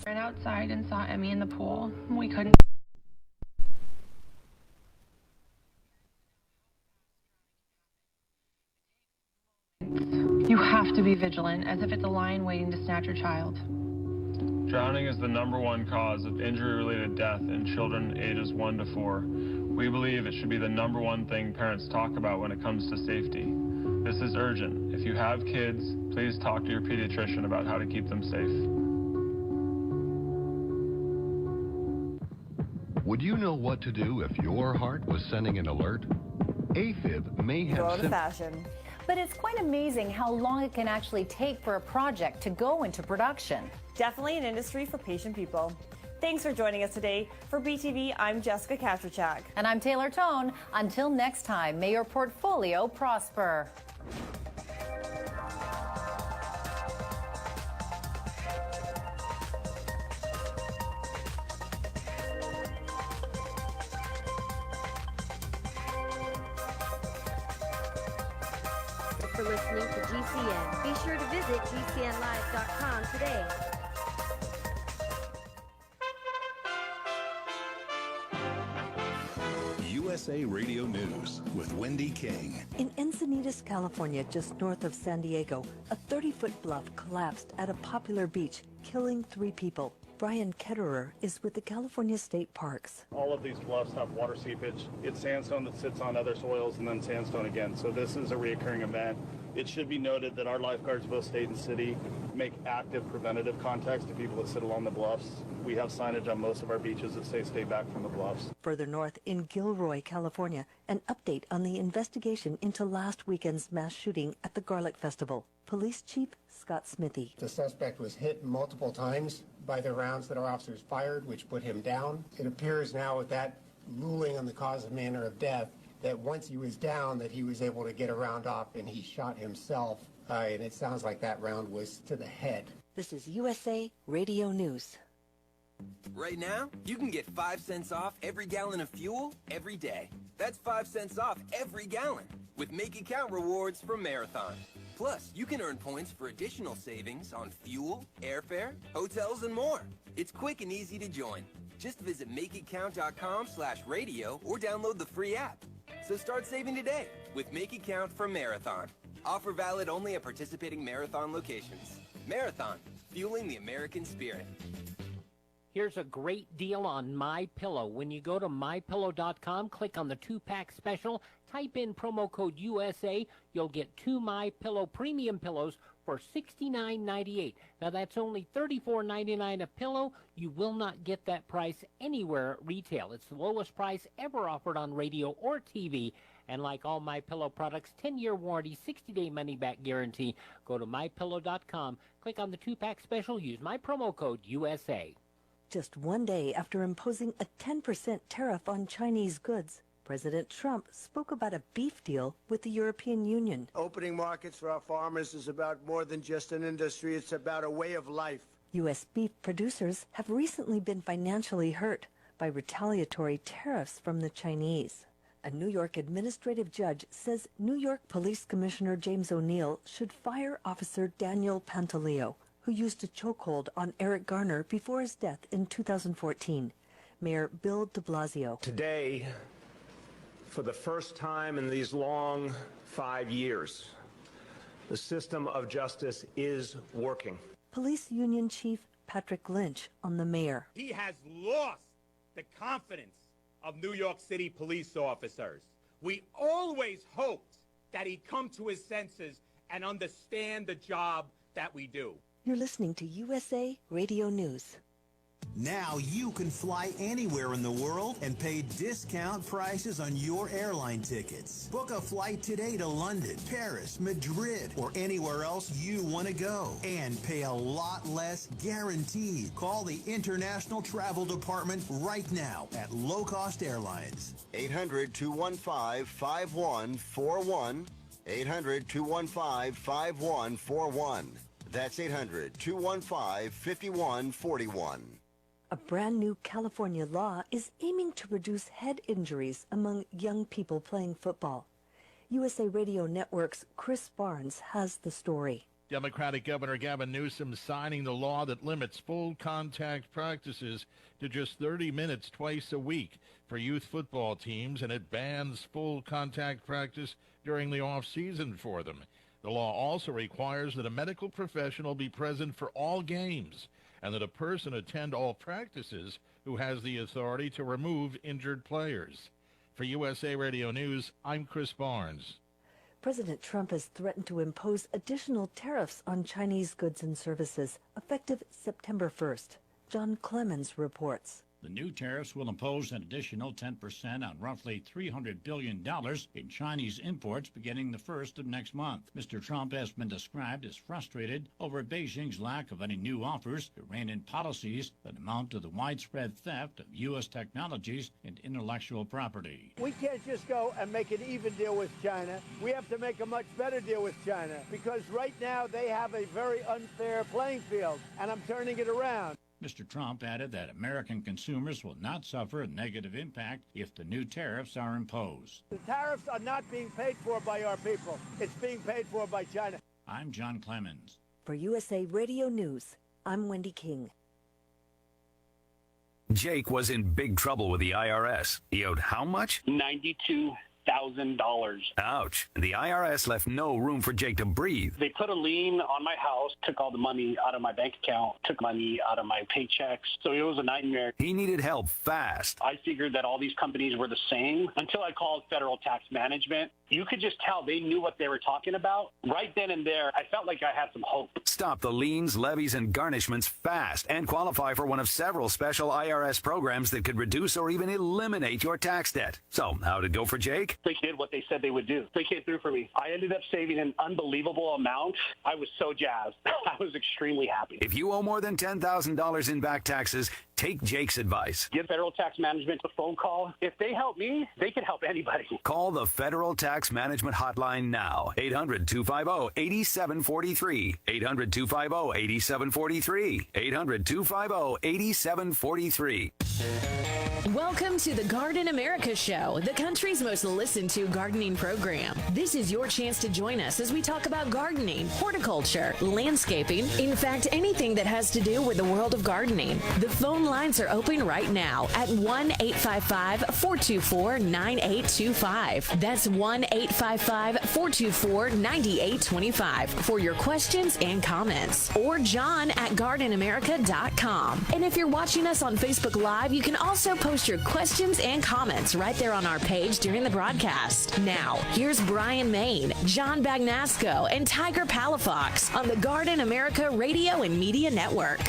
Ran outside and saw Emmy in the pool. We couldn't. You have to be vigilant, as if it's a lion waiting to snatch your child. Drowning is the #1 cause of injury-related death in children ages 1 to 4. We believe it should be the #1 thing parents talk about when it comes to safety. This is urgent. If you have kids, please talk to your pediatrician about how to keep them safe. Would you know what to do if your heart was sending an alert? AFib may have fashion. But it's quite amazing how long it can actually take for a project to go into production. Definitely an industry for patient people. Thanks for joining us today. For BTV, I'm Jessica Katrachak. And I'm Taylor Tone. Until next time, may your portfolio prosper. For listening to GCN. Be sure to visit GCNlive.com today. USA Radio News with Wendy King. In Encinitas, California, just north of San Diego, a 30-foot bluff collapsed at a popular beach, killing 3 people. Bryan is with the California State Parks. All of these bluffs have water seepage. It's sandstone that sits on other soils and then sandstone again. So this is a reoccurring event. It should be noted that our lifeguards, both state and city, make active preventative contacts to people that sit along the bluffs. We have signage on most of our beaches that say stay back from the bluffs. Further north in Gilroy, California, an update on the investigation into last weekend's mass shooting at the Garlic Festival. Police Chief Scott Smithy. The suspect was hit multiple times by the rounds that our officers fired, which put him down. It appears now with that ruling on the cause and manner of death that once he was down that he was able to get a round off and he shot himself. And it sounds like that round was to the head. This is USA Radio News. Right now, you can get 5 cents off every gallon of fuel every day. That's 5 cents off every gallon with Make It Count rewards from Marathon. Plus, you can earn points for additional savings on fuel, airfare, hotels, and more. It's quick and easy to join. Just visit makeitcount.com/radio or download the free app. So start saving today with Make It Count from Marathon. Offer valid only at participating Marathon locations. Marathon, fueling the American spirit. Here's a great deal on MyPillow. When you go to MyPillow.com, click on the 2-pack special, type in promo code USA, you'll get 2 MyPillow premium pillows for $69.98. Now that's only $34.99 a pillow. You will not get that price anywhere at retail. It's the lowest price ever offered on radio or TV. And like all MyPillow products, 10-year warranty, 60-day money-back guarantee. Go to MyPillow.com, click on the 2-pack special, use my promo code USA. Just one day after imposing a 10% tariff on Chinese goods, President Trump spoke about a beef deal with the European Union. Opening markets for our farmers is about more than just an industry. It's about a way of life. U.S. beef producers have recently been financially hurt by retaliatory tariffs from the Chinese. A New York administrative judge says New York Police Commissioner James O'Neill should fire Officer Daniel Pantaleo, who used a chokehold on Eric Garner before his death in 2014. Mayor Bill de Blasio. Today, for the first time in these long 5 years, the system of justice is working. Police Union Chief Patrick Lynch on the mayor. He has lost the confidence of New York City police officers. We always hoped that he'd come to his senses and understand the job that we do. You're listening to USA Radio News. Now you can fly anywhere in the world and pay discount prices on your airline tickets. Book a flight today to London, Paris, Madrid, or anywhere else you want to go. And pay a lot less guaranteed. Call the International Travel Department right now at Low Cost Airlines. 800-215-5141. 800-215-5141. That's 800-215-5141. A brand new California law is aiming to reduce head injuries among young people playing football. USA Radio Network's Chris Barnes has the story. Democratic Governor Gavin Newsom signing the law that limits full contact practices to just 30 minutes twice a week for youth football teams, and it bans full contact practice during the off-season for them. The law also requires that a medical professional be present for all games and that a person attend all practices who has the authority to remove injured players. For USA Radio News, I'm Chris Barnes. President Trump has threatened to impose additional tariffs on Chinese goods and services effective September 1st. John Clemens reports. The new tariffs will impose an additional 10% on roughly $300 billion in Chinese imports beginning the 1st of next month. Mr. Trump has been described as frustrated over Beijing's lack of any new offers to rein in policies that amount to the widespread theft of U.S. technologies and intellectual property. We can't just go and make an even deal with China. We have to make a much better deal with China because right now they have a very unfair playing field, and I'm turning it around. Mr. Trump added that American consumers will not suffer a negative impact if the new tariffs are imposed. The tariffs are not being paid for by our people. It's being paid for by China. I'm John Clemens. For USA Radio News, I'm Wendy King. Jake was in big trouble with the IRS. He owed how much? $92,000. Ouch. The IRS left no room for Jake to breathe. They put a lien on my house, took all the money out of my bank account, took money out of my paychecks. So it was a nightmare. He needed help fast. I figured that all these companies were the same until I called Federal Tax Management. You could just tell they knew what they were talking about. Right then and there, I felt like I had some hope. Stop the liens, levies, and garnishments fast and qualify for one of several special IRS programs that could reduce or even eliminate your tax debt. So, how'd it go for Jake? They did what they said they would do. They came through for me. I ended up saving an unbelievable amount. I was so jazzed. I was extremely happy. If you owe more than $10,000 in back taxes, take Jake's advice. Give Federal Tax Management a phone call. If they help me, they can help anybody. Call the Federal Tax Management Hotline now. 800-250-8743. 800-250-8743. 800-250-8743. Welcome to the Garden America Show, the country's most listened to gardening program. This is your chance to join us as we talk about gardening, horticulture, landscaping, in fact, anything that has to do with the world of gardening. The phone lines are open right now at 1-855-424-9825. That's 1-855-424-9825 for your questions and comments. Or John at gardenamerica.com. And if you're watching us on Facebook Live, you can also post your questions and comments right there on our page during the broadcast. Now, here's Bryan Main, John Bagnasco, and Tiger Palafox on the Garden America Radio and Media Network.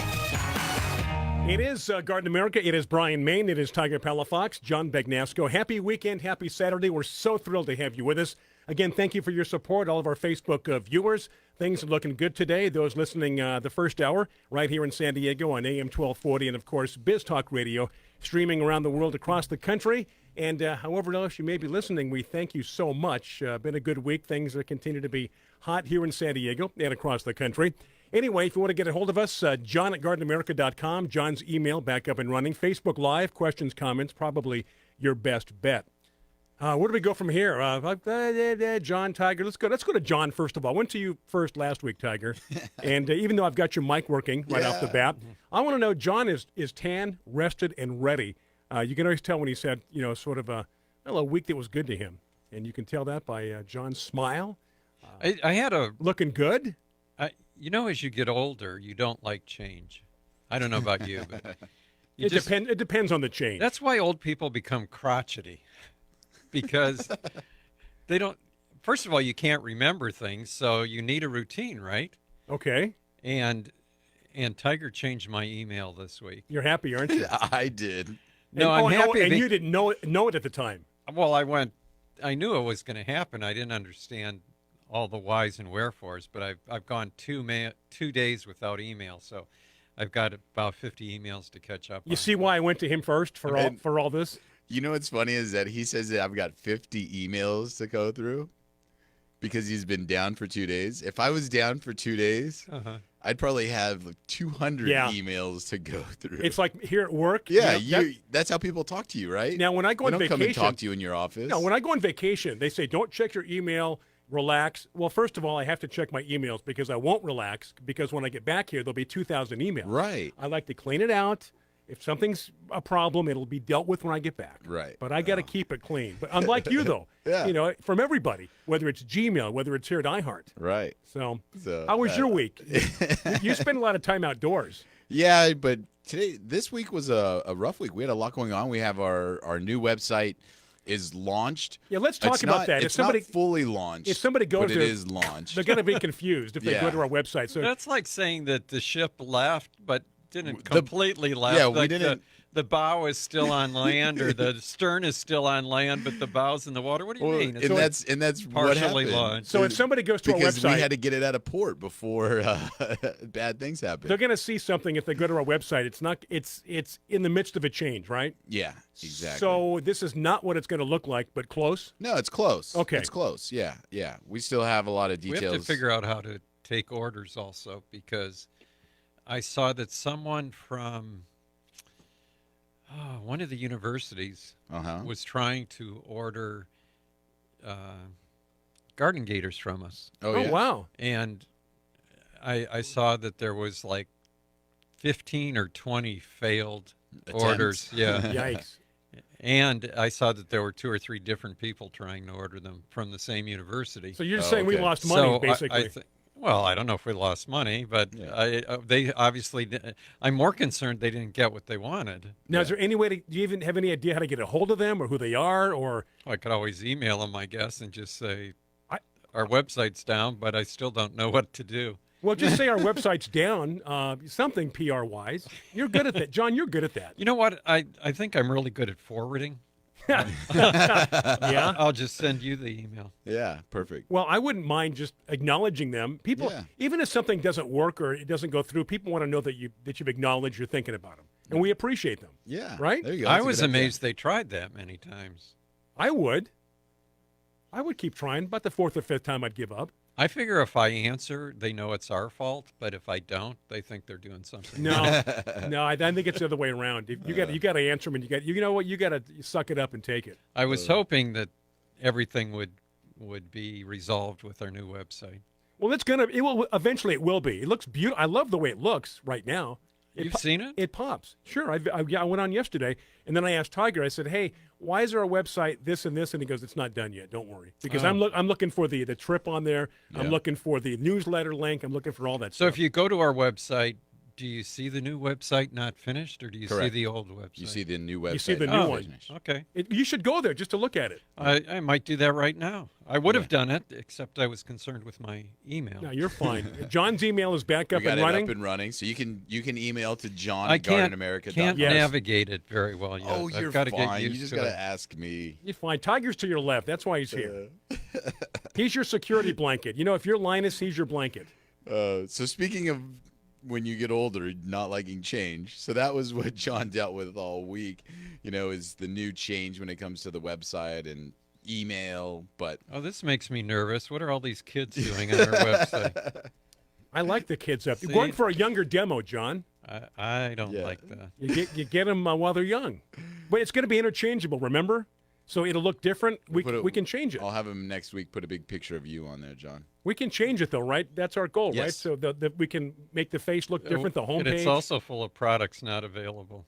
It is Garden America. It is Bryan Main. It is Tiger Palafox, John Bagnasco. Happy weekend. Happy Saturday. We're so thrilled to have you with us. Again, thank you for your support, all of our Facebook viewers. Things are looking good today. Those listening the first hour right here in San Diego on AM 1240 and, of course, Biz Talk Radio, streaming around the world across the country. And however else you may be listening, we thank you so much. Been a good week. Things continue to be hot here in San Diego and across the country. Anyway, if you want to get a hold of us, John at gardenamerica.com. John's email back up and running. Facebook Live, questions, comments, probably your best bet. Where do we go from here? John, Tiger, let's go to John first of all. I went to you first last week, Tiger. And even though I've got your mic working right off the bat, I want to know, John is tan, rested, and ready. You can always tell when he said, sort of a week that was good to him. And you can tell that by John's smile. I had a... Looking good? As you get older, you don't like change. I don't know about you, but... It depends on the change. That's why old people become crotchety. Because they don't... First of all, you can't remember things, so you need a routine, right? Okay. And Tiger changed my email this week. You're happy, aren't you? I did. No, I'm happy. And you didn't know it at the time. Well, I knew it was going to happen. I didn't understand all the whys and wherefores, but I've gone 2 days without email, so I've got about 50 emails to catch up on. You see why I went to him first for all this? You know what's funny is that he says that I've got 50 emails to go through because he's been down for 2 days. If I was down for 2 days, I'd probably have 200 emails to go through. It's like here at work. Yeah, that's how people talk to you, right? Now, when I go on vacation, they don't come and talk to you in your office. No, when I go on vacation, they say, don't check your email. relax. Well, first of all, I have to check my emails because I won't relax because when I get back here, there'll be 2,000 emails. Right. I like to clean it out. If something's a problem, it'll be dealt with when I get back. Right. But I got to keep it clean. But unlike you, though, from everybody, whether it's Gmail, whether it's here at iHeart. Right. So how was your week? You spend a lot of time outdoors. Yeah, but this week was a rough week. We had a lot going on. We have our new website is launched. Yeah, let's talk about that. It's not fully launched. If somebody goes but there, it is launched. They're going to be confused if they go to our website. So that's like saying that the ship left, but didn't completely left. Yeah, like we didn't. The bow is still on land, or the stern is still on land, but the bow's in the water. What do you mean? And that's what partially happened. launched. So if somebody goes to our because website, we had to get it out of port before bad things happen. They're going to see something if they go to our website. It's not. It's in the midst of a change, right? Yeah, exactly. So this is not what it's going to look like, but close. No, it's close. Okay, it's close. Yeah. We still have a lot of details. We have to figure out how to take orders also, because I saw that someone from one of the universities was trying to order garden gators from us. Oh, wow. And I saw that there was like 15 or 20 failed orders. Yeah. Yikes. And I saw that there were 2 or 3 different people trying to order them from the same university. So you're saying we lost money, basically. Well, I don't know if we lost money, but they obviously I'm more concerned they didn't get what they wanted. Now, is there any way do you even have any idea how to get a hold of them or who they are? Or I could always email them, I guess, and just say, our website's down, but I still don't know what to do. Well, just say our website's down, something PR-wise. You're good at that. John, you're good at that. You know what? I think I'm really good at forwarding. Yeah? I'll just send you the email. Yeah, perfect. Well, I wouldn't mind just acknowledging them. People, even if something doesn't work or it doesn't go through, people want to know that you've acknowledged you're thinking about them. And we appreciate them. Yeah. Right? There you go. I was amazed they tried that many times. I would keep trying. About the 4th or 5th time I'd give up. I figure if I answer, they know it's our fault, but if I don't, they think they're doing something. No, I think it's the other way around. You got to answer them, and you know what? You got to suck it up and take it. I was hoping that everything would be resolved with our new website. Well, eventually it will be. It looks beautiful. I love the way it looks right now. You've seen it? It pops. Sure. I went on yesterday, and then I asked Tiger. I said, "Hey, why is there a website this and this?" And he goes, "It's not done yet. Don't worry." Because I'm looking for the trip on there. I'm looking for the newsletter link. I'm looking for all that stuff. So if you go to our website, do you see the new website not finished, or do you see the old website? You see the new website. You see the new one. Okay. You should go there just to look at it. I might do that right now. I would have done it, except I was concerned with my email. No, you're fine. John's email is back up and running. Up and running, so you can email to John I at GardenAmerica.com. can't navigate it very well yet. Oh, you're fine. fine. You just got to ask me. You're fine. Tiger's to your left. That's why he's here. He's your security blanket. You know, if you're Linus, he's your blanket. So speaking of when you get older, not liking change. So that was what John dealt with all week, is the new change when it comes to the website and email. But this makes me nervous. What are all these kids doing on our website? I like the kids up. You're going for a younger demo, John. I don't like that. You get them while they're young. But it's going to be interchangeable, remember? So it'll look different. We can change it. I'll have him next week put a big picture of you on there, John. We can change it, though, right? That's our goal, right? So we can make the face look different, the homepage. And it's also full of products not available.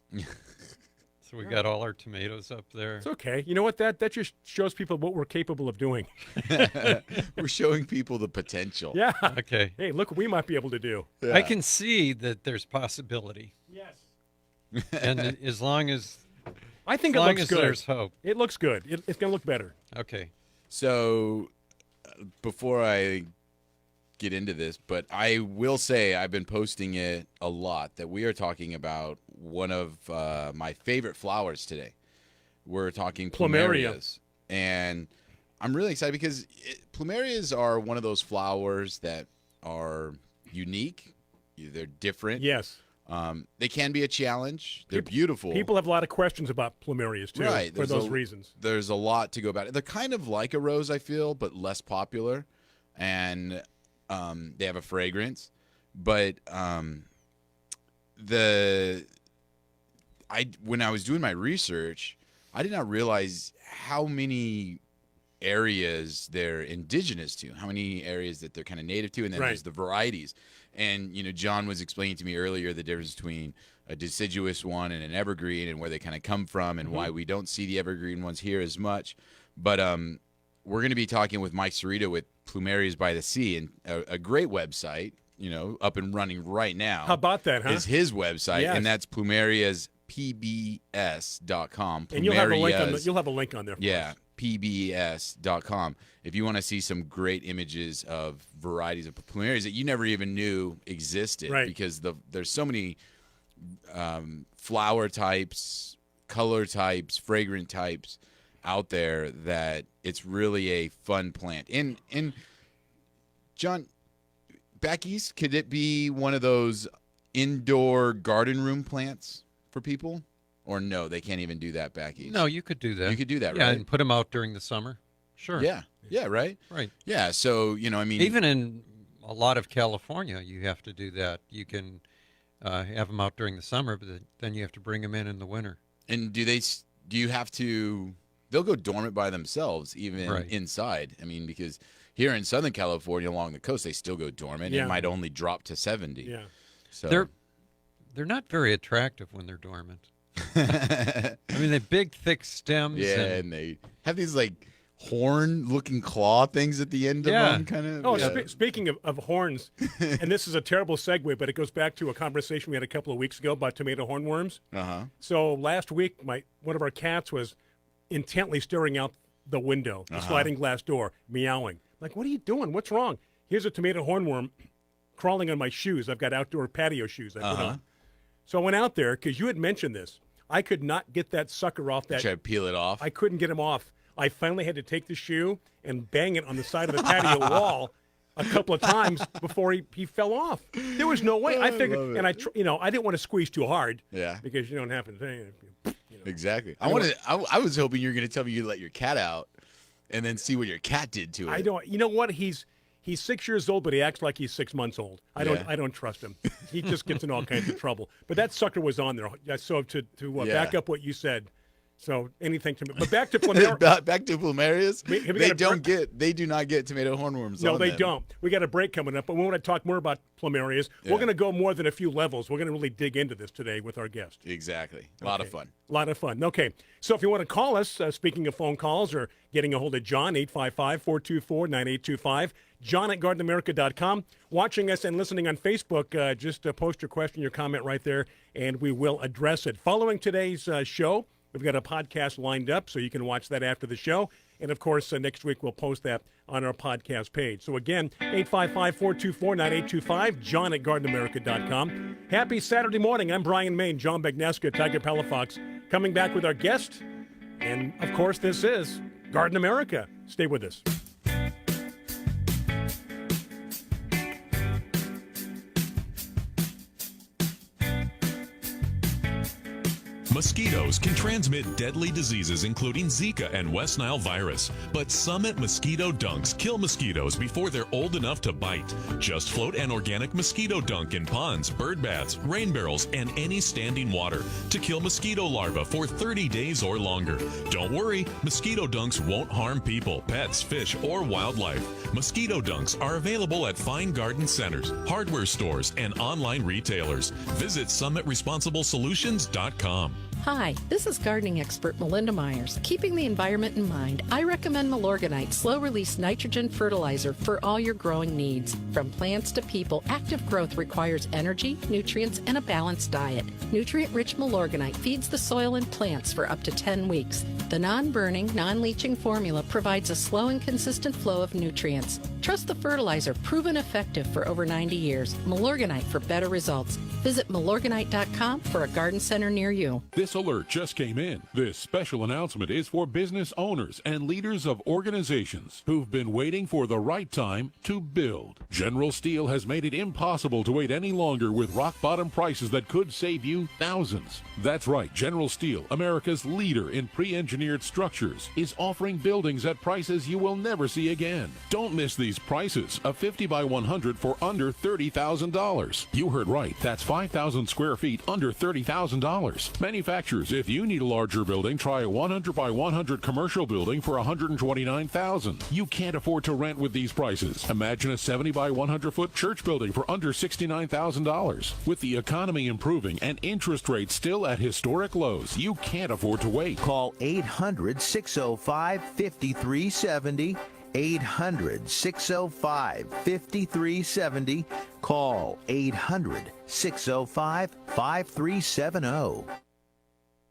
So we got all our tomatoes up there. It's okay. You know what? That just shows people what we're capable of doing. We're showing people the potential. Yeah. Okay. Hey, look what we might be able to do. Yeah. I can see that there's possibility. Yes. And as long as I think it looks good. There's hope. It looks good. It's going to look better. Okay. So before I get into this, but I will say I've been posting it a lot that we are talking about one of my favorite flowers today. We're talking Plumerias. And I'm really excited because Plumerias are one of those flowers that are unique. They're different. Yes. They can be a challenge. They're beautiful. People have a lot of questions about Plumerias, too, right. for those reasons. There's a lot to go about it. They're kind of like a rose, I feel, but less popular. And they have a fragrance. But when I was doing my research, I did not realize how many areas they're indigenous to, how many areas that they're kind of native to, and then there's the varieties. And, John was explaining to me earlier the difference between a deciduous one and an evergreen and where they kind of come from and why we don't see the evergreen ones here as much. But we're going to be talking with Mike Cerrito with Plumerias by the Sea, and a great website, up and running right now. How about that, huh? Is his website, Yes. and that's plumeriaspbs.com. And you'll have a link on you'll have a link on there for us. pbs.com. If you want to see some great images of varieties of plumerias that you never even knew existed, because there's so many flower types, color types, fragrant types out there that it's really a fun plant. And John, back east, could it be one of those indoor garden room plants for people? Or no, they can't even do that back east? No, you could do that. You could do that, yeah, right? and put them out during the summer. Sure. Yeah, right? Right. Yeah, so, even in a lot of California, you have to do that. You can have them out during the summer, but then you have to bring them in the winter. And do you have to, they'll go dormant by themselves, even inside. I mean, because here in Southern California along the coast, they still go dormant. Yeah. It might only drop to 70. Yeah. So They're not very attractive when they're dormant. I mean, they're big, thick stems. Yeah, and they have these horn-looking claw things at the end of them, kind of. Oh, speaking of horns, and this is a terrible segue, but it goes back to a conversation we had a couple of weeks ago about tomato hornworms. Uh-huh. So last week, one of our cats was intently staring out the window, the sliding glass door, meowing. Like, what are you doing? What's wrong? Here's a tomato hornworm crawling on my shoes. I've got outdoor patio shoes I put on. So I went out there because you had mentioned this. I could not get that sucker off that. Try to peel it off? I couldn't get him off. I finally had to take the shoe and bang it on the side of the patio wall a couple of times before he fell off. There was no way. I figured, and I didn't want to squeeze too hard. Yeah. Because you don't have to. Exactly. I was hoping you were going to tell me you let your cat out and then see what your cat did to it. I don't. You know what? He's 6 years old, but he acts like he's 6 months old. I don't trust him. He just gets in all kinds of trouble. But that sucker was on there. So to back up what you said. So anything to me. But back to Plumerias. Back to Plumerias. They do not get tomato hornworms. No, they don't. We got a break coming up, but we want to talk more about Plumerias. We're going to go more than a few levels. We're going to really dig into this today with our guest. Exactly. A lot of fun. A lot of fun. Okay. So if you want to call us, speaking of phone calls or getting a hold of John, 855-424-9825, John at gardenamerica.com. Watching us and listening on Facebook, just post your question, your comment right there, and we will address it. Following today's show, we've got a podcast lined up, so you can watch that after the show. And, of course, next week we'll post that on our podcast page. So, again, 855-424-9825, John at gardenamerica.com. Happy Saturday morning. I'm Bryan Main, John Bagnasco, Tiger Palafox, coming back with our guest. And, of course, this is Garden America. Stay with us. Mosquitoes can transmit deadly diseases including Zika and West Nile virus, but Summit Mosquito Dunks kill mosquitoes before they're old enough to bite. Just float an organic mosquito dunk in ponds, bird baths, rain barrels, and any standing water to kill mosquito larvae for 30 days or longer. Don't worry, mosquito dunks won't harm people, pets, fish, or wildlife. Mosquito dunks are available at fine garden centers, hardware stores, and online retailers. Visit SummitResponsibleSolutions.com. Hi, this is gardening expert Melinda Myers. Keeping the environment in mind, I recommend Milorganite slow-release nitrogen fertilizer for all your growing needs. From plants to people, active growth requires energy, nutrients, and a balanced diet. Nutrient-rich Milorganite feeds the soil and plants for up to 10 weeks. The non-burning, non-leaching formula provides a slow and consistent flow of nutrients. Trust the fertilizer, proven effective for over 90 years. Milorganite for better results. Visit Milorganite.com for a garden center near you. This alert just came in. This special announcement is for business owners and leaders of organizations who've been waiting for the right time to build. General Steel has made it impossible to wait any longer with rock-bottom prices that could save you thousands. That's right, General Steel, America's leader in pre-engineered structures, is offering buildings at prices you will never see again. Don't miss these prices. A 50 by 100 for under $30,000. You heard right. That's 5,000 square feet under $30,000. Manufacturers, if you need a larger building, try a 100 by 100 commercial building for $129,000. You can't afford to rent with these prices. Imagine a 70 by 100 foot church building for under $69,000. With the economy improving and interest rates still at historic lows, you can't afford to wait. Call 800-605-5370. 800-605-5370. Call 800-605-5370.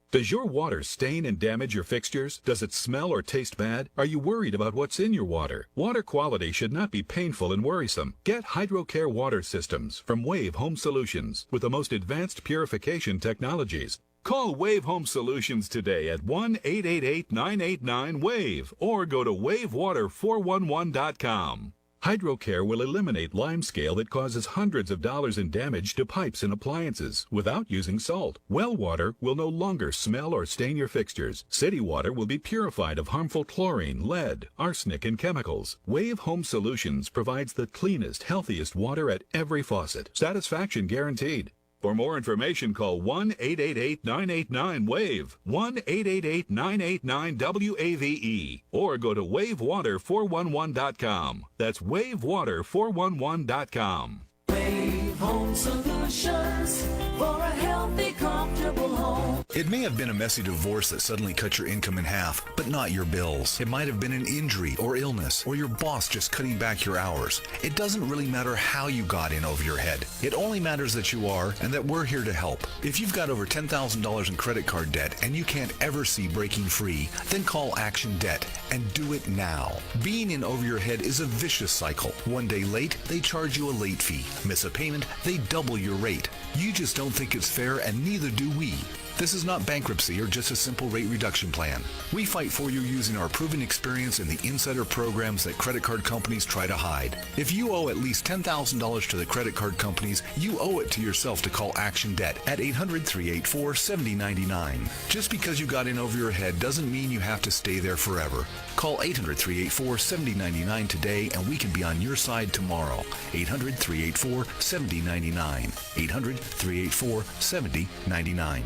Does your water stain and damage your fixtures? Does it smell or taste bad? Are you worried about what's in your water? Water quality should not be painful and worrisome. Get HydroCare water systems from Wave Home Solutions with the most advanced purification technologies. Call Wave Home Solutions today at 1-888-989-WAVE or go to wavewater411.com. HydroCare will eliminate limescale that causes hundreds of dollars in damage to pipes and appliances without using salt. Well water will no longer smell or stain your fixtures. City water will be purified of harmful chlorine, lead, arsenic, and chemicals. Wave Home Solutions provides the cleanest, healthiest water at every faucet. Satisfaction guaranteed. For more information, call 1-888-989-WAVE, 1-888-989-WAVE, or go to wavewater411.com. That's wavewater411.com. Wave Home Solutions for a healthy, comfortable home. It may have been a messy divorce that suddenly cut your income in half, but not your bills. It might have been an injury or illness, or your boss just cutting back your hours. It doesn't really matter how you got in over your head. It only matters that you are and that we're here to help. If you've got over $10,000 in credit card debt and you can't ever see breaking free, then call Action Debt and do it now. Being in over your head is a vicious cycle. One day late, they charge you a late fee. Miss a payment, they double your rate. You just don't think it's fair, and neither do we. This is not bankruptcy or just a simple rate reduction plan. We fight for you using our proven experience in the insider programs that credit card companies try to hide. If you owe at least $10,000 to the credit card companies, you owe it to yourself to call Action Debt at 800-384-7099. Just because you got in over your head doesn't mean you have to stay there forever. Call 800-384-7099 today and we can be on your side tomorrow. 800-384-7099. 800-384-7099.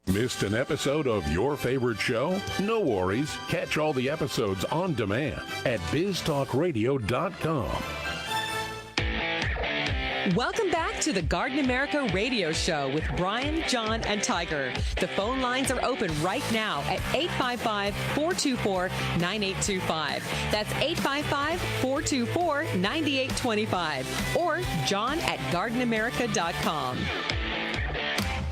Missed an episode of your favorite show? No worries. Catch all the episodes on demand at biztalkradio.com. Welcome back to the Garden America radio show with Bryan, John, and Tiger. The phone lines are open right now at 855-424-9825. That's 855-424-9825. Or John at gardenamerica.com.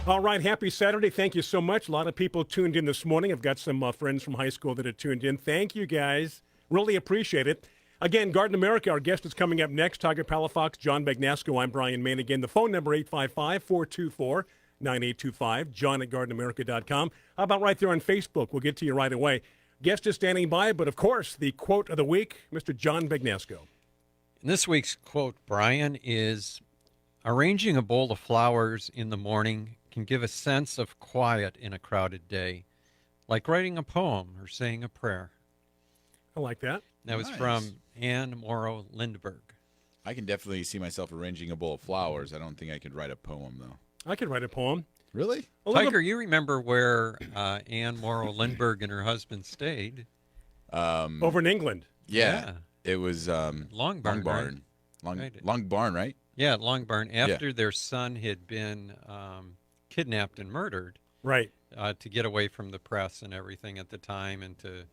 All right, happy Saturday. Thank you so much. A lot of people tuned in this morning. I've got some friends from high school that have tuned in. Thank you, guys. Really appreciate it. Again, Garden America, our guest is coming up next. Tiger Palafox, John Bagnasco. I'm Bryan Main. Again, the phone number, 855-424-9825, John at gardenamerica.com. How about right there on Facebook? We'll get to you right away. Guest is standing by, but of course, the quote of the week, Mr. John Bagnasco. And this week's quote, Bryan, is, arranging a bowl of flowers in the morning can give a sense of quiet in a crowded day, like writing a poem or saying a prayer. I like that. That was from Anne Morrow Lindbergh. I can definitely see myself arranging a bowl of flowers. I don't think I could write a poem, though. I could write a poem. Really? Tiger, you remember where Anne Morrow Lindbergh and her husband stayed? Over in England. Yeah. It was Long Barn. Right? Long Barn, right? Yeah, Long Barn. After their son had been kidnapped and murdered. Right. To get away from the press and everything at the time and to,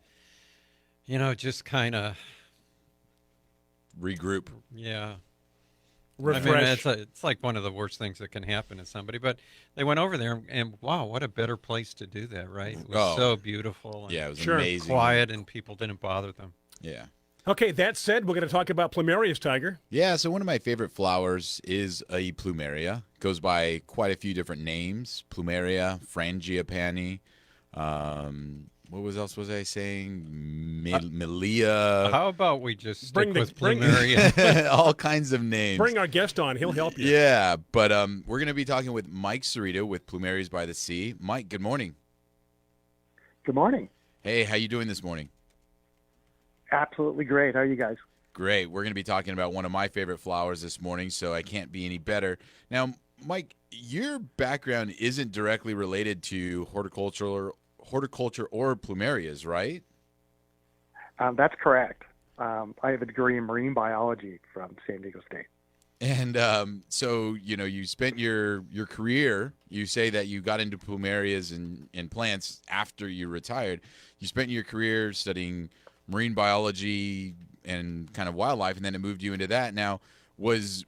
just kind of regroup. Yeah. Refresh. I mean, it's like one of the worst things that can happen to somebody. But they went over there, and wow, what a better place to do that, right? It was so beautiful. And it was amazing. Quiet, and people didn't bother them. Yeah. Okay, that said, we're going to talk about Plumerias, Tiger. Yeah, so one of my favorite flowers is a plumeria. Goes by quite a few different names. Plumeria, frangipani. What else was I saying? Melia. How about we just stick with Plumeria? All kinds of names. Bring our guest on. He'll help you. Yeah, but we're going to be talking with Mike Cerrito with Plumerias by the Sea. Mike, good morning. Good morning. Hey, how you doing this morning? Absolutely great. How are you guys? Great. We're going to be talking about one of my favorite flowers this morning, so I can't be any better. Now, Mike, your background isn't directly related to horticulture or plumerias, right? That's correct. I have a degree in marine biology from San Diego State. And so, you spent your career, you say that you got into plumerias and plants after you retired. You spent your career studying marine biology and kind of wildlife, and then it moved you into that. Now, was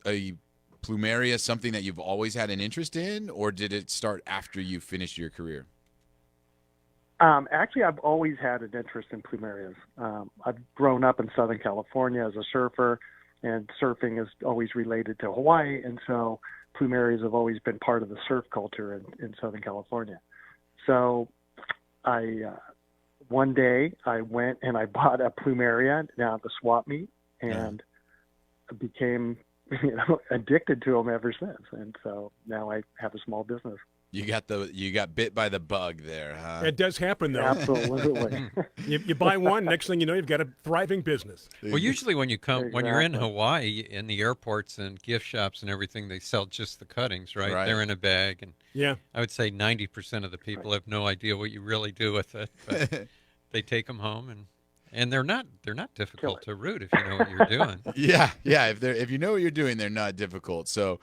a plumeria something that you've always had an interest in, or did it start after you finished your career? Actually, I've always had an interest in plumerias. I've grown up in Southern California as a surfer, and surfing is always related to Hawaii, and so plumerias have always been part of the surf culture in Southern California. So one day I went and I bought a plumeria down at the swap meet, and became addicted to them ever since. And so now I have a small business. You got bit by the bug there, huh? It does happen, though. Absolutely. you buy one, next thing you know, you've got a thriving business. Well, usually when you're in Hawaii, in the airports and gift shops and everything, they sell just the cuttings, right? They're in a bag, and yeah, I would say 90% of the people have no idea what you really do with it, but they take them home, and they're not difficult to root if you know what you're doing. Yeah. If you know what you're doing, they're not difficult. So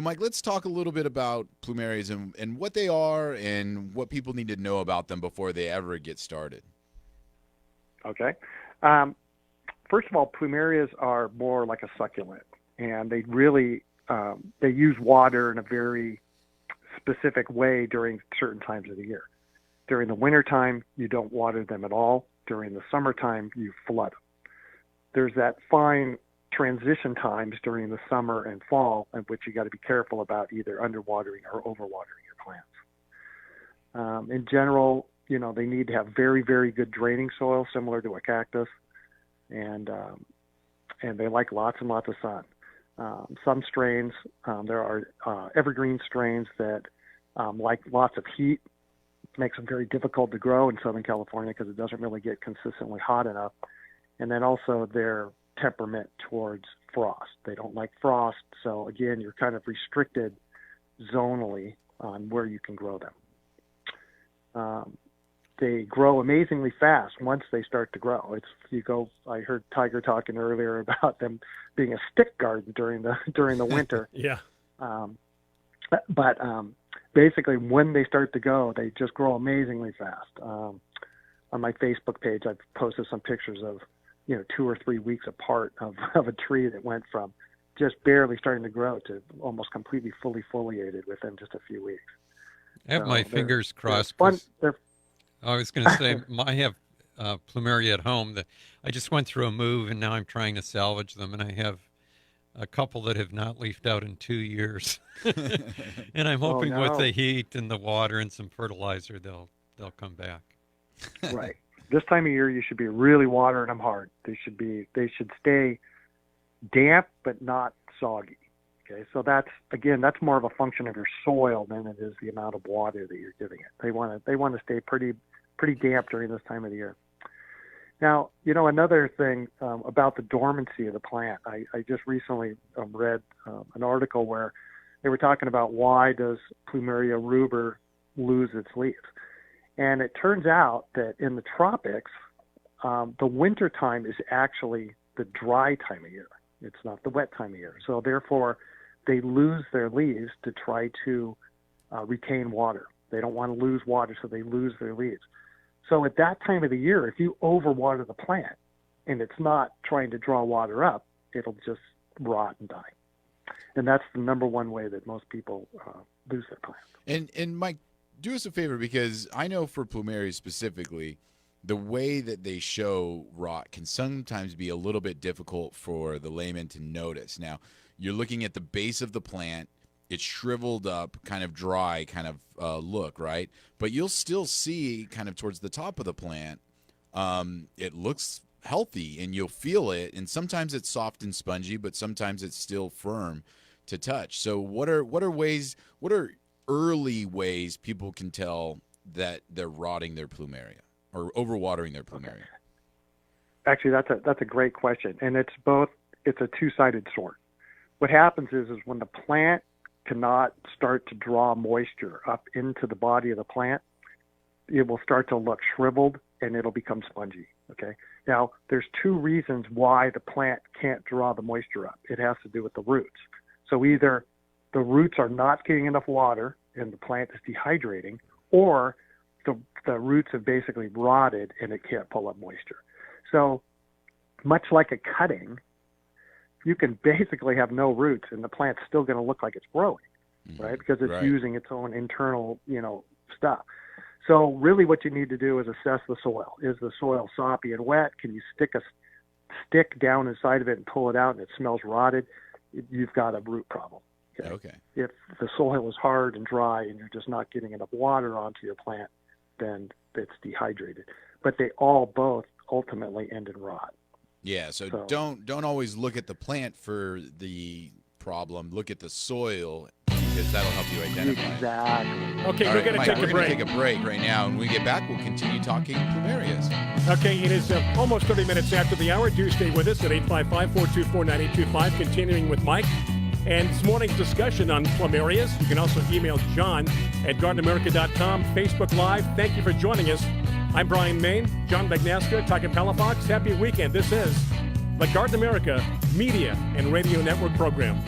Mike, let's talk a little bit about plumerias and what they are and what people need to know about them before they ever get started. Okay. First of all, plumerias are more like a succulent, and they really they use water in a very specific way during certain times of the year. During the wintertime, you don't water them at all. During the summertime, you flood them. There's that fine transition times during the summer and fall in which you got to be careful about either underwatering or overwatering your plants. In general, they need to have very, very good draining soil, similar to a cactus, and they like lots and lots of sun. Some strains, there are evergreen strains that like lots of heat. Makes them very difficult to grow in Southern California because it doesn't really get consistently hot enough. And then also their temperament towards frost. They don't like frost, so again, you're kind of restricted zonally on where you can grow them. They grow amazingly fast once they start to grow. I heard Tiger talking earlier about them being a stick garden during the winter. Yeah. But basically, when they start to go, they just grow amazingly fast. On my Facebook page, I've posted some pictures of, 2 or 3 weeks apart of a tree that went from just barely starting to grow to almost completely fully foliated within just a few weeks. I have my fingers crossed. I was going to say, I have plumeria at home that I just went through a move, and now I'm trying to salvage them, and I have a couple that have not leafed out in 2 years. And I'm hoping with the heat and the water and some fertilizer, they'll come back. Right. This time of year, you should be really watering them hard. They should stay damp but not soggy. Okay, so that's more of a function of your soil than it is the amount of water that you're giving it. They want to stay pretty damp during this time of the year. Now, another thing about the dormancy of the plant, I just recently read an article where they were talking about why does Plumeria rubra lose its leaves. And it turns out that in the tropics, the winter time is actually the dry time of year. It's not the wet time of year. So therefore, they lose their leaves to try to retain water. They don't want to lose water, so they lose their leaves. So at that time of the year, if you overwater the plant and it's not trying to draw water up, it'll just rot and die. And that's the number one way that most people lose their plants. And Mike, do us a favor, because I know for plumerias specifically, the way that they show rot can sometimes be a little bit difficult for the layman to notice. Now, you're looking at the base of the plant. It's shriveled up, kind of dry, kind of look, right? But you'll still see kind of towards the top of the plant, it looks healthy, and you'll feel it. And sometimes it's soft and spongy, but sometimes it's still firm to touch. So what are early ways people can tell that they're rotting their plumeria or overwatering their plumeria? Actually, that's a great question, and it's a two-sided sword. What happens is when the plant cannot start to draw moisture up into the body of the plant, it will start to look shriveled and it'll become spongy. Okay. Now, there's two reasons why the plant can't draw the moisture up. It has to do with the roots. So either the roots are not getting enough water and the plant is dehydrating, or the roots have basically rotted and it can't pull up moisture. So much like a cutting, you can basically have no roots and the plant's still going to look like it's growing, right? Because it's using its own internal, stuff. So really what you need to do is assess the soil. Is the soil soppy and wet? Can you stick a stick down inside of it and pull it out and it smells rotted? You've got a root problem. Okay. If the soil is hard and dry and you're just not getting enough water onto your plant, then it's dehydrated. But they both ultimately end in rot. Yeah, so don't always look at the plant for the problem. Look at the soil, because that'll help you identify. Exactly. Okay, All we're right, going to Mike, take a we're break. going to take a break right now. And when we get back, we'll continue talking Plumerias. Okay, it is almost 30 minutes after the hour. Do stay with us at 855-424-9825, continuing with Mike. And this morning's discussion on Plumerias. You can also email John at gardenamerica.com, Facebook Live. Thank you for joining us. I'm Bryan Main, John Bagnasco, talking Palafox. Happy weekend. This is the Garden America Media and Radio Network program.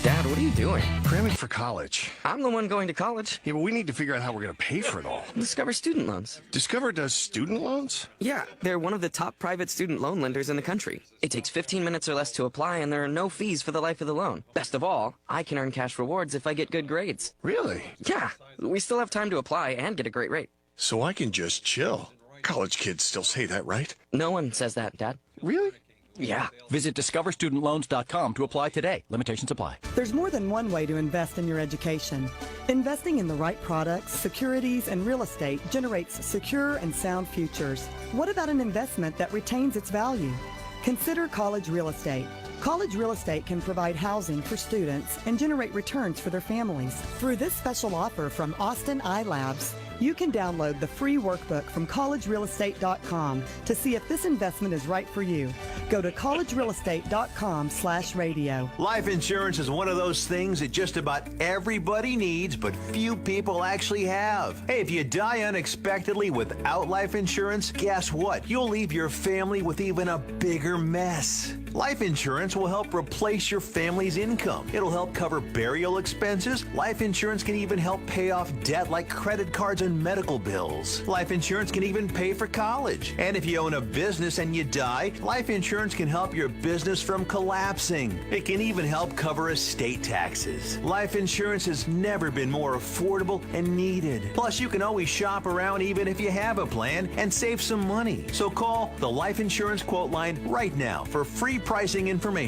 Dad, what are you doing? Cramming for college. I'm the one going to college. Yeah, but we need to figure out how we're going to pay for it all. Discover Student Loans. Discover does student loans? Yeah, they're one of the top private student loan lenders in the country. It takes 15 minutes or less to apply, and there are no fees for the life of the loan. Best of all, I can earn cash rewards if I get good grades. Really? Yeah, we still have time to apply and get a great rate. So I can just chill. College kids still say that, right? No one says that, Dad. Really? Yeah. Visit discoverstudentloans.com to apply today. Limitations apply. There's more than one way to invest in your education. Investing in the right products, securities, and real estate generates secure and sound futures. What about an investment that retains its value? Consider college real estate. College real estate can provide housing for students and generate returns for their families. Through this special offer from Austin iLabs, you can download the free workbook from collegerealestate.com to see if this investment is right for you. Go to collegerealestate.com/radio. Life insurance is one of those things that just about everybody needs, but few people actually have. Hey, if you die unexpectedly without life insurance, guess what? You'll leave your family with even a bigger mess. Life insurance will help replace your family's income. It'll help cover burial expenses. Life insurance can even help pay off debt like credit cards and medical bills. Life insurance can even pay for college. And if you own a business and you die, life insurance can help your business from collapsing. It can even help cover estate taxes. Life insurance has never been more affordable and needed. Plus, you can always shop around even if you have a plan and save some money. So call the Life Insurance Quote Line right now for free pricing information.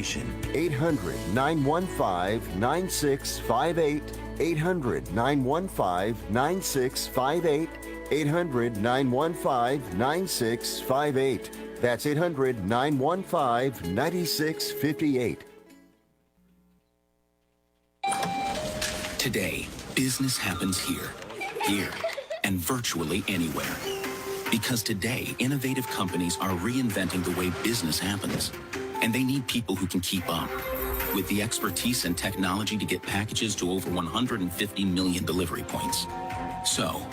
800-915-9658. 800-915-9658. 800-915-9658. That's 800-915-9658. Today, business happens here, and virtually anywhere. Because today, innovative companies are reinventing the way business happens. And they need people who can keep up. With the expertise and technology to get packages to over 150 million delivery points. So,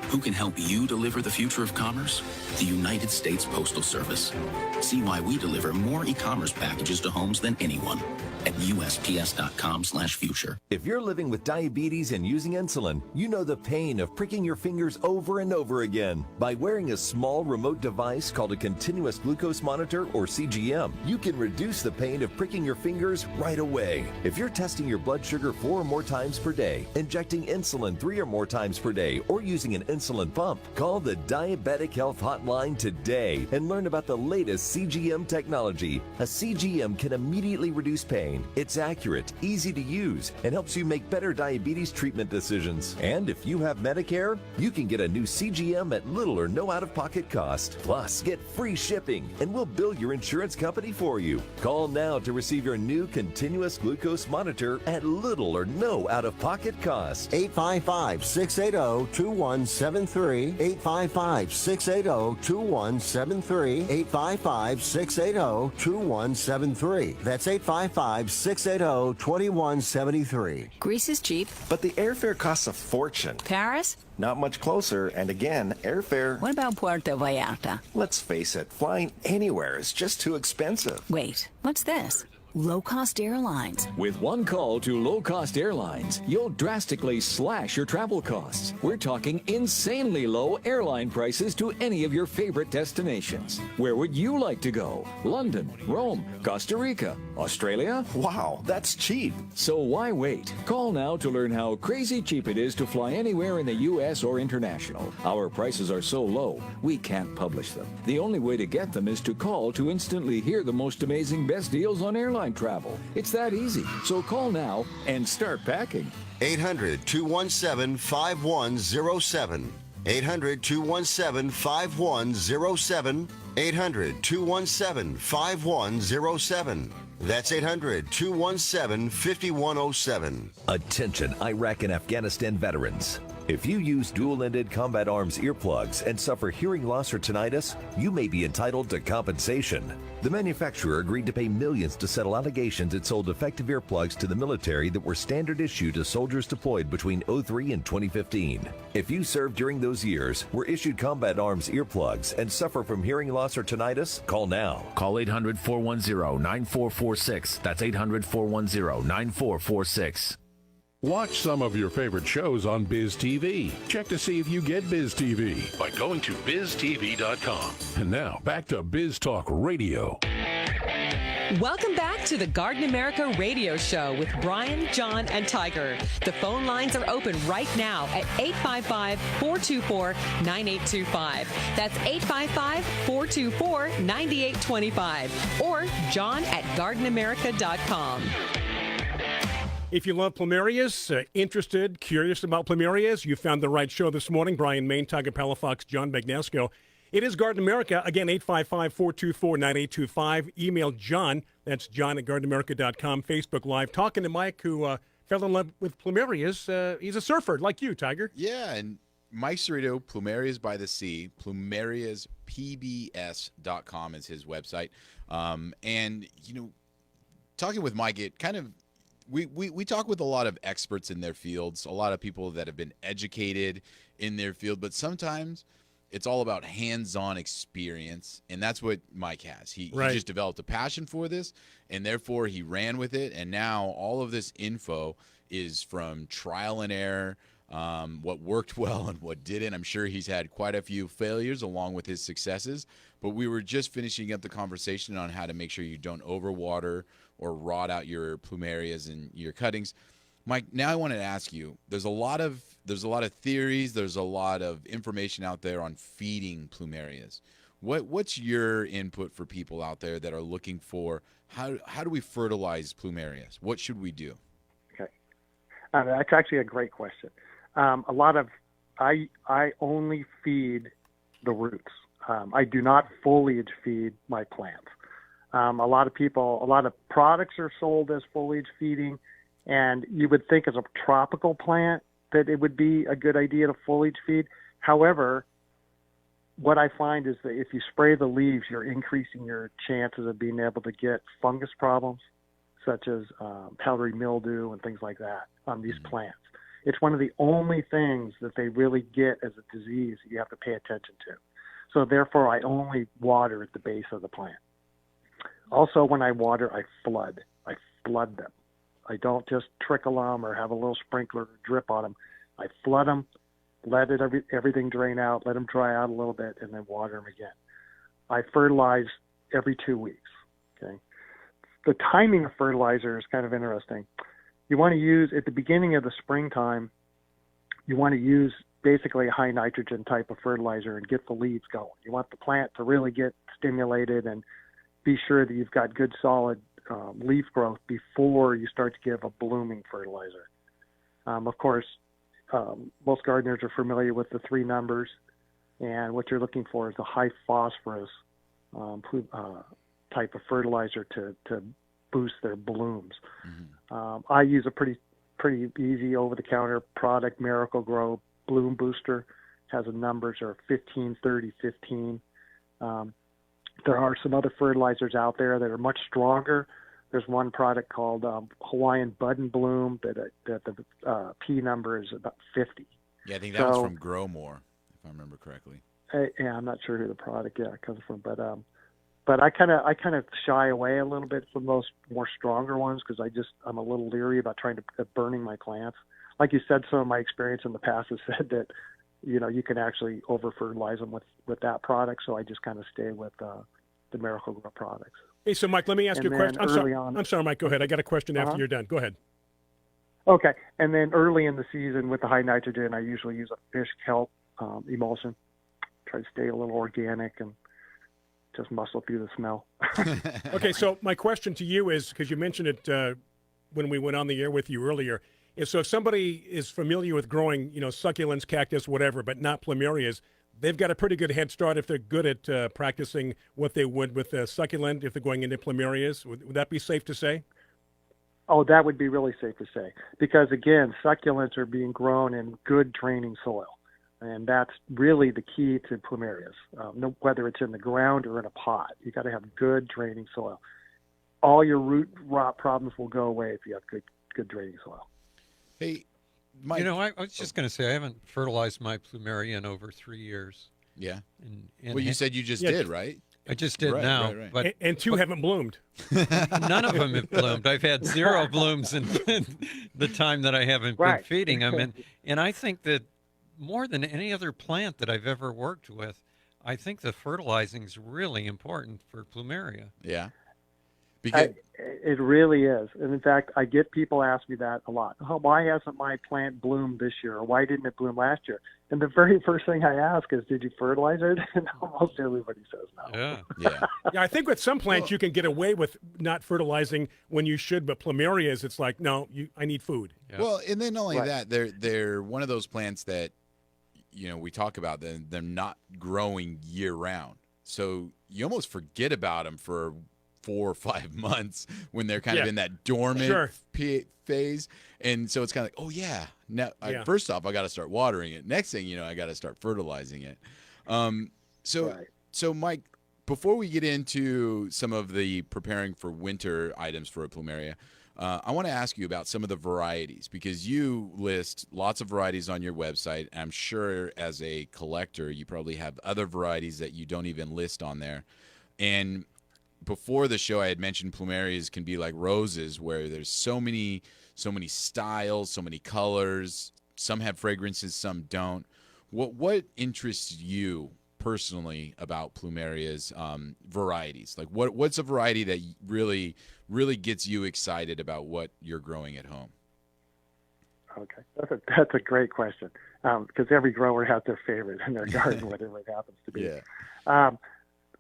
who can help you deliver the future of commerce? The United States Postal Service. See why we deliver more e-commerce packages to homes than anyone at USPS.com/future. If you're living with diabetes and using insulin, you know the pain of pricking your fingers over and over again. By wearing a small remote device called a continuous glucose monitor, or CGM, you can reduce the pain of pricking your fingers right away. If you're testing your blood sugar 4 or more times per day, injecting insulin 3 or more times per day, or using an insulin pump, call the Diabetic Health Hotline today and learn about the latest CGM technology. A CGM can immediately reduce pain brain. It's accurate, easy to use, and helps you make better diabetes treatment decisions. And if you have Medicare, you can get a new CGM at little or no out-of-pocket cost. Plus, get free shipping, and we'll bill your insurance company for you. Call now to receive your new continuous glucose monitor at little or no out-of-pocket cost. 855-680-2173. 855-680-2173. 855-680-2173. That's 855-680-2173. Greece is cheap. But the airfare costs a fortune. Paris? Not much closer, and again, airfare... What about Puerto Vallarta? Let's face it, flying anywhere is just too expensive. Wait, what's this? Low-cost airlines. With one call to low-cost airlines, you'll drastically slash your travel costs. We're talking insanely low airline prices to any of your favorite destinations. Where would you like to go? London, Rome, Costa Rica, Australia? Wow, that's cheap. So why wait? Call now to learn how crazy cheap it is to fly anywhere in the U.S. or international. Our prices are so low, we can't publish them. The only way to get them is to call to instantly hear the most amazing best deals on airline travel. It's that easy. So call now and start packing. 800-217-5107. 800-217-5107. 800-217-5107. That's 800-217-5107. Attention, Iraq and Afghanistan veterans. If you use dual-ended combat arms earplugs and suffer hearing loss or tinnitus, you may be entitled to compensation. The manufacturer agreed to pay millions to settle allegations it sold defective earplugs to the military that were standard issue to soldiers deployed between 2003 and 2015. If you served during those years, were issued combat arms earplugs, and suffer from hearing loss or tinnitus, call now. Call 800-410-9446. That's 800-410-9446. Watch some of your favorite shows on Biz TV. Check to see if you get Biz TV by going to biztv.com. And now, back to Biz Talk Radio. Welcome back to the Garden America Radio Show with Bryan, John, and Tiger. The phone lines are open right now at 855-424-9825. That's 855-424-9825. Or John at gardenamerica.com. If you love Plumerias, interested, curious about Plumerias, you found the right show this morning. Bryan Main, Tiger Palafox, John Bagnasco. It is Garden America. Again, 855-424-9825. Email John. That's John at gardenamerica.com. Facebook Live. Talking to Mike, who fell in love with Plumerias. He's a surfer like you, Tiger. Yeah, and Mike Cerrito, Plumerias by the Sea, plumeriaspbs.com is his website. And, you know, talking with Mike, it kind of, we talk with a lot of experts in their fields, a lot of people that have been educated in their field, but sometimes it's all about hands-on experience, and that's what Mike has. He just developed a passion for this, and therefore he ran with it, and now all of this info is from trial and error, what worked well and what didn't. I'm sure he's had quite a few failures along with his successes, but we were just finishing up the conversation on how to make sure you don't overwater or rot out your plumerias and your cuttings. Mike, now I wanted to ask you, there's a lot of theories, there's a lot of information out there on feeding plumerias. What's your input for people out there that are looking for how do we fertilize plumerias? What should we do? Okay. That's actually a great question. I only feed the roots. I do not foliage feed my plants. A lot of products are sold as foliage feeding, and you would think as a tropical plant that it would be a good idea to foliage feed. However, what I find is that if you spray the leaves, you're increasing your chances of being able to get fungus problems, such as powdery mildew and things like that on these plants. It's one of the only things that they really get as a disease that you have to pay attention to. So therefore, I only water at the base of the plant. Also, when I water, I flood them. I don't just trickle them or have a little sprinkler drip on them. I flood them, let everything drain out, let them dry out a little bit, and then water them again. I fertilize every 2 weeks. Okay. The timing of fertilizer is kind of interesting. You want to use, at the beginning of the springtime, you want to use basically a high nitrogen type of fertilizer and get the leaves going. You want the plant to really get stimulated and be sure that you've got good solid leaf growth before you start to give a blooming fertilizer. Of course, most gardeners are familiar with the 3 numbers, and what you're looking for is a high phosphorus type of fertilizer to boost their blooms. I use a pretty easy over-the-counter product, Miracle Grow Bloom Booster. Has the numbers are 15, 30, 15. There are some other fertilizers out there that are much stronger. There's one product called Hawaiian Bud and Bloom that the P number is about 50. Yeah, I think that was from Grow More, if I remember correctly. Yeah, I'm not sure who the product comes from, but I kind of shy away a little bit from those more stronger ones because I'm a little leery about trying to burning my plants. Like you said, some of my experience in the past has said that you can actually over fertilize them with that product. So I just kind of stay with the Miracle Grow products. Hey, so Mike, let me ask you a question. I'm sorry, Mike. Go ahead. I got a question after you're done. Go ahead. Okay, and then early in the season with the high nitrogen, I usually use a fish kelp emulsion. Try to stay a little organic and just muscle through the smell. Okay, so my question to you is, because you mentioned it when we went on the air with you earlier, is so if somebody is familiar with growing, succulents, cactus, whatever, but not plumerias, they've got a pretty good head start if they're good at practicing what they would with a succulent if they're going into plumerias. Would that be safe to say? Oh, that would be really safe to say. Because, again, succulents are being grown in good draining soil. And that's really the key to plumerias, whether it's in the ground or in a pot. You got to have good draining soil. All your root rot problems will go away if you have good draining soil. Hey, Mike. I was just going to say I haven't fertilized my plumeria in over 3 years. Yeah. And well, you said you just did, right? I just did now. Right. But and 2 haven't bloomed. None of them have bloomed. I've had 0 blooms in the time that I haven't been feeding them. And I think that more than any other plant that I've ever worked with, I think the fertilizing is really important for plumeria. Yeah. It really is. And in fact, I get people ask me that a lot. Oh, why hasn't my plant bloomed this year? Or why didn't it bloom last year? And the very first thing I ask is, did you fertilize it? And almost everybody says no. Yeah. Yeah, I think with some plants you can get away with not fertilizing when you should, but plumerias, it's like, no, I need food. Yeah. Well, and then not only that, they're one of those plants that, we talk about they're not growing year round. So you almost forget about them for 4 or 5 months when they're kind of in that dormant phase. And so it's kind of like, oh, yeah. Now, first off, I got to start watering it. Next thing, I got to start fertilizing it. So, Mike, before we get into some of the preparing for winter items for a plumeria, I want to ask you about some of the varieties because you list lots of varieties on your website. I'm sure as a collector, you probably have other varieties that you don't even list on there. And before the show, I had mentioned plumerias can be like roses where there's so many styles, so many colors. Some have fragrances, some don't. What interests you personally about plumerias varieties? Like what's a variety that really gets you excited about what you're growing at home? Okay, that's a great question because every grower has their favorite in their garden, whatever it happens to be. Yeah.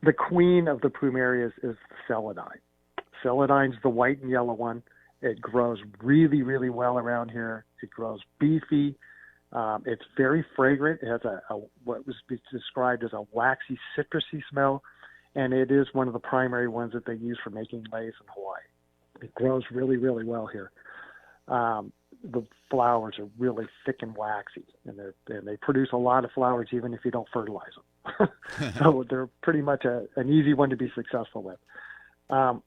The queen of the plumerias is celandine. Celandine's the white and yellow one. It grows really, really well around here. It grows beefy. It's very fragrant. It has what was described as a waxy, citrusy smell, and it is one of the primary ones that they use for making lace in Hawaii. It grows really, really well here. The flowers are really thick and waxy, and they produce a lot of flowers even if you don't fertilize them. So they're pretty much an easy one to be successful with. I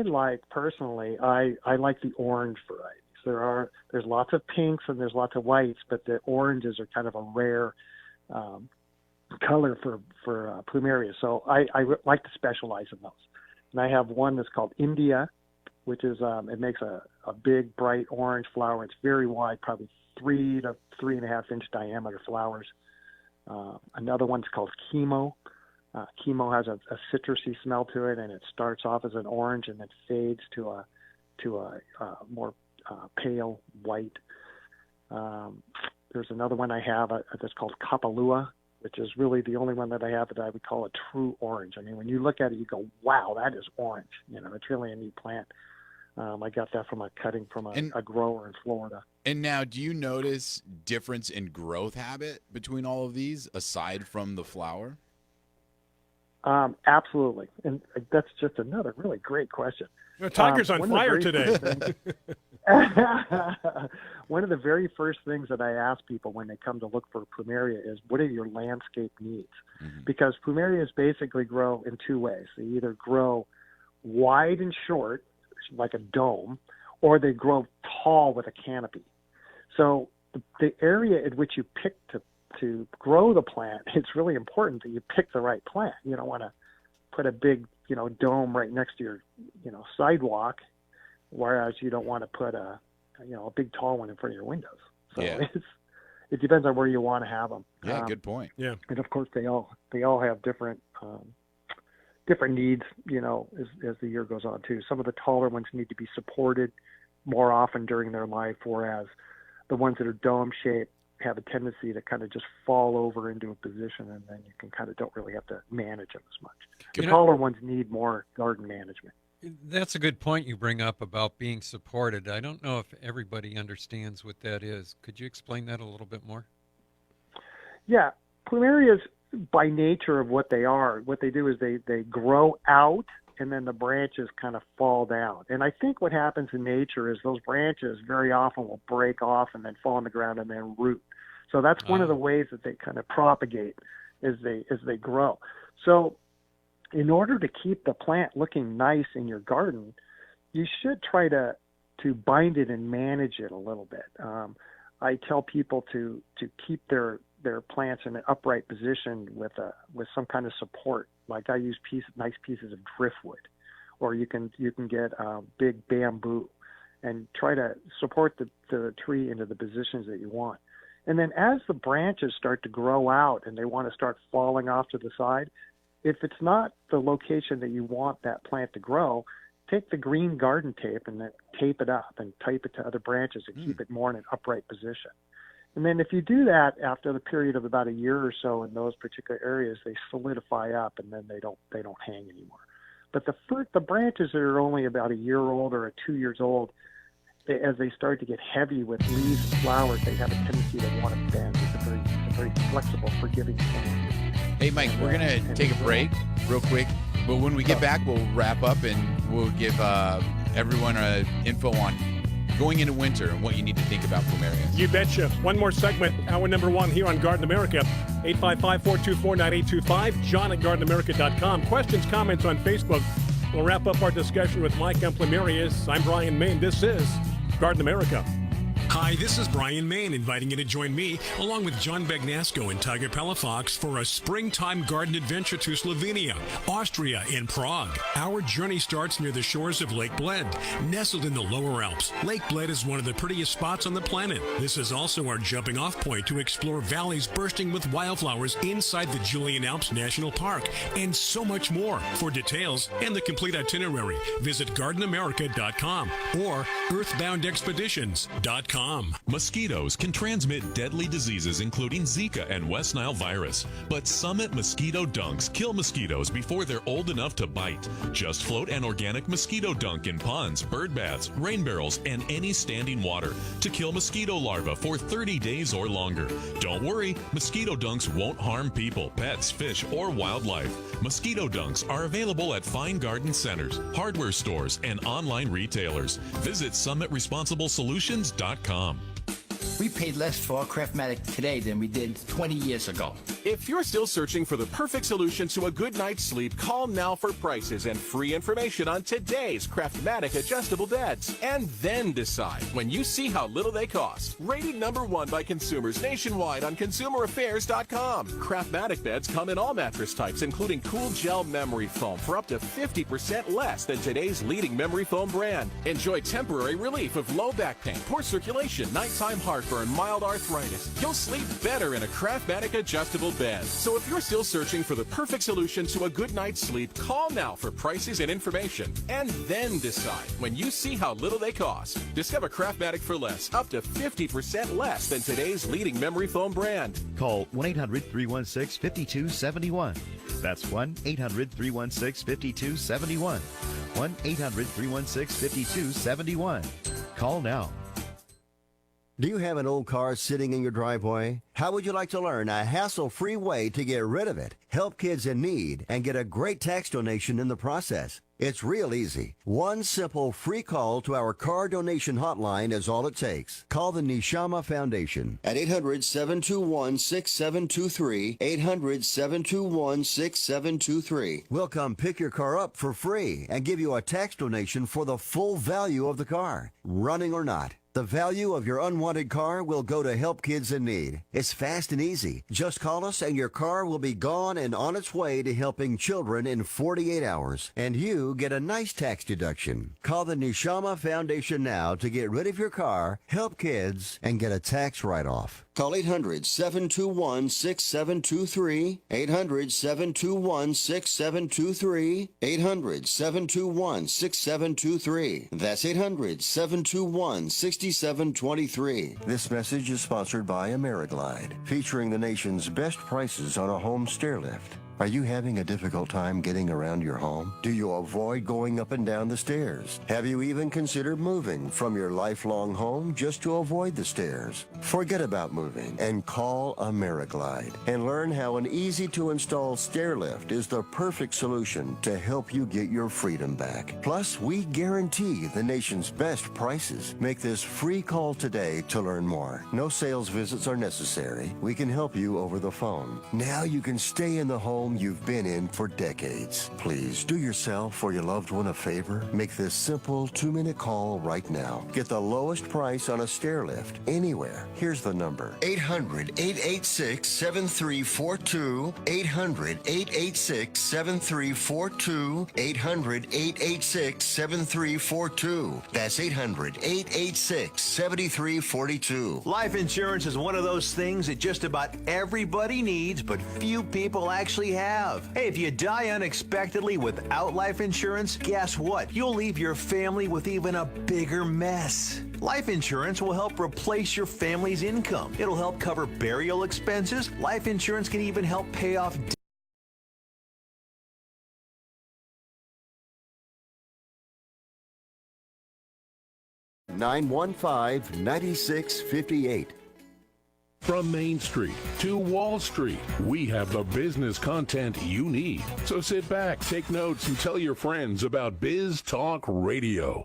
like the orange varieties. There's lots of pinks and there's lots of whites, but the oranges are kind of a rare color for plumeria. So I like to specialize in those. And I have one that's called India, which is it makes a big bright orange flower. It's very wide, probably 3 to 3.5 inch diameter flowers. Another one's called Chemo. Chemo has a citrusy smell to it, and it starts off as an orange and then fades to a more pale white. There's another one I have that's called Kapalua, which is really the only one that I have that I would call a true orange. I mean, when you look at it, you go, wow, that is orange. It's really a neat plant. I got that from a cutting from a grower in Florida. And now, do you notice difference in growth habit between all of these, aside from the flower? Absolutely. And that's just another really great question. Tiger's on fire today. One of the very first things that I ask people when they come to look for plumeria is, what are your landscape needs? Mm-hmm. Because plumerias basically grow in two ways. They either grow wide and short, like a dome, or they grow tall with a canopy. So the area at which you pick to grow the plant, it's really important that you pick the right plant. You don't want to put a big, dome right next to your, sidewalk, whereas you don't want to put a big tall one in front of your windows. So it depends on where you want to have them. Yeah, good point. Yeah, and of course they all have different needs, as the year goes on too. Some of the taller ones need to be supported more often during their life, whereas the ones that are dome shaped have a tendency to kind of just fall over into a position, and then you can kind of don't really have to manage them as much. The taller ones need more garden management. That's a good point you bring up about being supported. I don't know if everybody understands what that is. Could you explain that a little bit more? Yeah, plumerias, by nature of what they are, what they do is they grow out, and then the branches kind of fall down. And I think what happens in nature is those branches very often will break off and then fall on the ground and then root. So that's one of the ways that they kind of propagate as they grow. So in order to keep the plant looking nice in your garden, you should try to bind it and manage it a little bit. I tell people to keep their plants in an upright position with some kind of support. Like I use nice pieces of driftwood, or you can get big bamboo, and try to support the tree into the positions that you want. And then as the branches start to grow out and they want to start falling off to the side, if it's not the location that you want that plant to grow, take the green garden tape and then tape it up and tape it to other branches and keep it more in an upright position. And then if you do that after the period of about a year or so in those particular areas, they solidify up and then they don't hang anymore. But the branches that are only about a year old or 2 years old, as they start to get heavy with leaves and flowers, they have a tendency to want to bend. It's a very flexible, forgiving plant. Hey, Mike, we're going to take a break real quick. But when we get back, we'll wrap up and we'll give everyone info on going into winter and what you need to think about plumerias. You betcha. One more segment, hour number one here on Garden America. 855-424-9825, john@gardenamerica.com. Questions, comments on Facebook. We'll wrap up our discussion with Mike on plumerias. I'm Bryan Main. This is Garden America. Hi, this is Bryan Main, inviting you to join me, along with John Bagnasco and Tiger Palafox, for a springtime garden adventure to Slovenia, Austria, and Prague. Our journey starts near the shores of Lake Bled, nestled in the lower Alps. Lake Bled is one of the prettiest spots on the planet. This is also our jumping-off point to explore valleys bursting with wildflowers inside the Julian Alps National Park, and so much more. For details and the complete itinerary, visit gardenamerica.com or earthboundexpeditions.com. Mosquitoes can transmit deadly diseases including Zika and West Nile virus, but Summit mosquito dunks kill mosquitoes before they're old enough to bite. Just float an organic mosquito dunk in ponds, bird baths, rain barrels, and any standing water to kill mosquito larvae for 30 days or longer. Don't worry, mosquito dunks won't harm people, pets, fish, or wildlife. Mosquito dunks are available at fine garden centers, hardware stores, and online retailers. Visit SummitResponsibleSolutions.com. We paid less for our Craftmatic today than we did 20 years ago. If you're still searching for the perfect solution to a good night's sleep, call now for prices and free information on today's Craftmatic adjustable beds. And then decide when you see how little they cost. Rated #1 by consumers nationwide on ConsumerAffairs.com. Craftmatic beds come in all mattress types, including cool gel memory foam for up to 50% less than today's leading memory foam brand. Enjoy temporary relief of low back pain, poor circulation, nighttime heart heartburn, mild arthritis, you'll sleep better in a Craftmatic adjustable bed. So if you're still searching for the perfect solution to a good night's sleep, call now for prices and information, and then decide when you see how little they cost. Discover Craftmatic for less, up to 50% less than today's leading memory foam brand. Call 1-800-316-5271. That's 1-800-316-5271. 1-800-316-5271. Call now. Do you have an old car sitting in your driveway? How would you like to learn a hassle-free way to get rid of it, help kids in need, and get a great tax donation in the process? It's real easy. One simple free call to our car donation hotline is all it takes. Call the Neshama Foundation at 800-721-6723, 800-721-6723. We'll come pick your car up for free and give you a tax donation for the full value of the car, running or not. The value of your unwanted car will go to help kids in need. It's fast and easy. Just call us and your car will be gone and on its way to helping children in 48 hours. And you get a nice tax deduction. Call the Neshama Foundation now to get rid of your car, help kids, and get a tax write-off. Call 800-721-6723, 800-721-6723, 800-721-6723. That's 800-721-6723. This message is sponsored by Ameriglide, featuring the nation's best prices on a home stair lift. Are you having a difficult time getting around your home? Do you avoid going up and down the stairs? Have you even considered moving from your lifelong home just to avoid the stairs? Forget about moving and call Ameriglide and learn how an easy-to-install stair lift is the perfect solution to help you get your freedom back. Plus, we guarantee the nation's best prices. Make this free call today to learn more. No sales visits are necessary. We can help you over the phone. Now you can stay in the home you've been in for decades. Please do yourself or your loved one a favor. Make this simple 2-minute call right now. Get the lowest price on a stair lift anywhere. Here's the number: 800-886-7342, 800-886-7342, 800-886-7342. That's 800-886-7342. Life insurance is one of those things that just about everybody needs, but few people actually have. Hey, if you die unexpectedly without life insurance, guess what? You'll leave your family with even a bigger mess. Life insurance will help replace your family's income. It'll help cover burial expenses. Life insurance can even help pay off debt. (915-9658). From Main Street to Wall Street, we have the business content you need. So sit back, take notes, and tell your friends about Biz Talk Radio.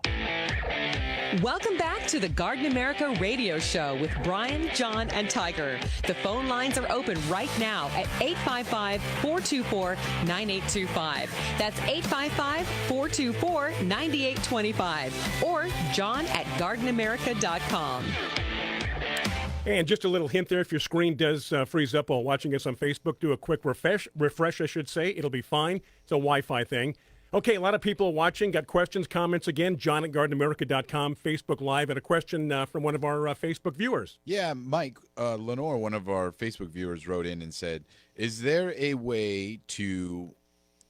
Welcome back to the Garden America Radio Show with Bryan, John, and Tiger. The phone lines are open right now at 855-424-9825. That's 855-424-9825. Or John at gardenamerica.com. And just a little hint there, if your screen does freeze up while watching us on Facebook, do a quick refresh, I should say. It'll be fine. It's a Wi-Fi thing. Okay, a lot of people watching. Got questions, comments again. John at gardenamerica.com, Facebook Live. And a question from one of our Facebook viewers. Yeah, Mike, Lenore, one of our Facebook viewers, wrote in and said, is there a way to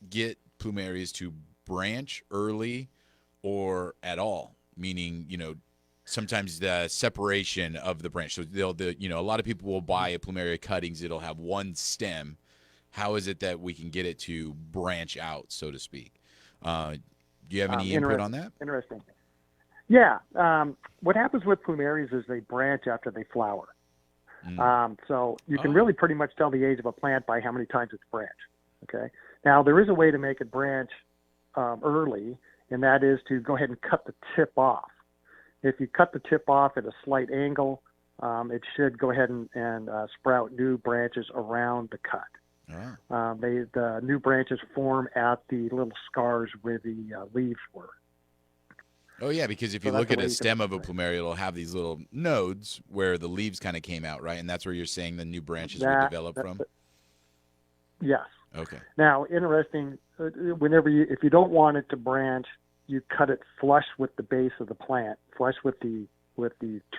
get plumerias to branch early or at all? Meaning, sometimes the separation of the branch. So a lot of people will buy a plumeria cuttings. It'll have one stem. How is it that we can get it to branch out, so to speak? Do you have any input on that? Interesting. Yeah. What happens with plumerias is they branch after they flower. So you can really pretty much tell the age of a plant by how many times it's branched. Okay. Now, there is a way to make it branch early, and that is to go ahead and cut the tip off. If you cut the tip off at a slight angle, it should go ahead and sprout new branches around the cut. The new branches form at the little scars where the leaves were. Oh, yeah, because if you look at a stem of a plumeria, it'll have these little nodes where the leaves kind of came out, right? And that's where you're saying the new branches will develop from? Yes. Okay. Now, interesting, if you don't want it to branch, you cut it flush with the base of the plant, flush with the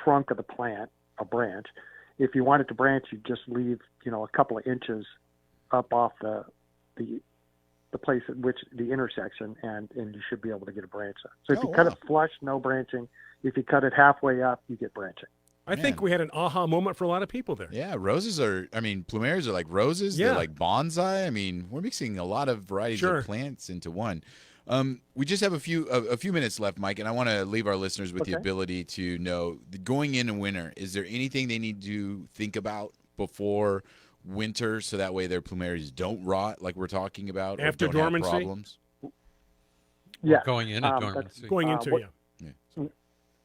trunk of the plant, a branch. If you want it to branch, you just leave, a couple of inches up off the place at which the intersection, and you should be able to get a branch. So if you cut it flush, no branching. If you cut it halfway up, you get branching. I think we had an aha moment for a lot of people there. Yeah, plumerias are like roses. Yeah. They're like bonsai. I mean, we're mixing a lot of varieties of plants into one. We just have a few minutes left, Mike, and I want to leave our listeners with the ability to know, going into winter, is there anything they need to think about before winter so that way their plumerias don't rot like we're talking about? After or don't dormancy? have problems? Yeah. Going into dormancy. Going into,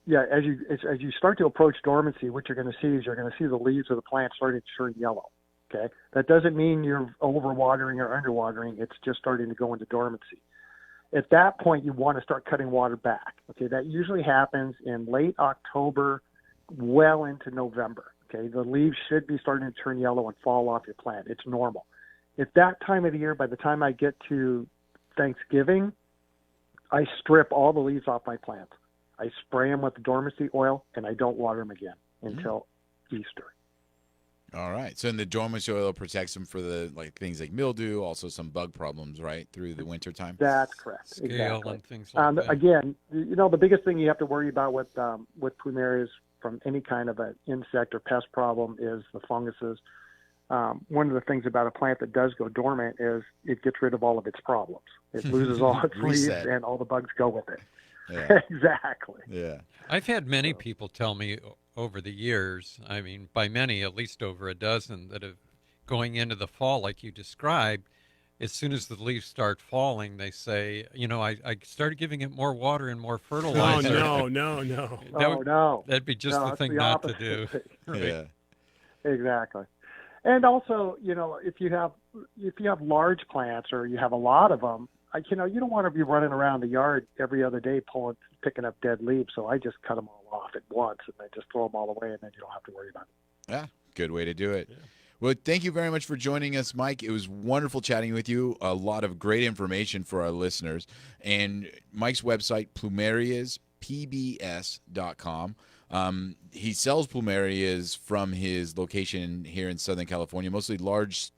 Yeah, as you start to approach dormancy, what you're going to see is you're going to see the leaves of the plant starting to turn yellow. Okay, that doesn't mean you're overwatering or underwatering. It's just starting to go into dormancy. At that point, you want to start cutting water back. Okay, that usually happens in late October, well into November. Okay, the leaves should be starting to turn yellow and fall off your plant. It's normal. At that time of the year, by the time I get to Thanksgiving, I strip all the leaves off my plants. I spray them with the dormancy oil, and I don't water them again until Easter. All right. So the dormancy oil protects them for things like mildew, also some bug problems, right, through the winter time? That's correct. Scale exactly. and things like that. Again, the biggest thing you have to worry about with plumerias from any kind of an insect or pest problem is the funguses. One of the things about a plant that does go dormant is it gets rid of all of its problems. It loses all its leaves, and all the bugs go with it. Yeah. Exactly. Yeah. I've had many people tell me over the years, I mean, by many, at least over a dozen, that have going into the fall, like you described, as soon as the leaves start falling, they say, I started giving it more water and more fertilizer. No. That'd be just the thing not to do. Right? Yeah. Exactly. And also, if you have large plants or you have a lot of them, you don't want to be running around the yard every other day picking up dead leaves. So I just cut them all off at once and then just throw them all away, and then you don't have to worry about it. Yeah, good way to do it. Yeah. Well, thank you very much for joining us, Mike. It was wonderful chatting with you. A lot of great information for our listeners. And Mike's website, plumeriaspbs.com. He sells plumerias from his location here in Southern California, mostly large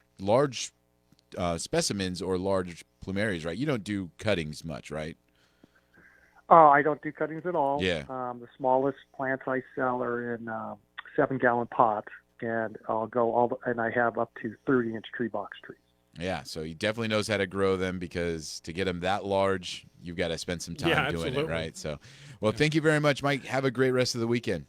specimens or large plumerias, right? You don't do cuttings much, right? I don't do cuttings at all. Yeah. The smallest plants I sell are in 7-gallon pots, and I'll go and I have up to 30-inch tree box trees. Yeah, so he definitely knows how to grow them, because to get them that large, you've got to spend some time doing it, right? So, well, thank you very much, Mike. Have a great rest of the weekend.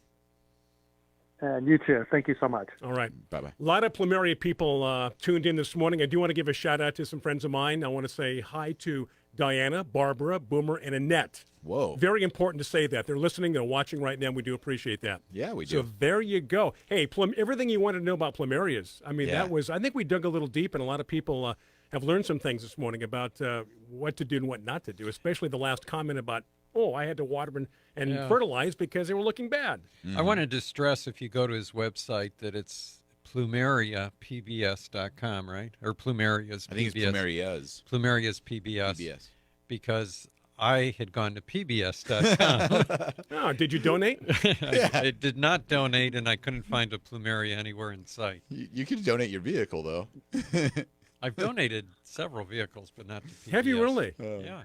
And you too. Thank you so much. All right. Bye-bye. A lot of plumeria people tuned in this morning. I do want to give a shout-out to some friends of mine. I want to say hi to Diana, Barbara, Boomer, and Annette. Whoa. Very important to say that. They're listening. They're watching right now. We do appreciate that. Yeah, we do. So there you go. Hey, everything you wanted to know about plumerias. I mean, I think we dug a little deep, and a lot of people have learned some things this morning about what to do and what not to do, especially the last comment about, I had to water and fertilize because they were looking bad. Mm-hmm. I wanted to stress, if you go to his website, that it's plumeriapbs.com, right? Or Plumerias. I think it's Plumerias. Plumerias PBS. Because I had gone to pbs.com. Oh, did you donate? I did not donate, and I couldn't find a plumeria anywhere in sight. You could donate your vehicle, though. I've donated several vehicles, but not to PBS. Have you really? Yeah.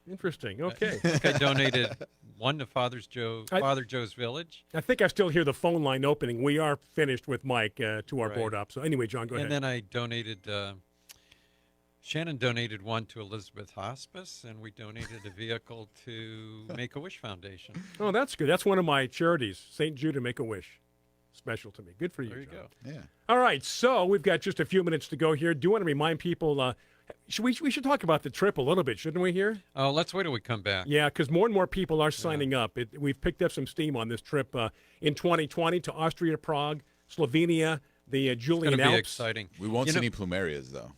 Interesting. Okay. I think I donated one to Father Joe's Village. I think I still hear the phone line opening. We are finished with Mike to our board up. So anyway, John, go ahead. And then I donated, Shannon donated one to Elizabeth Hospice, and we donated a vehicle to Make-A-Wish Foundation. Oh, that's good. That's one of my charities, St. Jude and Make-A-Wish. Special to me. Good for you, There you John. go. Yeah. All right, so we've got just a few minutes to go here. Do want to remind people, we should talk about the trip a little bit, shouldn't we, here? Oh, let's wait till we come back. Yeah, because more and more people are signing up. We've picked up some steam on this trip in 2020 to Austria, Prague, Slovenia, the Julian It's going to Alps. be exciting. We won't see any plumerias, though.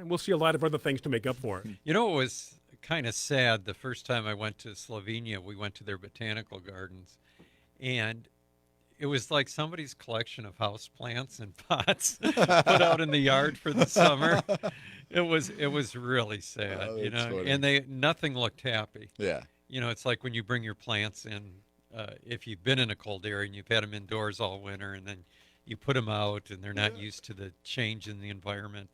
We'll see a lot of other things to make up for it. You know, it was kind of sad the first time I went to Slovenia. We went to their botanical gardens, and it was like somebody's collection of house plants and pots put out in the yard for the summer. It was really sad, Oh, that's funny. and nothing looked happy. Yeah. It's like when you bring your plants in if you've been in a cold area and you've had them indoors all winter, and then you put them out and they're not used to the change in the environment,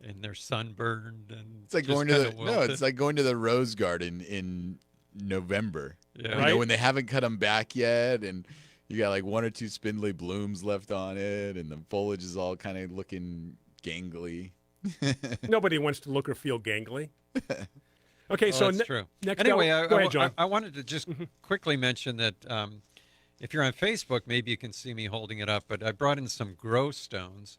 and they're sunburned, and it's like going to it's like going to the rose garden in November. Yeah. You know, when they haven't cut them back yet, and you got like one or two spindly blooms left on it, and the foliage is all kind of looking gangly. Nobody wants to look or feel gangly. Okay, so that's true. Next, anyway, go ahead, John. I wanted to just quickly mention that if you're on Facebook, maybe you can see me holding it up, but I brought in some grow stones,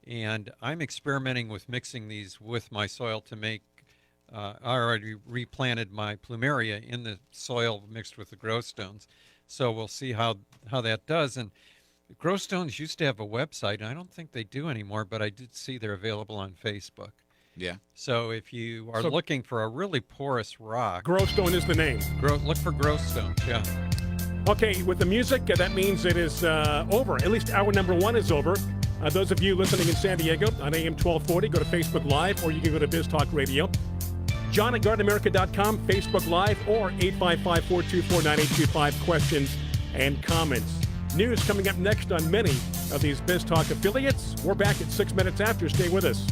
and I'm experimenting with mixing these with my soil to make, I already replanted my plumeria in the soil mixed with the grow stones. So we'll see how that does. And grow stones used to have a website, and I don't think they do anymore, but I did see they're available on Facebook. Yeah. So if you are looking for a really porous rock, Growstone is the name. Look for Growstone. Yeah. Okay, with the music, that means it is over. At least hour number 1 is over. Those of you listening in San Diego on AM 1240, go to Facebook Live, or you can go to Biz Talk Radio. John at GardenAmerica.com, Facebook Live, or 855-424-9825, questions and comments. News coming up next on many of these Biz Talk affiliates. We're back at 6 minutes after. Stay with us.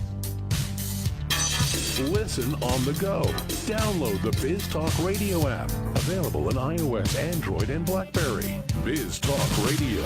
Listen on the go. Download the Biz Talk Radio app. Available on iOS, Android, and BlackBerry. Biz Talk Radio.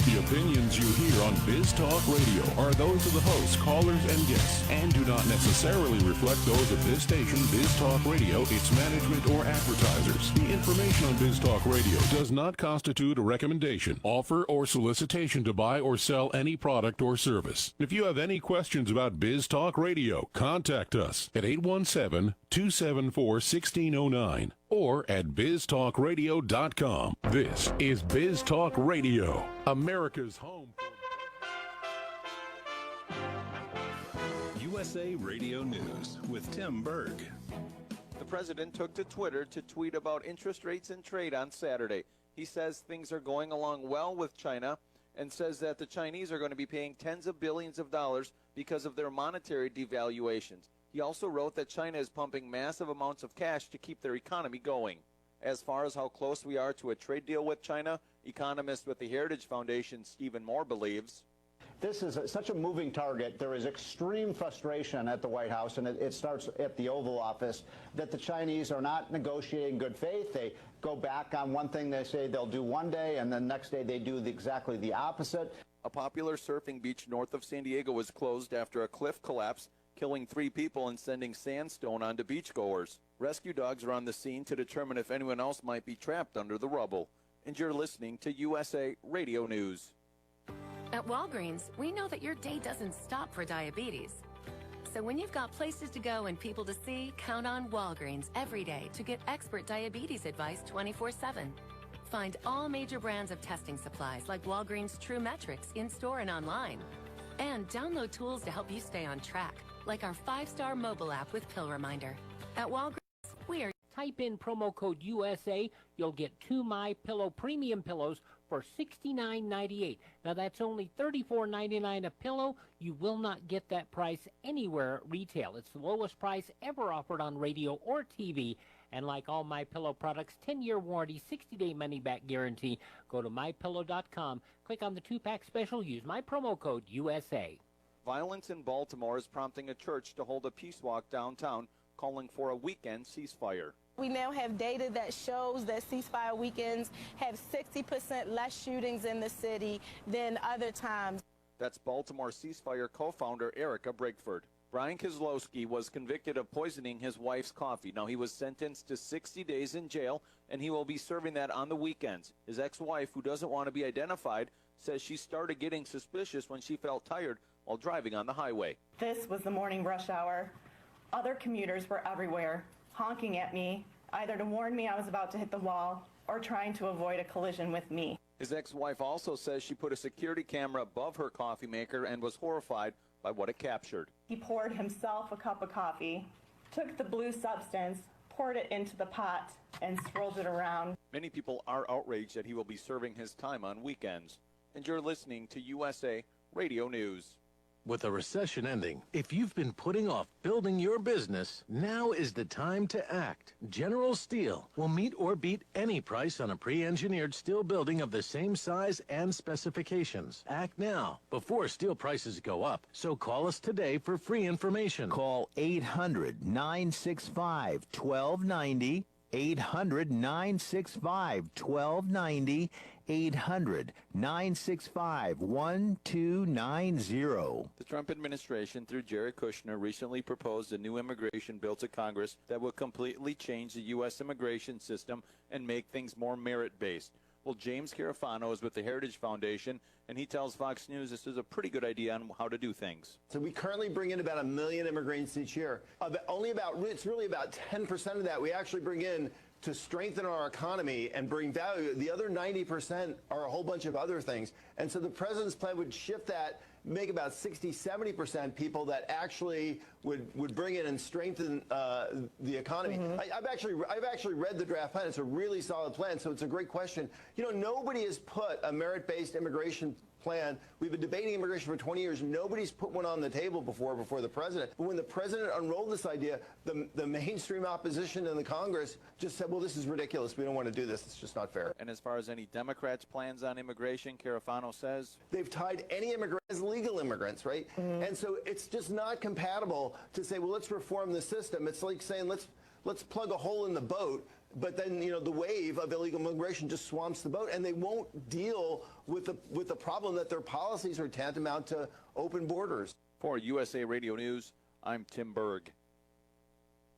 The opinions you hear on Biz Talk Radio are those of the hosts, callers, and guests, and do not necessarily reflect those of this station, Biz Talk Radio, its management, or advertisers. The information on Biz Talk Radio does not constitute a recommendation, offer, or solicitation to buy or sell any product or service. If you have any questions about Biz Talk Radio, contact us at 817-274-1609 or at biztalkradio.com. This is Biz Talk Radio, America's home. USA Radio News with Tim Berg. The president took to Twitter to tweet about interest rates and trade on Saturday. He says things are going along well with China and says that the Chinese are going to be paying tens of billions of dollars because of their monetary devaluations. He also wrote that China is pumping massive amounts of cash to keep their economy going. As far as how close we are to a trade deal with China, economist with the Heritage Foundation Stephen Moore believes, this is such a moving target. There is extreme frustration at the White House, and it starts at the Oval Office, that the Chinese are not negotiating good faith. They go back on one thing they say they'll do one day, and then next day they do exactly the opposite. A popular surfing beach north of San Diego was closed after a cliff collapse, killing 3 people and sending sandstone onto beachgoers. Rescue dogs are on the scene to determine if anyone else might be trapped under the rubble. And you're listening to USA Radio News. At Walgreens, we know that your day doesn't stop for diabetes. So when you've got places to go and people to see, count on Walgreens every day to get expert diabetes advice 24/7. Find all major brands of testing supplies like Walgreens True Metrics in-store and online. And download tools to help you stay on track, like our 5-star mobile app with Pill Reminder. At Walgreens, we are... Type in promo code USA. You'll get 2 My Pillow premium pillows for $69.98. Now that's only $34.99 a pillow. You will not get that price anywhere at retail. It's the lowest price ever offered on radio or TV. And like all My Pillow products, 10-year warranty, 60-day money-back guarantee. Go to MyPillow.com. Click on the 2-pack special. Use my promo code USA. Violence in Baltimore is prompting a church to hold a peace walk downtown, calling for a weekend ceasefire. We now have data that shows that ceasefire weekends have 60% less shootings in the city than other times. That's Baltimore ceasefire co-founder Erica Brigford. Bryan Kozlowski was convicted of poisoning his wife's coffee. Now, he was sentenced to 60 days in jail, and he will be serving that on the weekends. His ex-wife, who doesn't want to be identified, says she started getting suspicious when she felt tired while driving on the highway. This was the morning rush hour. Other commuters were everywhere, honking at me, either to warn me I was about to hit the wall or trying to avoid a collision with me. His ex-wife also says she put a security camera above her coffee maker and was horrified by what it captured. He poured himself a cup of coffee, took the blue substance, poured it into the pot, and swirled it around. Many people are outraged that he will be serving his time on weekends. And you're listening to USA Radio News. With a recession ending, if you've been putting off building your business, now is the time to act. General Steel will meet or beat any price on a pre-engineered steel building of the same size and specifications. Act now before steel prices go up. So call us today for free information. Call 800-965-1290. 800-965-1290. 800-965-1290. The Trump administration, through Jared Kushner, recently proposed a new immigration bill to Congress that will completely change the U.S. immigration system and make things more merit-based. Well, James Carafano is with the Heritage Foundation, and he tells Fox News this is a pretty good idea on how to do things. So we currently bring in about 1 million immigrants each year. It's really about 10% of that we actually bring in to strengthen our economy and bring value. The other 90% are a whole bunch of other things. And so the president's plan would shift that, make about 60-70% people that actually would bring in and strengthen the economy. I've actually read the draft plan. It's a really solid plan, so it's a great question. You know, nobody has put a merit-based immigration plan. We've been debating immigration for 20 years. Nobody's put one on the table before the president. But when the president unrolled this idea, the mainstream opposition in the Congress just said, well, this is ridiculous. We don't want to do this. It's just not fair. And as far as any Democrats' plans on immigration, Carafano says they've tied any immigrant as legal immigrants, right? And so it's just not compatible to say, well, let's reform the system. It's like saying, let's plug a hole in the boat. But then, you know, the wave of illegal immigration just swamps the boat, and they won't deal with the problem that their policies are tantamount to open borders. For USA Radio News, I'm Tim Berg.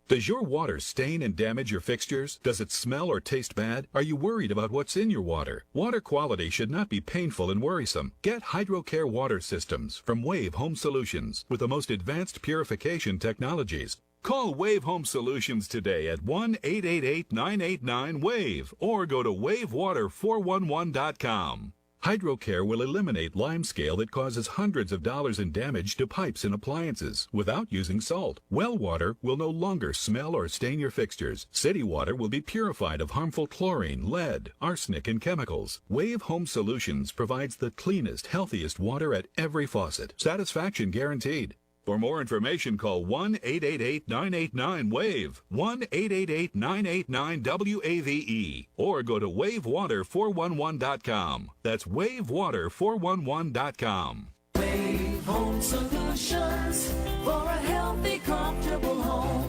Does your water stain and damage your fixtures? Does it smell or taste bad? Are you worried about what's in your water? Water quality should not be painful and worrisome. Get HydroCare water systems from Wave Home Solutions with the most advanced purification technologies. Call Wave Home Solutions today at 1-888-989-WAVE or go to wavewater411.com. HydroCare will eliminate limescale that causes hundreds of dollars in damage to pipes and appliances without using salt. Well water will no longer smell or stain your fixtures. City water will be purified of harmful chlorine, lead, arsenic, and chemicals. Wave Home Solutions provides the cleanest, healthiest water at every faucet. Satisfaction guaranteed. For more information, call 1-888-989-WAVE, 1-888-989-WAVE, or go to wavewater411.com. That's wavewater411.com. Wave Home Solutions for a healthy, comfortable home.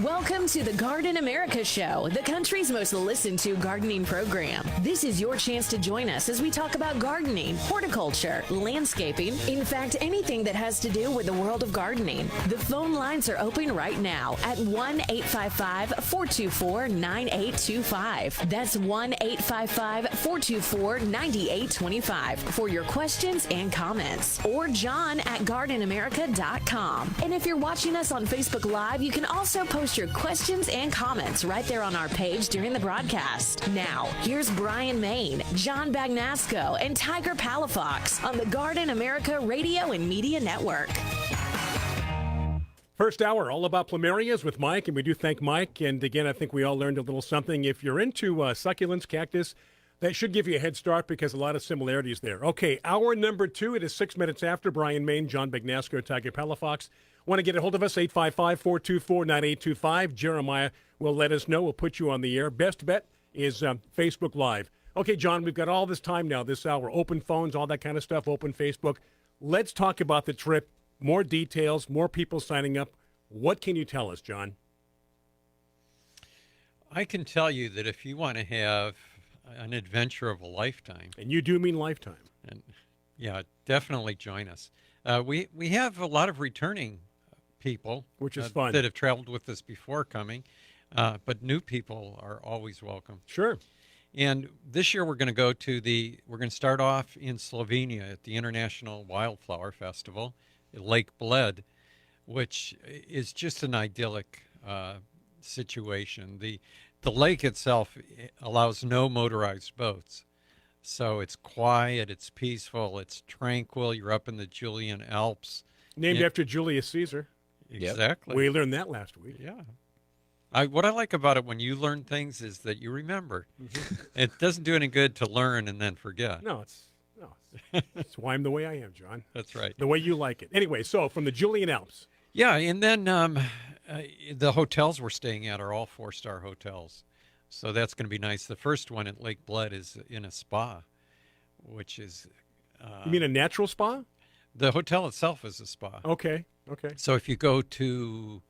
Welcome to the Garden America Show, the country's most listened to gardening program. This is your chance to join us as we talk about gardening, horticulture, landscaping, in fact, anything that has to do with the world of gardening. The phone lines are open right now at 1-855-424-9825. That's 1-855-424-9825 for your questions and comments. Or John at gardenamerica.com. And if you're watching us on Facebook Live, you can also post your questions and comments right there on our page during the broadcast. Now, here's Bryan Main, John Bagnasco, and Tiger Palafox on the Garden America Radio and Media Network. First hour, all about plumerias with Mike, and we do thank Mike. And again, I think we all learned a little something. If you're into succulents, cactus, that should give you a head start because a lot of similarities there. Okay, hour number 2. It is 6 minutes after. Bryan Main, John Bagnasco, Tiger Palafox. Want to get a hold of us, 855-424-9825. Jeremiah will let us know. We'll put you on the air. Best bet is Facebook Live. Okay, John, we've got all this time now, this hour. Open phones, all that kind of stuff, open Facebook. Let's talk about the trip. More details, more people signing up. What can you tell us, John? I can tell you that if you want to have an adventure of a lifetime. And you do mean lifetime. And yeah, definitely join us. We have a lot of returning people, which is fun, that have traveled with us before coming, but new people are always welcome. Sure. And this year we're going to start off in Slovenia at the International Wildflower Festival at Lake Bled, which is just an idyllic situation. The lake itself allows no motorized boats. So it's quiet, it's peaceful, it's tranquil. You're up in the Julian Alps. Named after Julius Caesar. Exactly. We learned that last week. Yeah. What I like about it when you learn things is that you remember. Mm-hmm. It doesn't do any good to learn and then forget. No, it's That's why I'm the way I am, John. That's right. The way you like it. Anyway, so from the Julian Alps. Yeah, and then the hotels we're staying at are all 4-star hotels. So that's going to be nice. The first one at Lake Bled is in a spa, which is... you mean a natural spa? The hotel itself is a spa. Okay. So if you go to...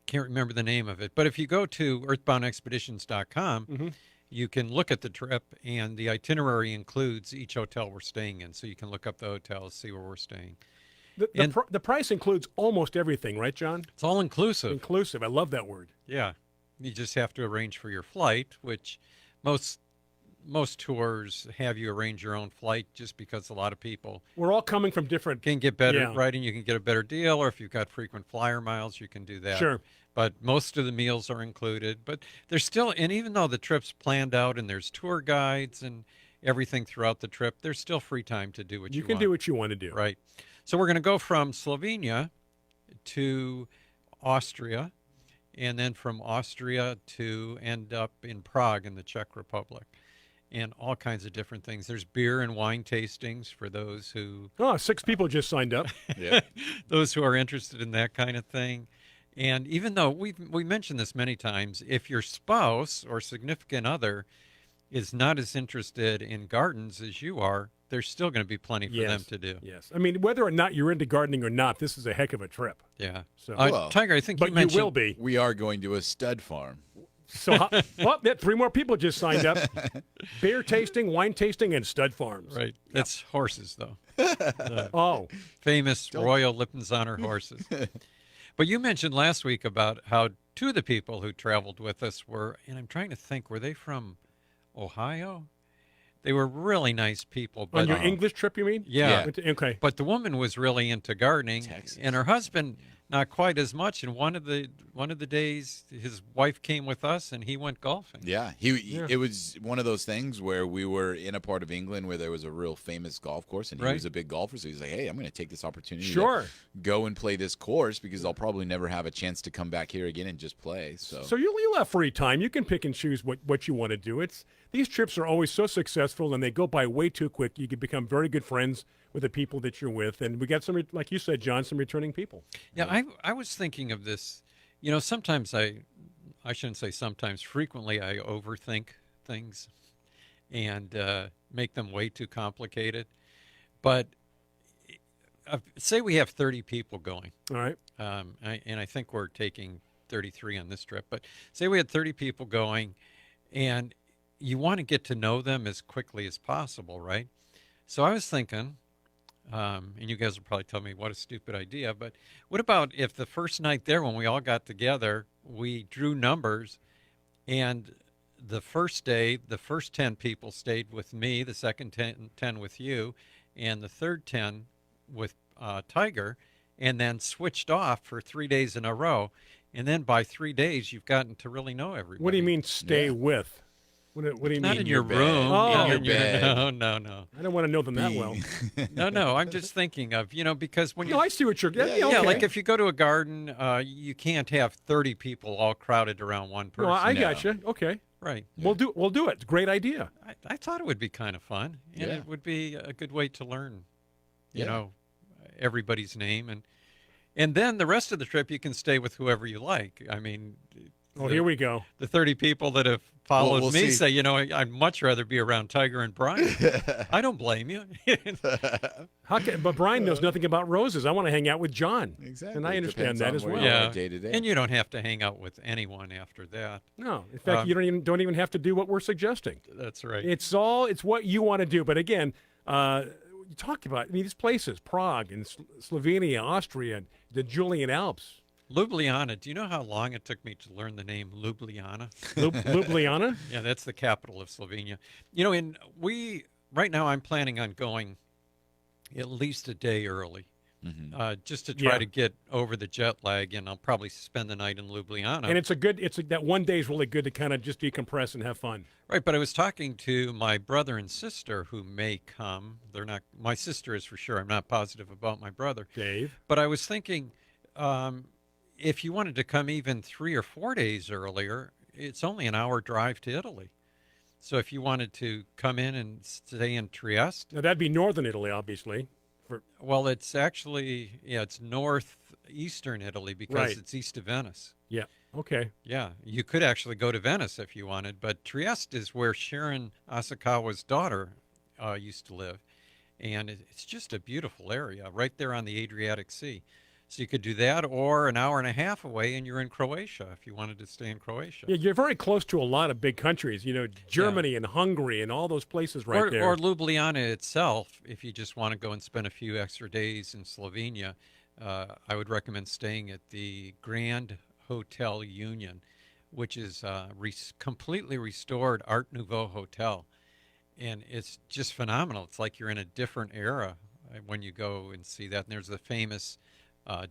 can't remember the name of it, but if you go to earthboundexpeditions.com, you can look at the trip, and the includes each hotel we're staying in. So you can look up the hotels, see where we're staying. The price includes almost everything, right, John? It's all inclusive. Inclusive. I love that word. Yeah. You just have to arrange for your flight, which most tours have you arrange your own flight just because a lot of people... We're all coming from different... Can get better, right, and you can get a better deal, or if you've got frequent flyer miles, you can do that. Sure. But most of the meals are included. But there's still... And even though the trip's planned out and there's tour guides and everything throughout the trip, there's still free time to do what you want. You can do what you want to do. Right. So we're going to go from Slovenia to Austria, and then from Austria to end up in Prague in the Czech Republic, and all kinds of different things. There's beer and wine tastings for those who... Oh, 6 people just signed up. Yeah. Those who are interested in that kind of thing. And even though we mentioned this many times, if your spouse or significant other is not as interested in gardens as you are, there's still going to be plenty for them to do. Yes. I mean, whether or not you're into gardening or not, this is a heck of a trip. Yeah. So, Tiger, I think but you mentioned... you will be. We are going to a stud farm. So, 3 more people just signed up. Beer tasting, wine tasting, and stud farms. Right. That's horses, though. Famous Royal Lippensonner horses. But you mentioned last week about how 2 of the people who traveled with us were, and I'm trying to think, were they from Ohio? They were really nice people. But, on your English trip, you mean? Yeah. Okay. But the woman was really into gardening, and her husband not quite as much. And one of the days, his wife came with us, and he went golfing. Yeah, it was one of those things where we were in a part of England where there was a real famous golf course, and he was a big golfer, so he was like, "Hey, I'm going to take this opportunity to go and play this course because I'll probably never have a chance to come back here again and just play." So you'll have free time. You can pick and choose what you want to do. These trips are always so successful, and they go by way too quick. You can become very good friends with the people that you're with, and we got some, like you said, John, some returning people. Yeah, I was thinking of this. You know, sometimes I shouldn't say sometimes, frequently I overthink things and make them way too complicated. But say we have 30 people going. All right. And I think we're taking 33 on this trip. But say we had 30 people going, and you want to get to know them as quickly as possible, right? So I was thinking, and you guys will probably tell me what a stupid idea, but what about if the first night there when we all got together, we drew numbers, and the first day, the first 10 people stayed with me, the second 10 with you, and the third 10 with Tiger, and then switched off for 3 days in a row. And then by 3 days, you've gotten to really know everybody. What do you mean stay with? What do you mean? Not in your room. Oh, in your bed. No. I don't want to know them that well. No. I'm just thinking of, because when you... No, I see what you're getting. Yeah, like if you go to a garden, you can't have 30 people all crowded around one person. No, I got you. Okay. Right. We'll do it. Great idea. I thought it would be kind of fun, and it would be a good way to learn, you know, everybody's name. And then the rest of the trip, you can stay with whoever you like. I mean... here we go. The 30 people that have followed me say, I'd much rather be around Tiger and Bryan. I don't blame you. But Bryan knows nothing about roses. I want to hang out with John. Exactly. And I understand that as well. Yeah. Day to day. And you don't have to hang out with anyone after that. No. In fact, you don't even have to do what we're suggesting. That's right. It's what you want to do. But again, you talk about these places, Prague and Slovenia, Austria, the Julian Alps. Ljubljana. Do you know how long it took me to learn the name Ljubljana? Ljubljana? Yeah, that's the capital of Slovenia. Right now I'm planning on going at least a day early, just to try to get over the jet lag, and I'll probably spend the night in Ljubljana. And that one day is really good to kind of just decompress and have fun. Right, but I was talking to my brother and sister who may come. They're not. My sister is for sure. I'm not positive about my brother, Dave. But I was thinking, if you wanted to come even 3 or 4 days earlier, it's only an hour drive to Italy. So if you wanted to come in and stay in Trieste. Now, that'd be northern Italy, obviously. Well, it's actually, it's northeastern Italy because it's east of Venice. Yeah. Okay. Yeah. You could actually go to Venice if you wanted, but Trieste is where Sharon Asakawa's daughter used to live. And it's just a beautiful area right there on the Adriatic Sea. So you could do that, or an hour and a half away, and you're in Croatia if you wanted to stay in Croatia. Yeah, you're very close to a lot of big countries, Germany and Hungary and all those places right there. Or Ljubljana itself, if you just want to go and spend a few extra days in Slovenia. I would recommend staying at the Grand Hotel Union, which is a completely restored Art Nouveau hotel. And it's just phenomenal. It's like you're in a different era when you go and see that. And there's the famous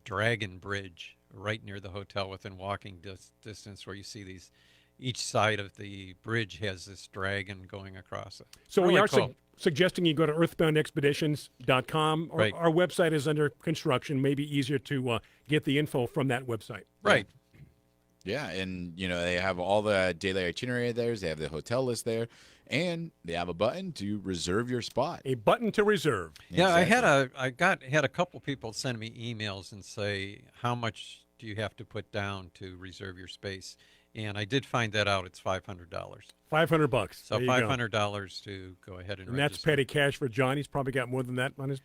Dragon Bridge right near the hotel within walking distance where you see these, each side of the bridge has this dragon going across it. So really we are cool. suggesting you go to earthboundexpeditions.com. Right. Our website is under construction. Maybe easier to get the info from that website. Right. Yeah, and they have all the daily itinerary there. They have the hotel list there, and they have a button to reserve your spot. A button to reserve. Yeah, Exactly. I had a couple people send me emails and say, how much do you have to put down to reserve your space? And I did find that out. It's $500. $500. So There you go. $500 to go ahead and And that's register. petty cash for John. He's probably got more than that on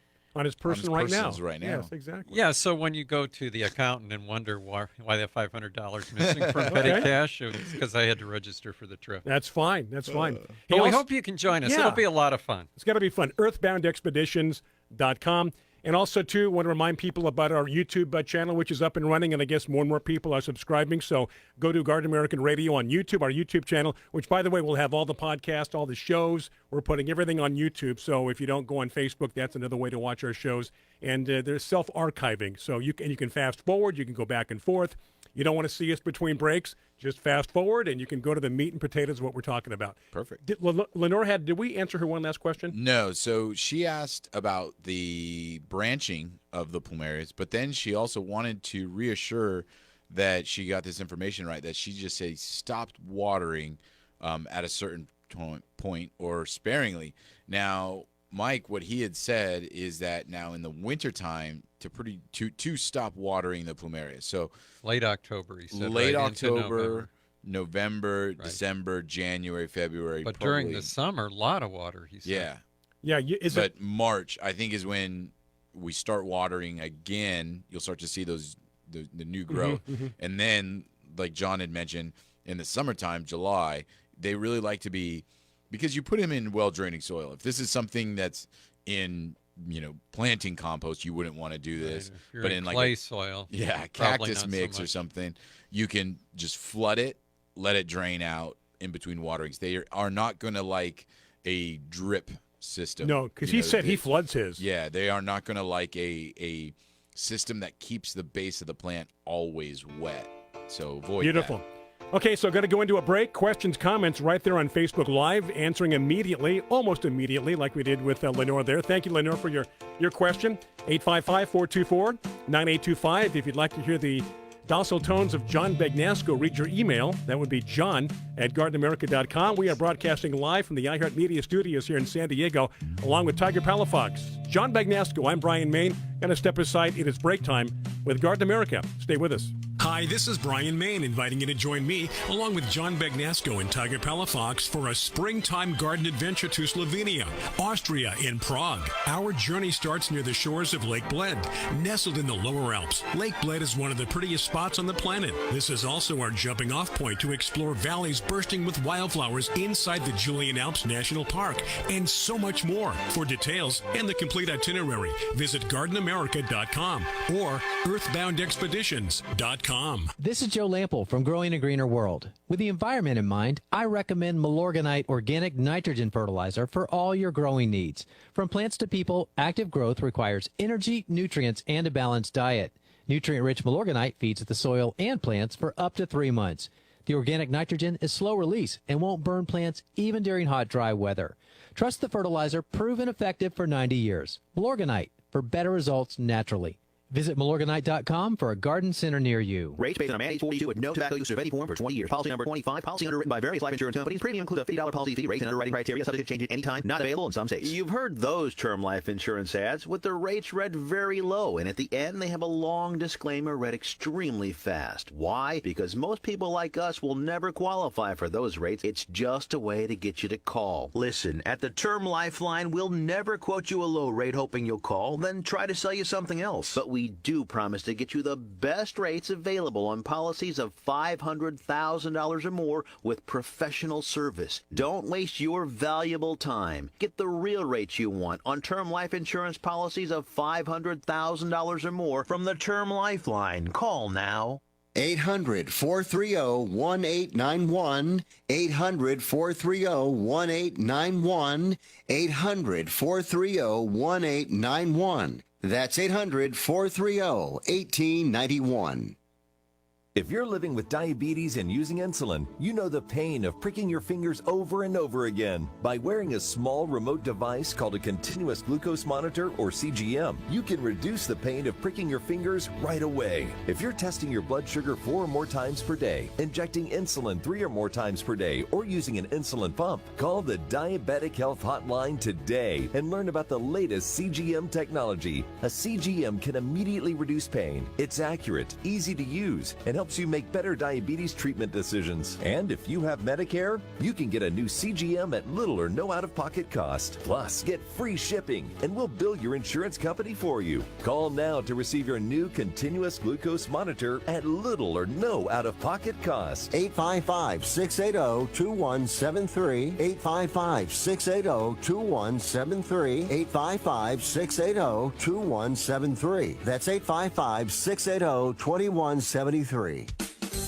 his person right now. right now. Yes, exactly. Yeah, so when you go to the accountant and wonder why that $500 missing from petty Okay. cash, it's because I had to register for the trip. That's fine. That's fine. But we also- hope you can join us. Yeah. It'll be a lot of fun. It's got to be fun. Earthboundexpeditions.com. And also, too, want to remind people about our YouTube channel, which is up and running, and I guess more and more people are subscribing. So go to Garden American Radio on YouTube, our YouTube channel, which, by the way, will have all the podcasts, all the shows. We're putting everything on YouTube. So if you don't go on Facebook, that's another way to watch our shows. And there's self-archiving. So you can fast forward. You can go back and forth. You don't want to see us between breaks. Just fast forward, and you can go to the meat and potatoes of what we're talking about. Perfect. Lenore did we answer her one last question? No, so she asked about the branching of the plumerias, but then she also wanted to reassure that she got this information right, that she just said stopped watering at a certain point or sparingly. Now, Mike, what he had said is that now in the wintertime to stop watering the plumerias. So late October, he said. Late right into October, November, Right. December, January, February. But probably. during the summer, a lot of water, he said. Yeah. But March, I think, is when we start watering again. You'll start to see the new growth. And then, like John had mentioned, in the summertime, July, they really like to be, because you put them in well-draining soil. If this is something that's in, planting compost, you wouldn't want to do this. If you're but in like clay soil, yeah, probably cactus not so mix or much. something, you can just flood it, let it drain out in between waterings. They are not going to like a drip system. No, because he said he floods his. Yeah, they are not going to like a system that keeps the base of the plant always wet. So avoid Beautiful. Okay, so got to go into a break. Questions, comments right there on Facebook Live, answering immediately, almost immediately, like we did with Lenore there. Thank you, Lenore, for your question. 855-424-9825. If you'd like to hear the docile tones of John Bagnasco, read your email. That would be john@gardenamerica.com. We are broadcasting live from the iHeartMedia studios here in San Diego, along with Tiger Palafox. John Bagnasco, I'm Brian Main. Going to step aside. It is break time with Garden America. Stay with us. Hi, this is Brian Main inviting you to join me, along with John Bagnasco and Tiger Palafox, for a springtime garden adventure to Slovenia, Austria, and Prague. Our journey starts near the shores of Lake Bled, nestled in the lower Alps. Lake Bled is one of the prettiest spots on the planet. This is also our jumping off point to explore valleys bursting with wildflowers inside the Julian Alps National Park, and so much more. For details and the complete itinerary, visit gardenamerica.com or earthboundexpeditions.com. This is Joe Lample from Growing a Greener World. With the environment in mind, I recommend Milorganite organic nitrogen fertilizer for all your growing needs. From plants to people, active growth requires energy, nutrients, and a balanced diet. Nutrient-rich Milorganite feeds the soil and plants for up to 3 months. The organic nitrogen is slow release and won't burn plants even during hot, dry weather. Trust the fertilizer, proven effective for 90 years. Milorganite, for better results naturally. Visit Milorganite.com for a garden center near you. Rates based on a man age 42 with no tobacco use of any form for 20 years. Policy number 25. Policy underwritten by various life insurance companies. Premium includes a $50 policy fee. Rates and underwriting criteria subject to change at any time. Not available in some states. You've heard those term life insurance ads with their rates read very low, and at the end they have a long disclaimer read extremely fast. Why? Because most people like us will never qualify for those rates. It's just a way to get you to call. Listen, at the Term Lifeline, we'll never quote you a low rate hoping you'll call, then try to sell you something else. But we do promise to get you the best rates available on policies of $500,000 or more with professional service. Don't waste your valuable time. Get the real rates you want on term life insurance policies of $500,000 or more from the Term Lifeline. Call now. 800-430-1891. 800-430-1891. 800-430-1891. That's 800-430-1891. If you're living with diabetes and using insulin, you know the pain of pricking your fingers over and over again. By wearing a small remote device called a continuous glucose monitor, or CGM, you can reduce the pain of pricking your fingers right away. If you're testing your blood sugar 4 or more times per day, injecting insulin 3 or more times per day, or using an insulin pump, call the Diabetic Health Hotline today and learn about the latest CGM technology. A CGM can immediately reduce pain. It's accurate, easy to use, and helps you make better diabetes treatment decisions. And if you have Medicare, you can get a new CGM at little or no out-of-pocket cost. Plus, get free shipping, and we'll bill your insurance company for you. Call now to receive your new continuous glucose monitor at little or no out-of-pocket cost. 855-680-2173. 855-680-2173. 855-680-2173. That's 855-680-2173.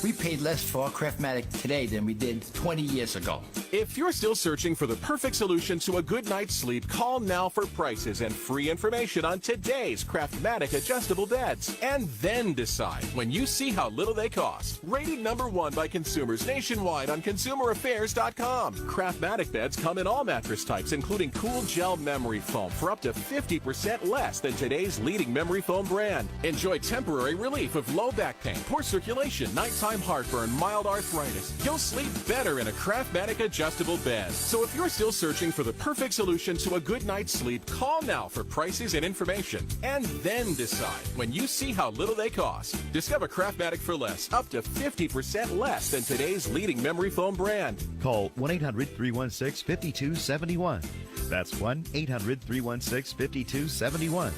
We paid less for our Craftmatic today than we did 20 years ago. If you're still searching for the perfect solution to a good night's sleep, call now for prices and free information on today's Craftmatic adjustable beds. And then decide when you see how little they cost. Rated #1 by consumers nationwide on consumeraffairs.com. Craftmatic beds come in all mattress types, including cool gel memory foam for up to 50% less than today's leading memory foam brand. Enjoy temporary relief of low back pain, poor circulation, nighttime heartburn, mild arthritis. You'll sleep better in a Craftmatic adjustable bed. So if you're still searching for the perfect solution to a good night's sleep, call now for prices and information. And then decide when you see how little they cost. Discover Craftmatic for less, up to 50% less than today's leading memory foam brand. Call 1-800-316-5271. That's 1-800-316-5271.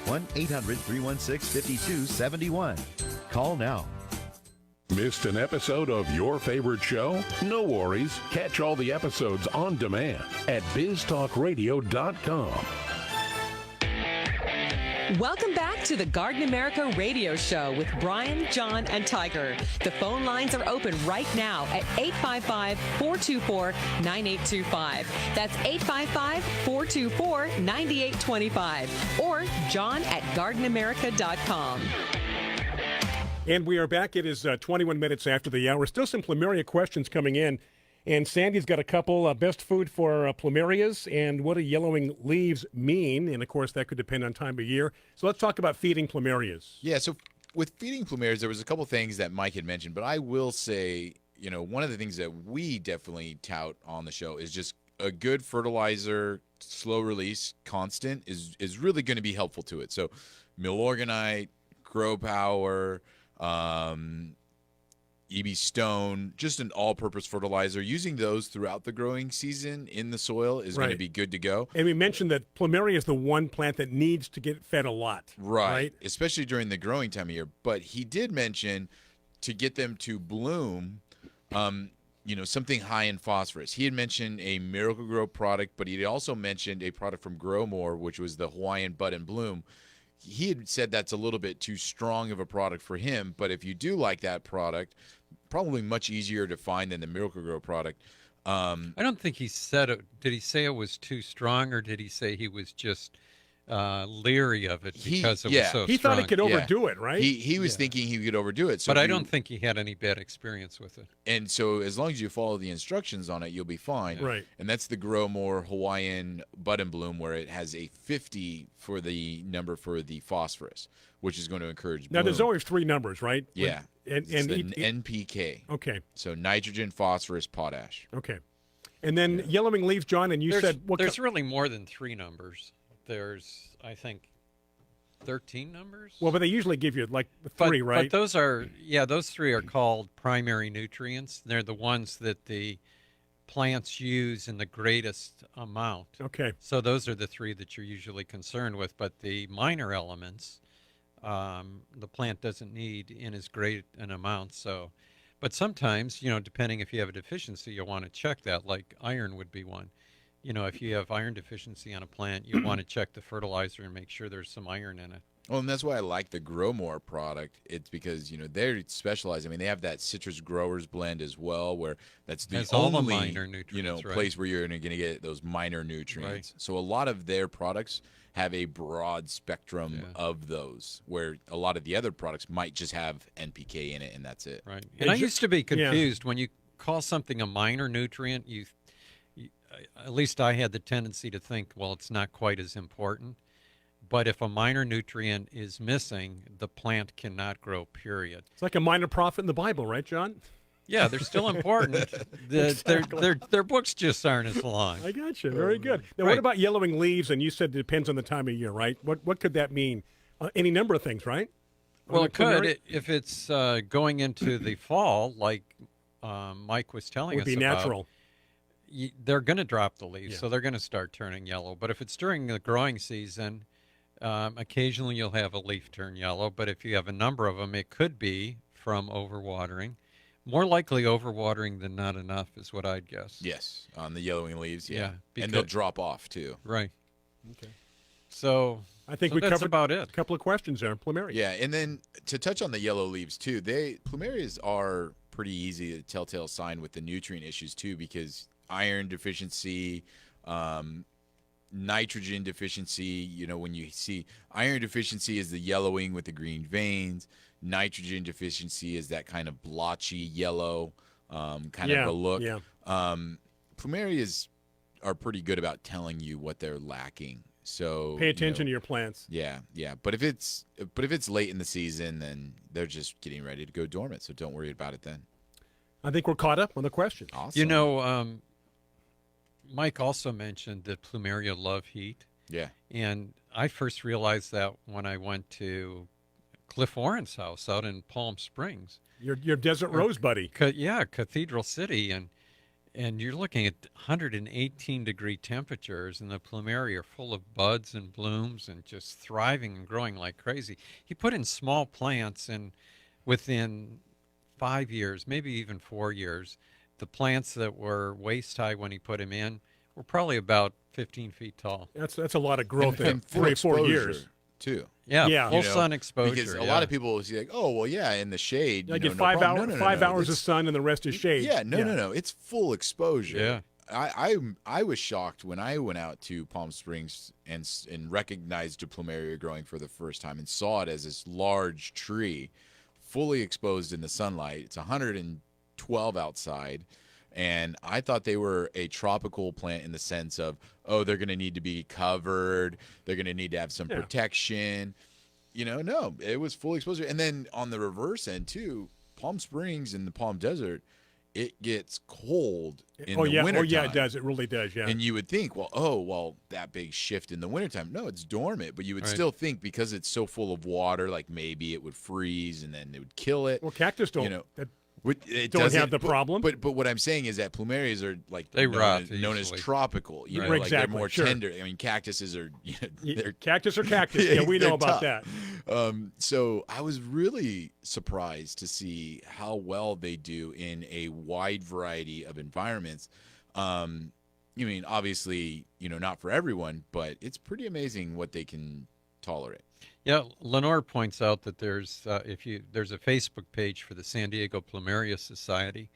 1-800-316-5271. Call now. Missed an episode of your favorite show? No worries. Catch all the episodes on demand at biztalkradio.com. Welcome back to the Garden America radio show with Bryan, John, and Tiger. The phone lines are open right now at 855-424-9825. That's 855-424-9825. Or John at gardenamerica.com. And we are back. It is 21 minutes after the hour. Still some Plumeria questions coming in. And Sandy's got a couple. Best food for Plumerias, and what do yellowing leaves mean? And, of course, that could depend on time of year. So let's talk about feeding Plumerias. Yeah, so with feeding Plumerias, there was a couple things that Mike had mentioned. But I will say, you know, one of the things that we definitely tout on the show is just a good fertilizer, slow release, constant, is really going to be helpful to it. So Milorganite, Grow Power, EB Stone, just an all-purpose fertilizer. Using those throughout the growing season in the soil is going to be good to go. And we mentioned that Plumeria is the one plant that needs to get fed a lot. Right? Especially during the growing time of year. But he did mention to get them to bloom, you know, something high in phosphorus. He had mentioned a Miracle Grow product, but he also mentioned a product from Grow More, which was the Hawaiian Bud and Bloom. He had said that's a little bit too strong of a product for him, but if you do like that product, probably much easier to find than the Miracle Grow product. I don't think he said it. Did he say it was too strong, or did he say he was just leery of it because it was so He strong. thought he could overdo it, right? He was thinking he could overdo it. So but I don't think he had any bad experience with it. And so as long as you follow the instructions on it, you'll be fine. Right. And that's the Grow More Hawaiian Bud and Bloom, where it has a 50 for the number for the phosphorus, which is going to encourage bloom. Now, there's always 3 numbers, right? Yeah. And it's the NPK. Okay. So nitrogen, phosphorus, potash. Okay. And then yellowing leaves, John, and you said... There's really more than 3 numbers. There's, I think, 13 numbers. Well, but they usually give you like 3, right? But those are, those 3 are called primary nutrients. They're the ones that the plants use in the greatest amount. Okay. So those are the 3 that you're usually concerned with. But the minor elements, the plant doesn't need in as great an amount. So, but sometimes, depending if you have a deficiency, you'll want to check that. Like iron would be one. If you have iron deficiency on a plant, you want to check the fertilizer and make sure there's some iron in it. Well, and that's why I like the Grow More product. It's because, they're specialized. I mean, they have that citrus growers blend as well, where that's the all the only, minor nutrients, right. place where you're going to get those minor nutrients. Right. So a lot of their products have a broad spectrum of those, where a lot of the other products might just have NPK in it, and that's it. Right. And I used to be confused when you call something a minor nutrient, at least I had the tendency to think, well, it's not quite as important. But if a minor nutrient is missing, the plant cannot grow, period. It's like a minor prophet in the Bible, right, John? Yeah, they're still important. Their books just aren't as long. I got you. Very good. Now, what about yellowing leaves? And you said it depends on the time of year, right? What could that mean? Any number of things, right? Well, it could. If it's going into the fall, like Mike was telling us about. Would be natural. They're going to drop the leaves, so they're going to start turning yellow. But if it's during the growing season, occasionally you'll have a leaf turn yellow. But if you have a number of them, it could be from overwatering. More likely overwatering than not enough is what I'd guess. Yes, on the yellowing leaves, Yeah, and they'll drop off too. Right. Okay. So I think that's covered about it. A couple of questions there, Plumerias. Yeah, and then to touch on the yellow leaves too, Plumerias are pretty easy to telltale sign with the nutrient issues too, because iron deficiency, nitrogen deficiency, when you see iron deficiency is the yellowing with the green veins, nitrogen deficiency is that kind of blotchy yellow kind of a look. Yeah. Plumerias are pretty good about telling you what they're lacking. So pay attention to your plants. Yeah. But if it's late in the season, then they're just getting ready to go dormant. So don't worry about it then. I think we're caught up on the questions. Awesome. Mike also mentioned that Plumeria love heat. Yeah. And I first realized that when I went to Cliff Warren's house out in Palm Springs. Your desert rose buddy. Cathedral City. And you're looking at 118-degree temperatures, and the plumeria are full of buds and blooms and just thriving and growing like crazy. He put in small plants, and within 5 years, maybe even 4 years, the plants that were waist high when he put them in were probably about 15 feet tall. That's a lot of growth in full 3 or 4 years. Too. Yeah, full sun exposure. Because a lot of people will see like, oh, well, yeah, in the shade. I get 5 hours of sun and the rest is shade. Yeah, no. It's full exposure. Yeah. I was shocked when I went out to Palm Springs and recognized a plumeria growing for the first time and saw it as this large tree, fully exposed in the sunlight. It's 112 outside. And I thought they were a tropical plant in the sense of, oh, they're going to need to be covered. They're going to need to have some protection. No, it was full exposure. And then on the reverse end, too, Palm Springs and the Palm Desert, it gets cold in the wintertime. Oh, yeah, it does. It really does, yeah. And you would think, that big shift in the wintertime. No, it's dormant. But you would still think because it's so full of water, like maybe it would freeze and then it would kill it. Well, cactus don't. It don't have the problem. But what I'm saying is that plumerias are like they known as tropical. Like they're more tender. I mean, cactuses are they're cactus or cactus. Yeah, we know about that. So I was really surprised to see how well they do in a wide variety of environments. Obviously, not for everyone, but it's pretty amazing what they can tolerate. Yeah, Lenore points out that there's a Facebook page for the San Diego Plumeria Society,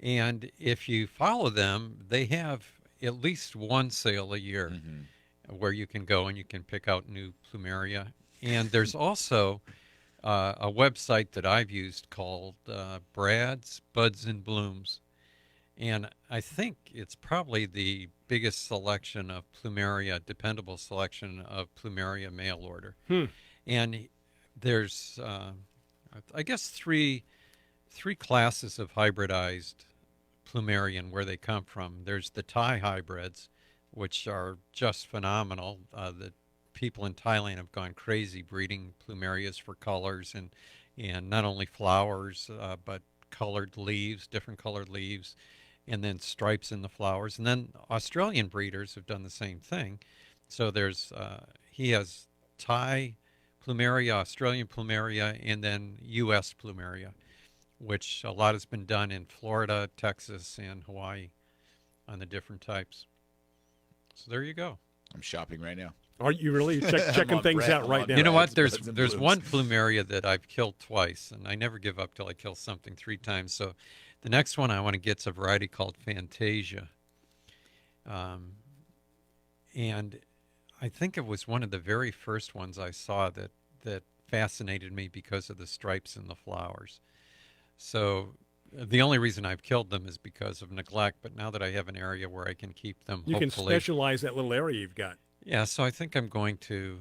and if you follow them, they have at least one sale a year, where you can go and you can pick out new plumeria. And there's also a website that I've used called Brad's Buds and Blooms. And I think it's probably the biggest selection of plumeria, dependable selection of plumeria mail order. And there's, I guess, three classes of hybridized plumeria and where they come from. There's the Thai hybrids, which are just phenomenal. The people in Thailand have gone crazy breeding plumerias for colors and not only flowers, but colored leaves, different colored leaves, and then stripes in the flowers. And then Australian breeders have done the same thing. So there's, he has Thai plumeria, Australian plumeria, and then U.S. plumeria, which a lot has been done in Florida, Texas, and Hawaii on the different types. So there you go. I'm shopping right now. Are you really checking things out right now? You know what? There's one plumeria that I've killed twice, and I never give up till I kill something 3 times. So the next one I want to get is a variety called Fantasia. And I think it was one of the very first ones I saw that fascinated me because of the stripes in the flowers. So the only reason I've killed them is because of neglect, but now that I have an area where I can keep them, you can specialize that little area you've got. Yeah, so I think I'm going to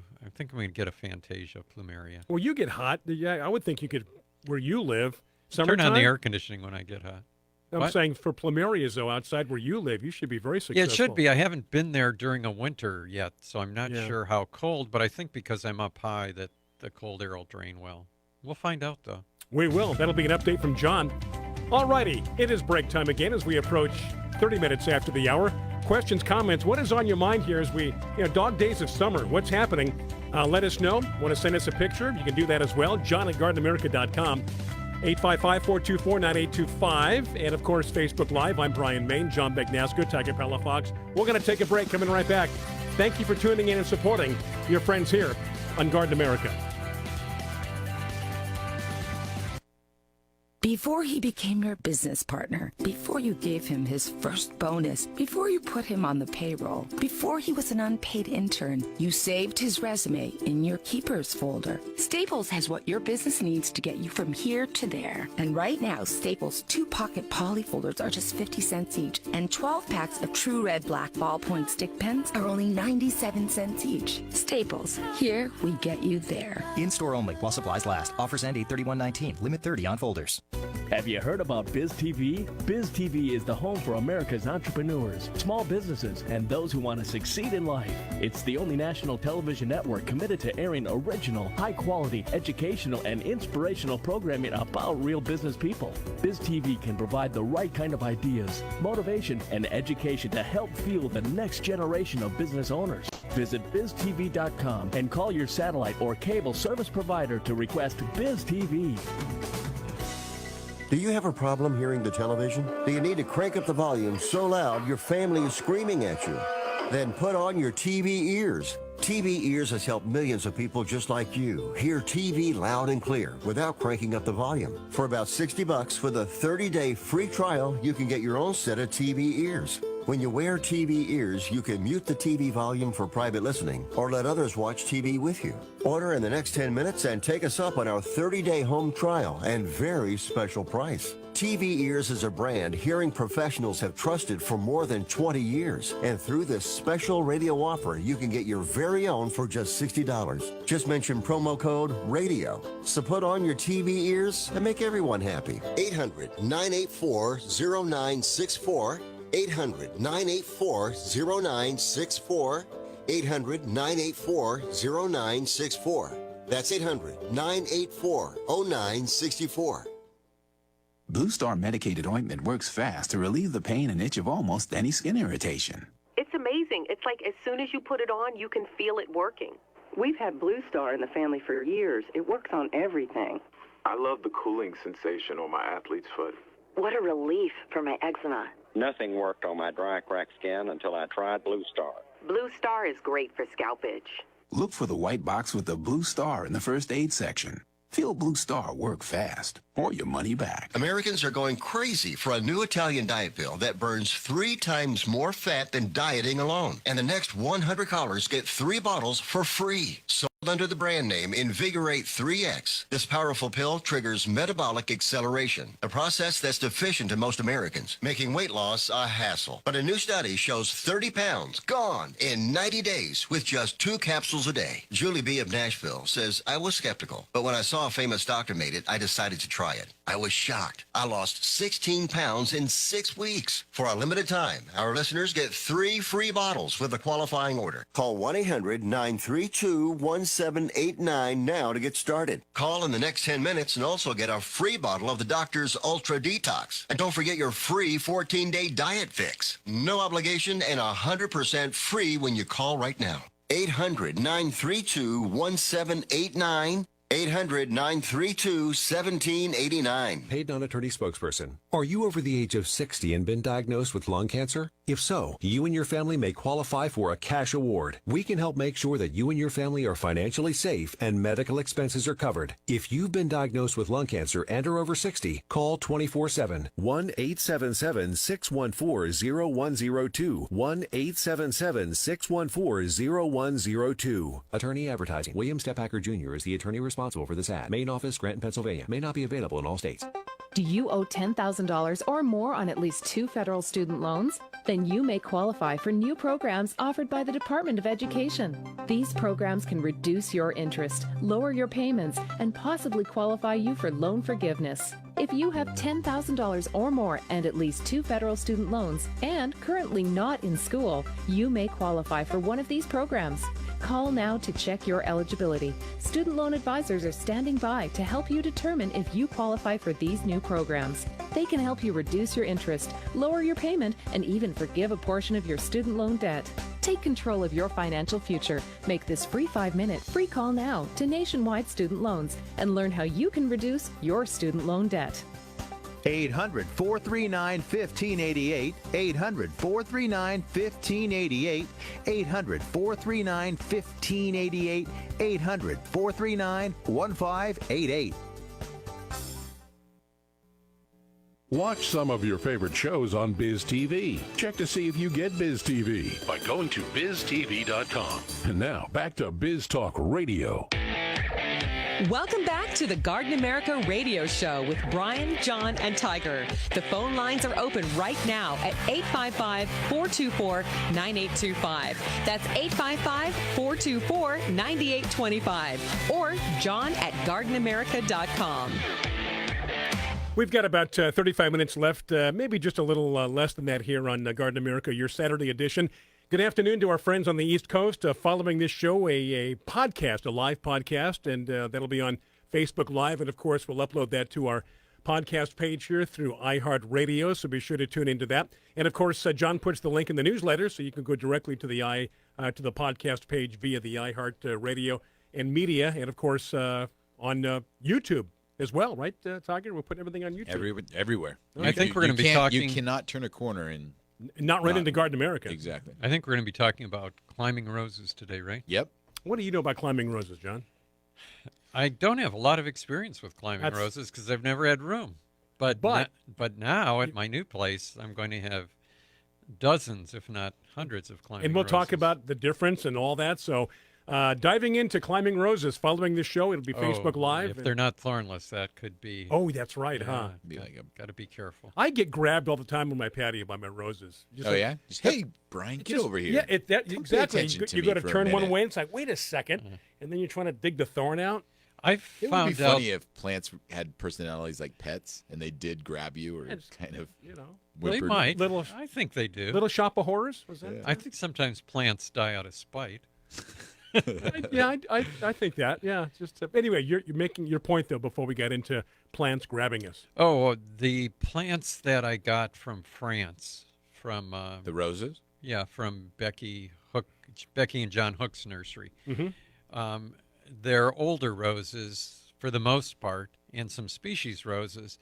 get a Fantasia plumeria. Well, you get hot. Yeah, I would think you could, where you live, summertime. Turn on the air conditioning when I get hot. I'm saying for plumerias, though, outside where you live, you should be very successful. Yeah, it should be. I haven't been there during a winter yet, so I'm not sure how cold, but I think because I'm up high that the cold air will drain well. We'll find out, though. We will. That'll be an update from John. All righty. It is break time again as we approach 30 minutes after the hour. Questions, comments, what is on your mind here as we, dog days of summer, what's happening? Let us know. Want to send us a picture? You can do that as well. John at GardenAmerica.com. 855-424-9825. And, of course, Facebook Live. I'm Bryan Main, John Bagnasco, Tiger Palafox. We're going to take a break. Coming right back. Thank you for tuning in and supporting your friends here on Garden America. Before he became your business partner, before you gave him his first bonus, before you put him on the payroll, before he was an unpaid intern, you saved his resume in your Keepers folder. Staples has what your business needs to get you from here to there. And right now, Staples 2-pocket poly folders are just 50 cents each, and 12 packs of True Red Black ballpoint stick pens are only 97 cents each. Staples, here we get you there. In-store only while supplies last. Offers end 8/31/19. Limit 30 on folders. Have you heard about Biz TV? Biz TV is the home for America's entrepreneurs, small businesses, and those who want to succeed in life. It's the only national television network committed to airing original, high-quality, educational, and inspirational programming about real business people. Biz TV can provide the right kind of ideas, motivation, and education to help fuel the next generation of business owners. Visit BizTV.com and call your satellite or cable service provider to request Biz TV. Do you have a problem hearing the television? Do you need to crank up the volume so loud your family is screaming at you? Then put on your TV ears. TV Ears has helped millions of people just like you hear TV loud and clear without cranking up the volume. For about $60 with a 30-day free trial, you can get your own set of TV Ears. When you wear TV Ears, you can mute the TV volume for private listening or let others watch TV with you. Order in the next 10 minutes and take us up on our 30-day home trial and very special price. TV Ears is a brand hearing professionals have trusted for more than 20 years. And through this special radio offer, you can get your very own for just $60. Just mention promo code RADIO. So put on your TV ears and make everyone happy. 800-984-0964. 800-984-0964. 800-984-0964. That's 800-984-0964. Blue Star medicated ointment works fast to relieve the pain and itch of almost any skin irritation. It's amazing. It's like as soon as you put it on, you can feel it working. We've had Blue Star in the family for years. It works on everything. I love the cooling sensation on my athlete's foot. What a relief for my eczema. Nothing worked on my dry, cracked skin until I tried Blue Star. Blue Star is great for scalp itch. Look for the white box with the Blue Star in the first aid section. Feel Blue Star work fast or your money back. Americans are going crazy for a new Italian diet pill that burns 3 times more fat than dieting alone. And the next 100 callers get 3 bottles for free. Sold under the brand name Invigorate 3X. This powerful pill triggers metabolic acceleration, a process that's deficient in most Americans, making weight loss a hassle. But a new study shows 30 pounds gone in 90 days with just 2 capsules a day. Julie B. of Nashville says, I was skeptical, but when I saw a famous doctor made it, I decided to try it. I was shocked. I lost 16 pounds in 6 weeks. For a limited time, our listeners get 3 free bottles with a qualifying order. Call 1-800-932-1789 now to get started. Call in the next 10 minutes and also get a free bottle of the doctor's Ultra Detox. And don't forget your free 14-day diet fix. No obligation and 100% free when you call right now. 800-932-1789. 800-932-1789. Paid non-attorney spokesperson. Are you over the age of 60 and been diagnosed with lung cancer? If so, you and your family may qualify for a cash award. We can help make sure that you and your family are financially safe and medical expenses are covered. If you've been diagnosed with lung cancer and are over 60, call 24/7. 1-877-614-0102. 1-877-614-0102. Attorney advertising. William Stephacker Jr. is the attorney responsible for this ad. Main office, Scranton, Pennsylvania. May not be available in all states. Do you owe $10,000 or more on at least 2 federal student loans? Then you may qualify for new programs offered by the Department of Education. These programs can reduce your interest, lower your payments, and possibly qualify you for loan forgiveness. If you have $10,000 or more and at least 2 federal student loans and currently not in school, you may qualify for one of these programs. Call now to check your eligibility. Student loan advisors are standing by to help you determine if you qualify for these new programs. They can help you reduce your interest, lower your payment, and even forgive a portion of your student loan debt. Take control of your financial future. Make this free 5-minute free call now to Nationwide Student Loans and learn how you can reduce your student loan debt. 800-439-1588, 800-439-1588, 800-439-1588, 800-439-1588. Watch some of your favorite shows on Biz TV. Check to see if you get Biz TV by going to biztv.com. And now, back to Biz Talk Radio. Welcome back to the Garden America Radio Show with Bryan, John, and Tiger. The phone lines are open right now at 855-424-9825. That's 855-424-9825. Or John at gardenamerica.com. We've got about 35 minutes left, maybe just a little less than that here on Garden America, your Saturday edition. Good afternoon to our friends on the East Coast. Following this show, a podcast, a live podcast, and that'll be on Facebook Live. And, of course, we'll upload that to our podcast page here through iHeartRadio, so be sure to tune into that. And, of course, John puts the link in the newsletter, so you can go directly to the podcast page via the iHeartRadio and media, and, of course, on YouTube as well, right, Tiger? We're putting everything on YouTube. Everywhere. Okay. I think we're going to be talking... You cannot turn a corner and... Not right into Garden America. Exactly. I think we're going to be talking about climbing roses today, right? Yep. What do you know about climbing roses, John? I don't have a lot of experience with climbing roses because I've never had room. But now at my new place, I'm going to have dozens, if not hundreds, of climbing roses. And we'll talk about the difference and all that. So diving into climbing roses following this show, it'll be Facebook Live. If they're not thornless, that could be... Oh, that's right, huh? Got to be careful. I get grabbed all the time on my patio by my roses. Yeah? Hey, Brian, get over here. Yeah, exactly. You go to turn one way and it's like, wait a second. And then you're trying to dig the thorn out. It would be funny if plants had personalities like pets and they did grab you or kind of, They might. I think they do. Little Shop of Horrors? Was that? Yeah. I think sometimes plants die out of spite. I think that. Yeah. Anyway, you're making your point though before we got into plants grabbing us. Oh, the plants that I got from France, from the roses. Yeah, from Becky and John Hook's nursery. Mm-hmm. They're older roses for the most part, and some species roses,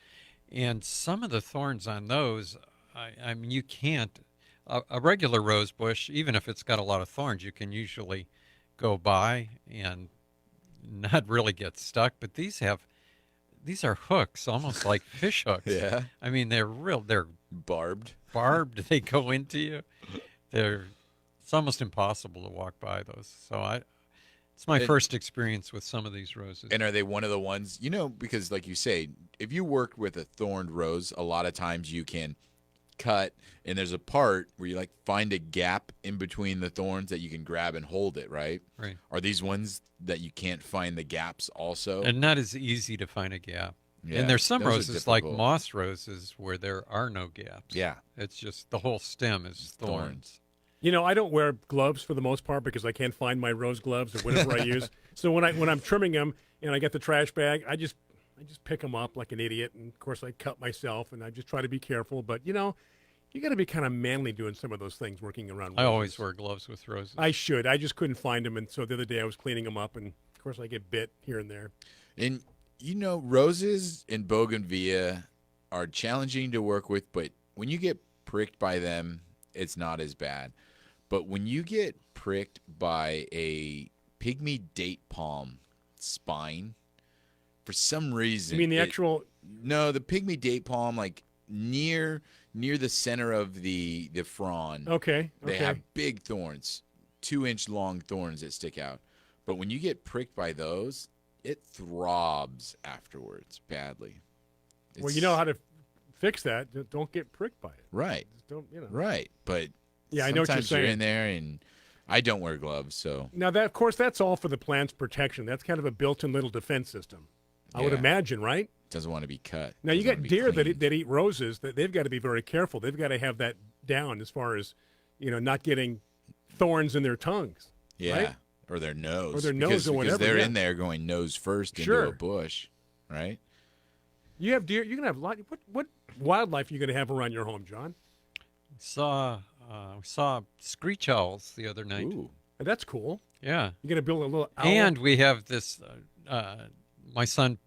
and some of the thorns on those. I mean, you can't. A regular rose bush, even if it's got a lot of thorns, you can usually go by and not really get stuck, but these are hooks, almost like fish hooks. Yeah. I mean, they're barbed. Barbed. They go into you. It's almost impossible to walk by those. So it's my first experience with some of these roses. And are they one of the ones, because like you say, if you work with a thorned rose, a lot of times you can cut, and there's a part where you find a gap in between the thorns that you can grab and hold it, right? Right. Are these ones that you can't find the gaps also? And not as easy to find a gap. Yeah, and there's some those are roses like difficult. moss roses where there are no gaps. Yeah. It's just the whole stem is thorns. I don't wear gloves for the most part because I can't find my rose gloves or whatever I use. So when I'm trimming them and I get the trash bag, I just pick them up like an idiot, and of course I cut myself, and I just try to be careful. But you got to be kind of manly doing some of those things, working around roses. I always wear gloves with roses. I should. I just couldn't find them, and so the other day I was cleaning them up, and of course I get bit here and there. And roses and bougainvillea are challenging to work with, but when you get pricked by them, it's not as bad. But when you get pricked by a pygmy date palm spine, for some reason. You mean the actual? No, the pygmy date palm, near the center of the frond. Okay. They have big thorns, 2-inch long thorns that stick out. But when you get pricked by those, it throbs afterwards badly. Well, you know how to fix that. Don't get pricked by it. Right. Just don't. Right. But yeah, I know what you're sometimes saying. you're in there, and I don't wear gloves, so. Now, of course, that's all for the plant's protection. That's kind of a built-in little defense system, I would imagine, right? Doesn't want to be cut. Now, you got deer that eat roses. They've got to be very careful. They've got to have that down as far as, not getting thorns in their tongues. Yeah, right? or their nose. Or their nose or whatever. Because they're in there going nose first into a bush, right? You have deer. You're going to have a lot. What wildlife are you going to have around your home, John? We saw screech owls the other night. Ooh, that's cool. Yeah. You're going to build a little owl? And we have this, my son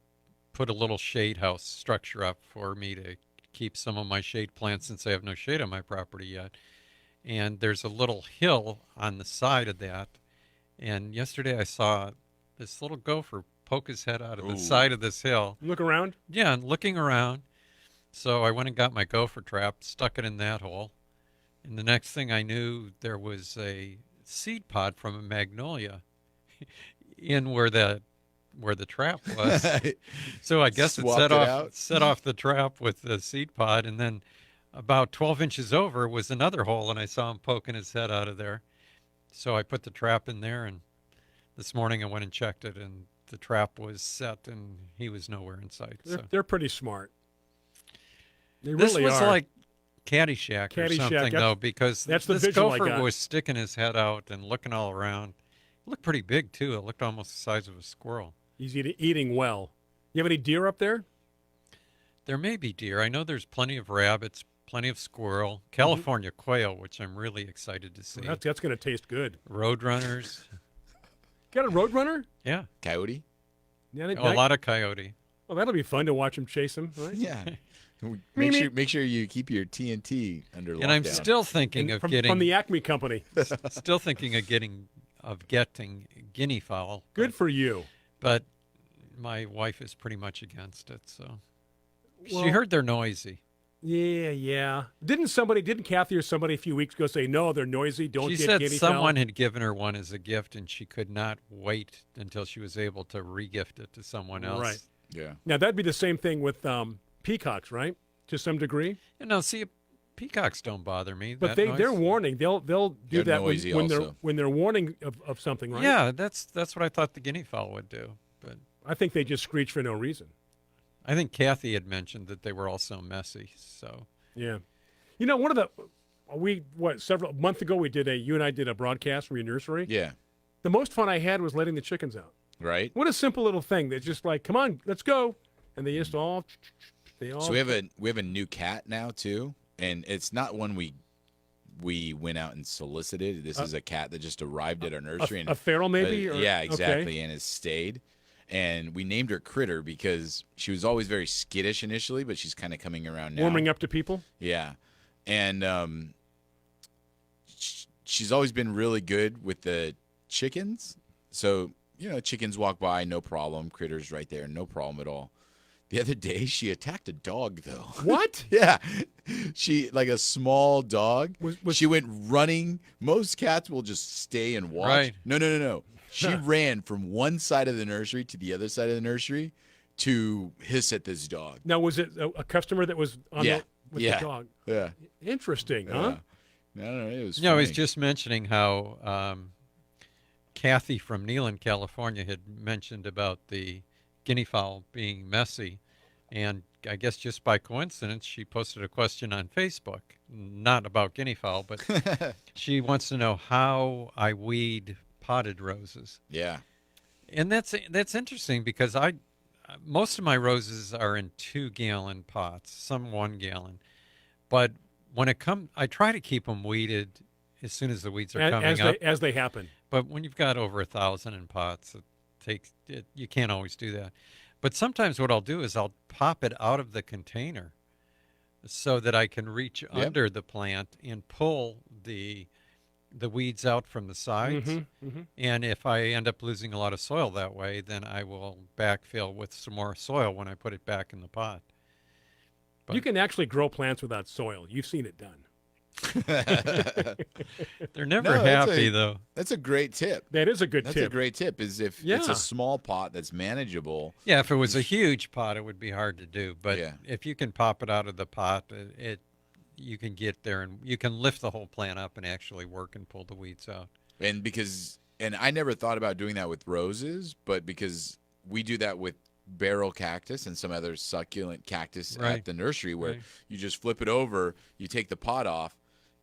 put a little shade house structure up for me to keep some of my shade plants since I have no shade on my property yet. And there's a little hill on the side of that. And yesterday I saw this little gopher poke his head out of the side of this hill. Look around? Yeah, and looking around. So I went and got my gopher trap, stuck it in that hole. And the next thing I knew, there was a seed pod from a magnolia in where the trap was. So I guess it set off the trap with the seed pod, and then about 12 inches over was another hole, and I saw him poking his head out of there. So I put the trap in there, and this morning I went and checked it, and the trap was set, and he was nowhere in sight. They're pretty smart. They this really was are. Like Caddyshack or something, though, because that's the this visual I gopher got. was sticking his head out and looking all around. It looked pretty big, too. It looked almost the size of a squirrel. He's eating well. You have any deer up there? There may be deer. I know there's plenty of rabbits, plenty of squirrel, California quail, which I'm really excited to see. Well, that's going to taste good. Roadrunners. Got a roadrunner? Yeah. Coyote? Yeah, a lot of coyote. Well, that'll be fun to watch him chase him, right? Yeah. Make sure you keep your TNT under lockdown. And I'm still thinking of getting from the Acme Company. Still thinking of getting guinea fowl. Good for you. But my wife is pretty much against it. So Well, she heard they're noisy. Yeah. Didn't Kathy or somebody a few weeks ago say no, they're noisy? Don't She get said guinea someone fowl? had given her one as a gift, and she could not wait until she was able to re-gift it to someone else. Right. Yeah. Now that'd be the same thing with peacocks, right? To some degree. See, peacocks don't bother me. But That noise- they're warning. They'll do They're that noisy when they're warning of something, right? Yeah, that's what I thought the guinea fowl would do. But I think they just screech for no reason. I think Kathy had mentioned that they were all so messy. So yeah, one of the several months ago you and I did a broadcast from your nursery. Yeah. The most fun I had was letting the chickens out. Right. What a simple little thing. They're just like, come on, let's go, and they just all. So we have a new cat now too, and it's not one we went out and solicited. This is a cat that just arrived at our nursery. A feral maybe? Yeah, exactly, Okay. and has stayed. And we named her Critter because she was always very skittish initially, but she's kind of coming around now. Warming up to people? Yeah. And she's always been really good with the chickens. So chickens walk by, no problem. Critters right there, no problem at all. The other day, she attacked a dog, though. What? Yeah. She, like a small dog, she went running. Most cats will just stay and watch. Right. No. She ran from one side of the nursery to the other side of the nursery to hiss at this dog. Now, was it a customer that was on with the dog? Yeah. Interesting, huh? I don't know. It was I was just mentioning how Kathy from Neyland, California, had mentioned about the guinea fowl being messy. And I guess just by coincidence, she posted a question on Facebook, not about guinea fowl, but she wants to know how I weed potted roses. Yeah. And that's interesting because most of my roses are in 2-gallon pots, some 1 gallon. But when I try to keep them weeded as soon as the weeds are coming up. As they happen. But when you've got over 1,000 in pots, you can't always do that. But sometimes what I'll do is I'll pop it out of the container so that I can reach under the plant and pull the weeds out from the sides. And if I end up losing a lot of soil that way, then I will backfill with some more soil when I put it back in the pot. You can actually grow plants without soil. You've seen it done. They're never happy, though. That's a great tip. That is a good tip. That's a great tip, is if it's a small pot that's manageable. Yeah, if it was a huge pot, it would be hard to do. But if you can pop it out of the pot, you can get there and you can lift the whole plant up and actually work and pull the weeds out. And I never thought about doing that with roses, but because we do that with barrel cactus and some other succulent cactus at the nursery, where you just flip it over, you take the pot off.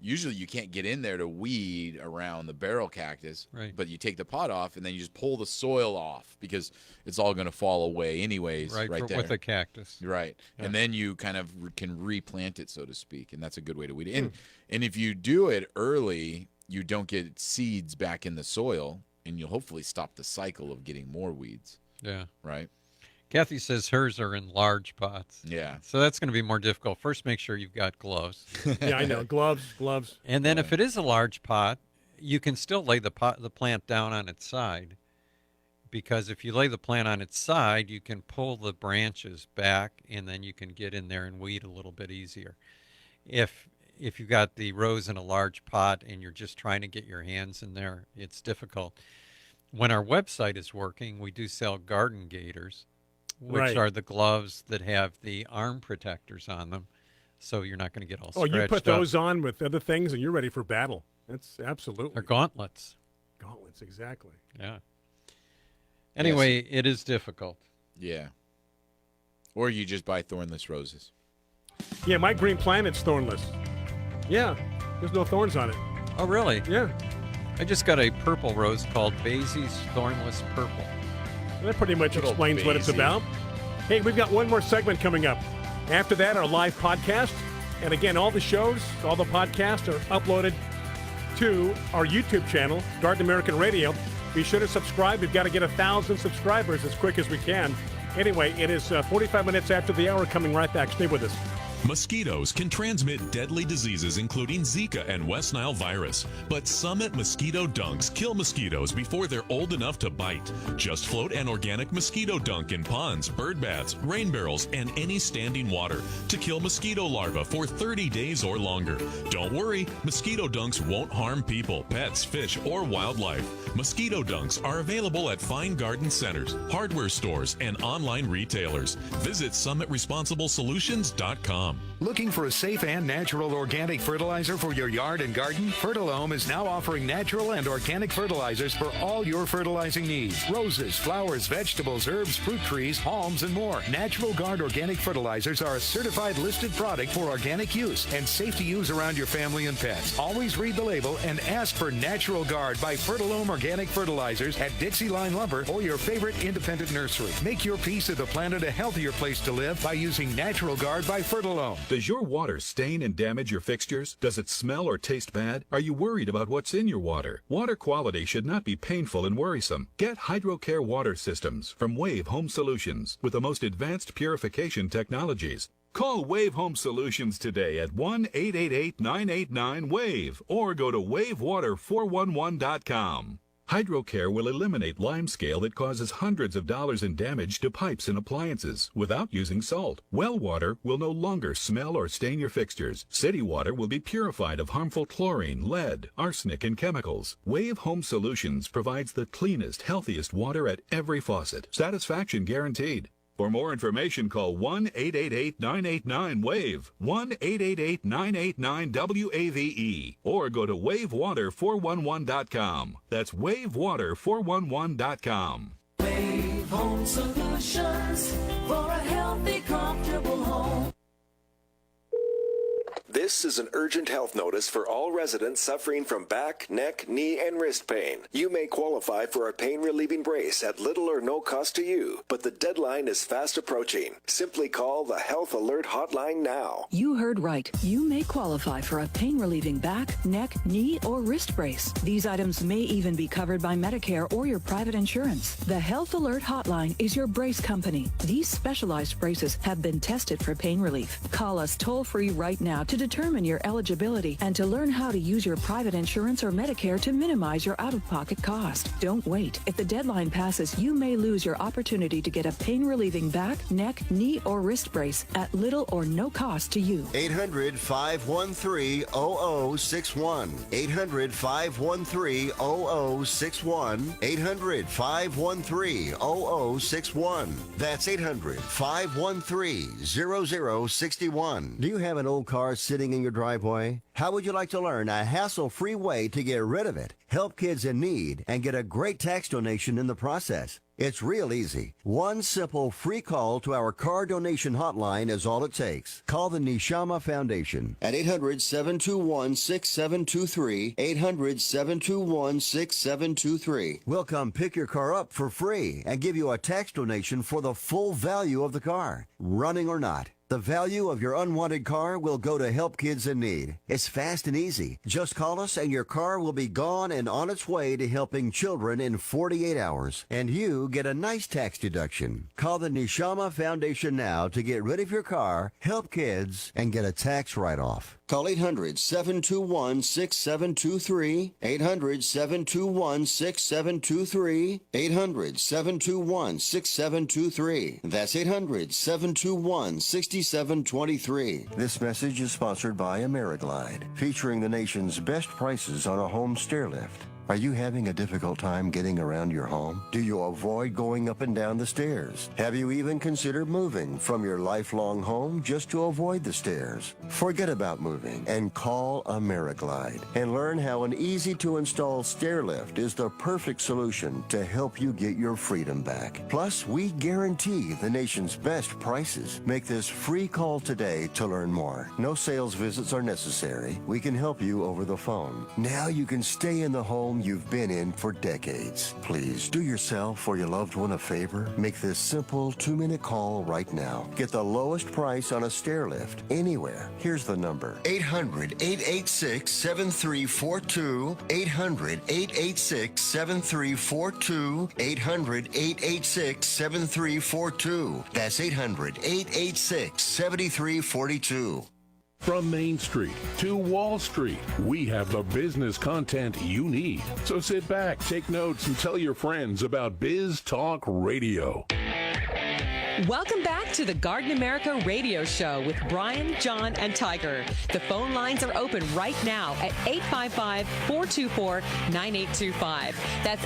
Usually you can't get in there to weed around the barrel cactus, but you take the pot off and then you just pull the soil off because it's all going to fall away anyways there. With a cactus. Right. Yeah. And then you kind of can replant it, so to speak, and that's a good way to weed it. And if you do it early, you don't get seeds back in the soil, and you'll hopefully stop the cycle of getting more weeds. Yeah. Right? Kathy says hers are in large pots. Yeah. So that's going to be more difficult. First, make sure you've got gloves. Yeah, I know. Gloves. And then if it is a large pot, you can still lay the plant down on its side. Because if you lay the plant on its side, you can pull the branches back, and then you can get in there and weed a little bit easier. If you got the rose in a large pot and you're just trying to get your hands in there, it's difficult. When our website is working, we do sell garden gaiters, which are the gloves that have the arm protectors on them, so you're not going to get all scratched up. You put those on with other things, and you're ready for battle. That's absolutely. They're gauntlets. Gauntlets, exactly. Yeah. Anyway, it is difficult. Yeah. Or you just buy thornless roses. Yeah, my green planet's thornless. Yeah, there's no thorns on it. Oh, really? Yeah. I just got a purple rose called Basie's Thornless Purple. That pretty much explains what it's about. Hey, we've got one more segment coming up. After that, our live podcast. And again, all the shows, all the podcasts are uploaded to our YouTube channel, Garden American Radio. Be sure to subscribe. We've got to get 1,000 subscribers as quick as we can. Anyway, it is 45 minutes after the hour. Coming right back. Stay with us. Mosquitoes can transmit deadly diseases including Zika and West Nile virus, but Summit Mosquito Dunks kill mosquitoes before they're old enough to bite. Just float an organic mosquito dunk in ponds, bird baths, rain barrels, and any standing water to kill mosquito larvae for 30 days or longer. Don't worry, mosquito dunks won't harm people, pets, fish, or wildlife. Mosquito dunks are available at fine garden centers, hardware stores, and online retailers. Visit SummitResponsibleSolutions.com. Looking for a safe and natural organic fertilizer for your yard and garden? Fertilome is now offering natural and organic fertilizers for all your fertilizing needs. Roses, flowers, vegetables, herbs, fruit trees, palms, and more. Natural Guard organic fertilizers are a certified listed product for organic use and safe to use around your family and pets. Always read the label and ask for Natural Guard by Fertilome Organic Fertilizers at Dixie Line Lumber or your favorite independent nursery. Make your piece of the planet a healthier place to live by using Natural Guard by Fertilome. Does your water stain and damage your fixtures? Does it smell or taste bad? Are you worried about what's in your water? Water quality should not be painful and worrisome. Get HydroCare water systems from Wave Home Solutions with the most advanced purification technologies. Call Wave Home Solutions today at 1-888-989-WAVE or go to wavewater411.com. HydroCare will eliminate limescale that causes hundreds of dollars in damage to pipes and appliances without using salt. Well water will no longer smell or stain your fixtures. City water will be purified of harmful chlorine, lead, arsenic, and chemicals. Wave Home Solutions provides the cleanest, healthiest water at every faucet. Satisfaction guaranteed. For more information, call 1-888-989-WAVE, 1-888-989-WAVE, or go to wavewater411.com. That's wavewater411.com. Wave Home Solutions for a healthy, comfortable home. This is an urgent health notice for all residents suffering from back, neck, knee, and wrist pain. You may qualify for a pain-relieving brace at little or no cost to you, but the deadline is fast approaching. Simply call the Health Alert Hotline now. You heard right. You may qualify for a pain-relieving back, neck, knee, or wrist brace. These items may even be covered by Medicare or your private insurance. The Health Alert Hotline is your brace company. These specialized braces have been tested for pain relief. Call us toll-free right now to determine your eligibility and to learn how to use your private insurance or Medicare to minimize your out-of-pocket cost. Don't wait. If the deadline passes, you may lose your opportunity to get a pain-relieving back, neck, knee, or wrist brace at little or no cost to you. 800-513-0061. 800-513-0061. 800-513-0061. That's 800-513-0061. Do you have an old car sitting in your driveway? How would you like to learn a hassle-free way to get rid of it, help kids in need, and get a great tax donation in the process? It's real easy. One simple free call to our car donation hotline is all it takes. Call the Neshama Foundation at 800-721-6723, 800-721-6723. We'll come pick your car up for free and give you a tax donation for the full value of the car, running or not. The value of your unwanted car will go to help kids in need. It's fast and easy. Just call us and your car will be gone and on its way to helping children in 48 hours. And you get a nice tax deduction. Call the Neshama Foundation now to get rid of your car, help kids, and get a tax write-off. Call 800-721-6723, 800-721-6723, 800-721-6723. That's 800-721-6723. This message is sponsored by AmeriGlide, featuring the nation's best prices on a home stair lift. Are you having a difficult time getting around your home? Do you avoid going up and down the stairs? Have you even considered moving from your lifelong home just to avoid the stairs? Forget about moving and call AmeriGlide and learn how an easy-to-install stair lift is the perfect solution to help you get your freedom back. Plus, we guarantee the nation's best prices. Make this free call today to learn more. No sales visits are necessary. We can help you over the phone. Now you can stay in the home you've been in for decades. Please do yourself or your loved one a favor. Make this simple 2-minute call right now. Get the lowest price on a stair lift anywhere. Here's the number: 800-886-7342. 800-886-7342. 800-886-7342. That's 800-886-7342. From Main Street to Wall Street, we have the business content you need. So sit back, take notes, and tell your friends about Biz Talk Radio. Welcome back to the Garden America Radio Show with Bryan, John, and Tiger. The phone lines are open right now at 855-424-9825. That's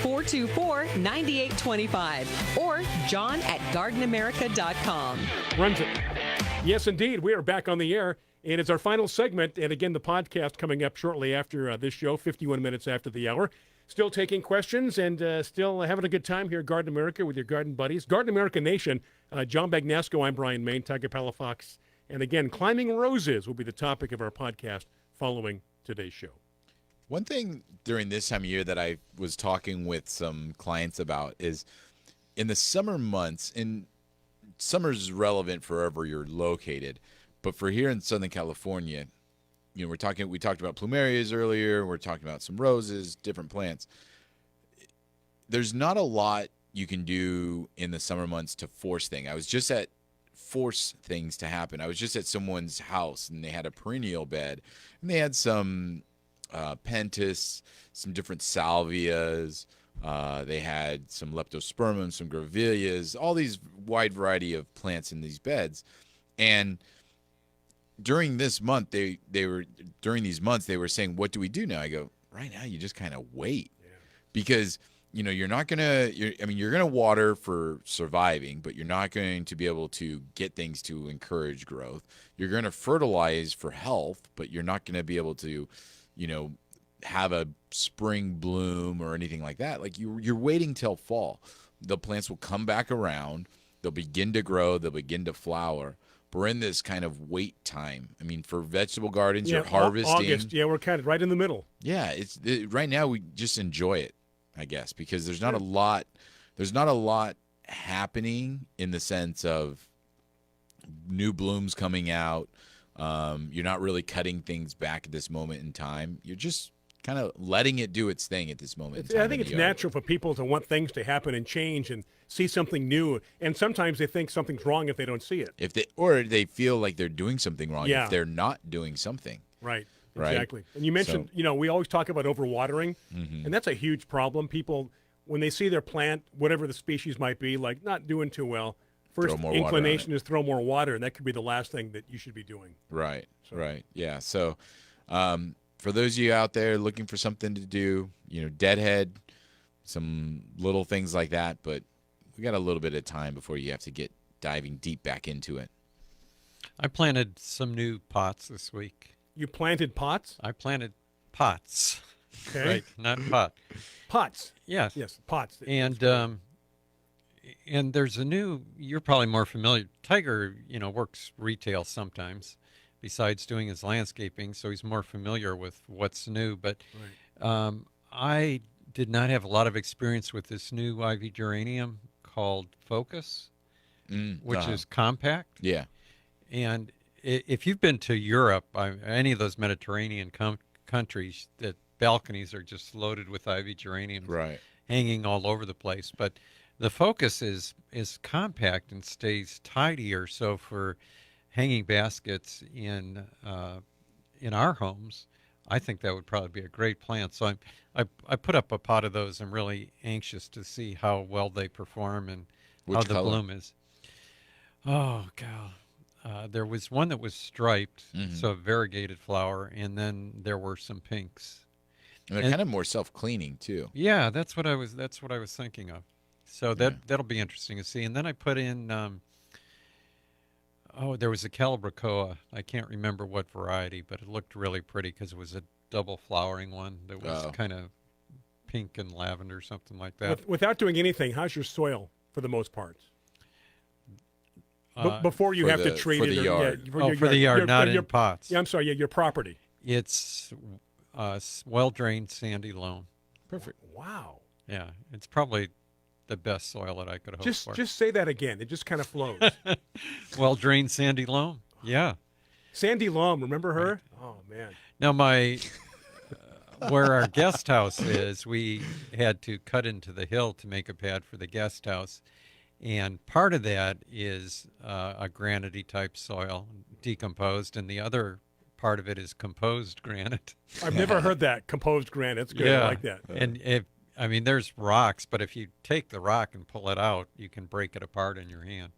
855-424-9825. Or John at gardenamerica.com. Runs it. Yes, indeed. We are back on the air, and it's our final segment. And again, the podcast coming up shortly after this show, 51 minutes after the hour. Still taking questions and still having a good time here at Garden America with your garden buddies. Garden America Nation, John Bagnasco, I'm Bryan Main, Tiger Palafox. And again, climbing roses will be the topic of our podcast following today's show. One thing during this time of year that I was talking with some clients about is in the summer months, and summer's relevant for wherever you're located, but for here in Southern California, you know, we talked about Plumerias earlier. We're talking about some roses, different plants. There's not a lot you can do in the summer months to force things. I was just at force things to happen. I was just at someone's house, and they had a perennial bed, and they had some pentas, some different salvias. They had some leptospermum, some grevilleas, all these wide variety of plants in these beds. And during this month, they were saying, what do we do now? I go, right now you just kind of wait, because you're not gonna. You're gonna water for surviving, but you're not going to be able to get things to encourage growth. You're gonna fertilize for health, but you're not gonna be able to, have a spring bloom or anything like that. Like you're waiting till fall. The plants will come back around. They'll begin to grow. They'll begin to flower. We're in this kind of wait time. For vegetable gardens, you're harvesting. August, we're kind of right in the middle. Yeah, right now we just enjoy it, I guess, because there's not a lot. There's not a lot happening in the sense of new blooms coming out. You're not really cutting things back at this moment in time. You're just kind of letting it do its thing at this moment in time. I think it's natural for people to want things to happen and change and see something new. And sometimes they think something's wrong if they don't see it. Or they feel like they're doing something wrong if they're not doing something. Right. Exactly. And you mentioned, we always talk about overwatering, and that's a huge problem. People, when they see their plant, whatever the species might be, like not doing too well, first inclination is throw more water, and that could be the last thing that you should be doing. Right. Right. Yeah. So, for those of you out there looking for something to do, deadhead, some little things like that, but we got a little bit of time before you have to get diving deep back into it. I planted some new pots this week. You planted pots? I planted pots. Okay. Right, not pot. Pots. Yes. Yes, pots. And there's a new, you're probably more familiar, Tiger, works retail sometimes, besides doing his landscaping, so he's more familiar with what's new. But I did not have a lot of experience with this new ivy geranium called Focus, which is compact. Yeah. And if you've been to Europe, any of those Mediterranean countries, the balconies are just loaded with ivy geraniums, hanging all over the place. But the Focus is compact and stays tidier. So for hanging baskets in our homes, I think that would probably be a great plant. So I put up a pot of those. I'm really anxious to see how well they perform and how the bloom is. Oh God, there was one that was striped, so a variegated flower, and then there were some pinks. And they're kind of more self-cleaning too. Yeah, that's what I was thinking of. So that'll be interesting to see. And then I put in. There was a Calabricoa. I can't remember what variety, but it looked really pretty because it was a double flowering one that was kind of pink and lavender, something like that. Without doing anything, how's your soil for the most part? Before you have to treat it. For the yard. For the yard, not in pots. Yeah, I'm sorry. Yeah, your property. It's well-drained sandy loam. Perfect. Wow. Yeah, it's probably the best soil that I could hope for. Just say that again. It just kind of flows. Well-drained sandy loam. Yeah. Sandy loam. Remember her? Right. Oh man. Now where our guest house is, we had to cut into the hill to make a pad for the guest house, and part of that is a granite type soil, decomposed, and the other part of it is composed granite. I've never heard that, composed granite. It's good. Yeah. I like that. And there's rocks, but if you take the rock and pull it out, you can break it apart in your hand.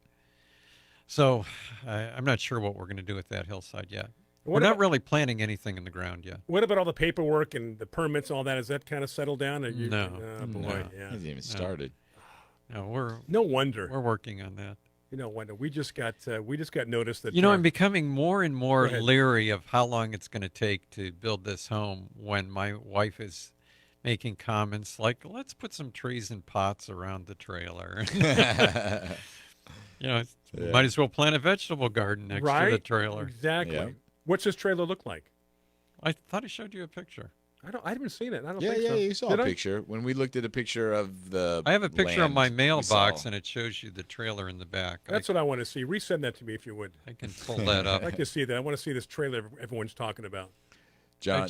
So I'm not sure what we're going to do with that hillside yet. We're not really planting anything in the ground yet. What about all the paperwork and the permits and all that? Is that kind of settled down? No. Oh, boy. No. Yeah. Hasn't even started. No, no wonder. We're working on that. No wonder. We just got notice that. I'm becoming more and more leery of how long it's going to take to build this home when my wife is making comments like, let's put some trees in pots around the trailer. Might as well plant a vegetable garden next to the trailer. Exactly. Yeah. What's this trailer look like? I thought I showed you a picture. I haven't seen it. I don't think so. Yeah, you saw a picture. When we looked at a picture of the I have a picture of my mailbox, and it shows you the trailer in the back. That's what I want to see. Resend that to me if you would. I can pull that up. I'd like to see that. I want to see this trailer everyone's talking about. John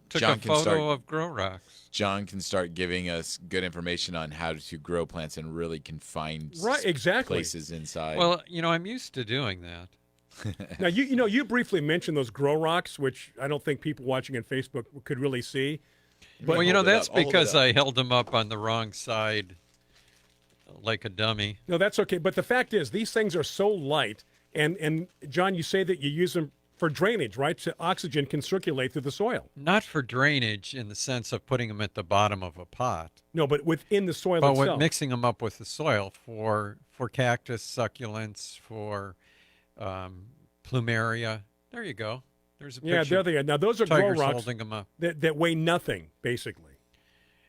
took a photo of grow rocks. John can start giving us good information on how to grow plants in really confined exactly. places inside. Well, I'm used to doing that. Now, you briefly mentioned those grow rocks, which I don't think people watching on Facebook could really see. But, well, that's because I held them up on the wrong side like a dummy. No, that's okay. But the fact is, these things are so light. And John, you say that you use them for drainage, right? So oxygen can circulate through the soil. Not for drainage in the sense of putting them at the bottom of a pot. No, but within the soil but itself. But mixing them up with the soil for cactus, succulents, for plumeria. There you go. There's a picture. Yeah, there they are. Now, those are Tiger's grow rocks holding them up. That weigh nothing, basically.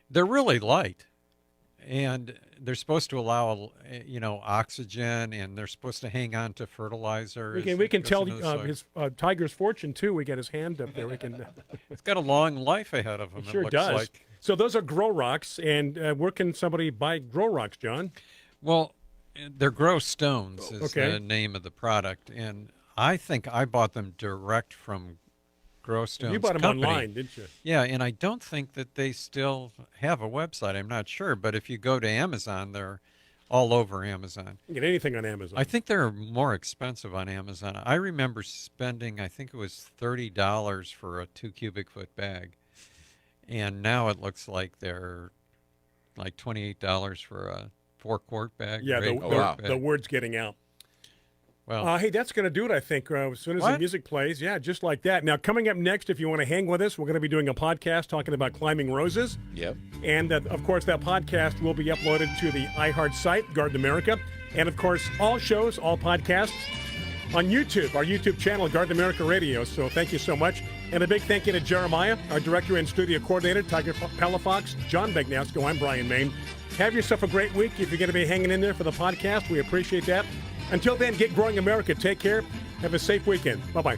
They're really light. And they're supposed to allow, oxygen, and they're supposed to hang on to fertilizer. We can tell his Tiger's fortune, too. We got his hand up there. We can. It's got a long life ahead of him. It sure looks does. Like. So those are grow rocks. And where can somebody buy grow rocks, John? Well, they're Grow Stones is the name of the product. And I think I bought them direct from Grow Stones. You bought them company. online, didn't you? Yeah, and I don't think that they still have a website. I'm not sure, but if you go to Amazon, they're all over Amazon. You can get anything on Amazon. I think they're more expensive on Amazon. I remember spending, I think it was $30 for a 2 cubic foot bag, and now it looks like they're like $28 for a 4-quart bag. Yeah, the word's getting out. Well, hey, that's going to do it, I think, as soon as the music plays. Yeah, just like that. Now, coming up next, if you want to hang with us, we're going to be doing a podcast talking about climbing roses. Yep. And, of course, that podcast will be uploaded to the iHeart site, Garden America. And, of course, all shows, all podcasts on YouTube, our YouTube channel, Garden America Radio. So thank you so much. And a big thank you to Jeremiah, our director and studio coordinator, Tiger Palafox, John Bagnasco. I'm Bryan Main. Have yourself a great week. If you're going to be hanging in there for the podcast, we appreciate that. Until then, get growing America. Take care. Have a safe weekend. Bye-bye.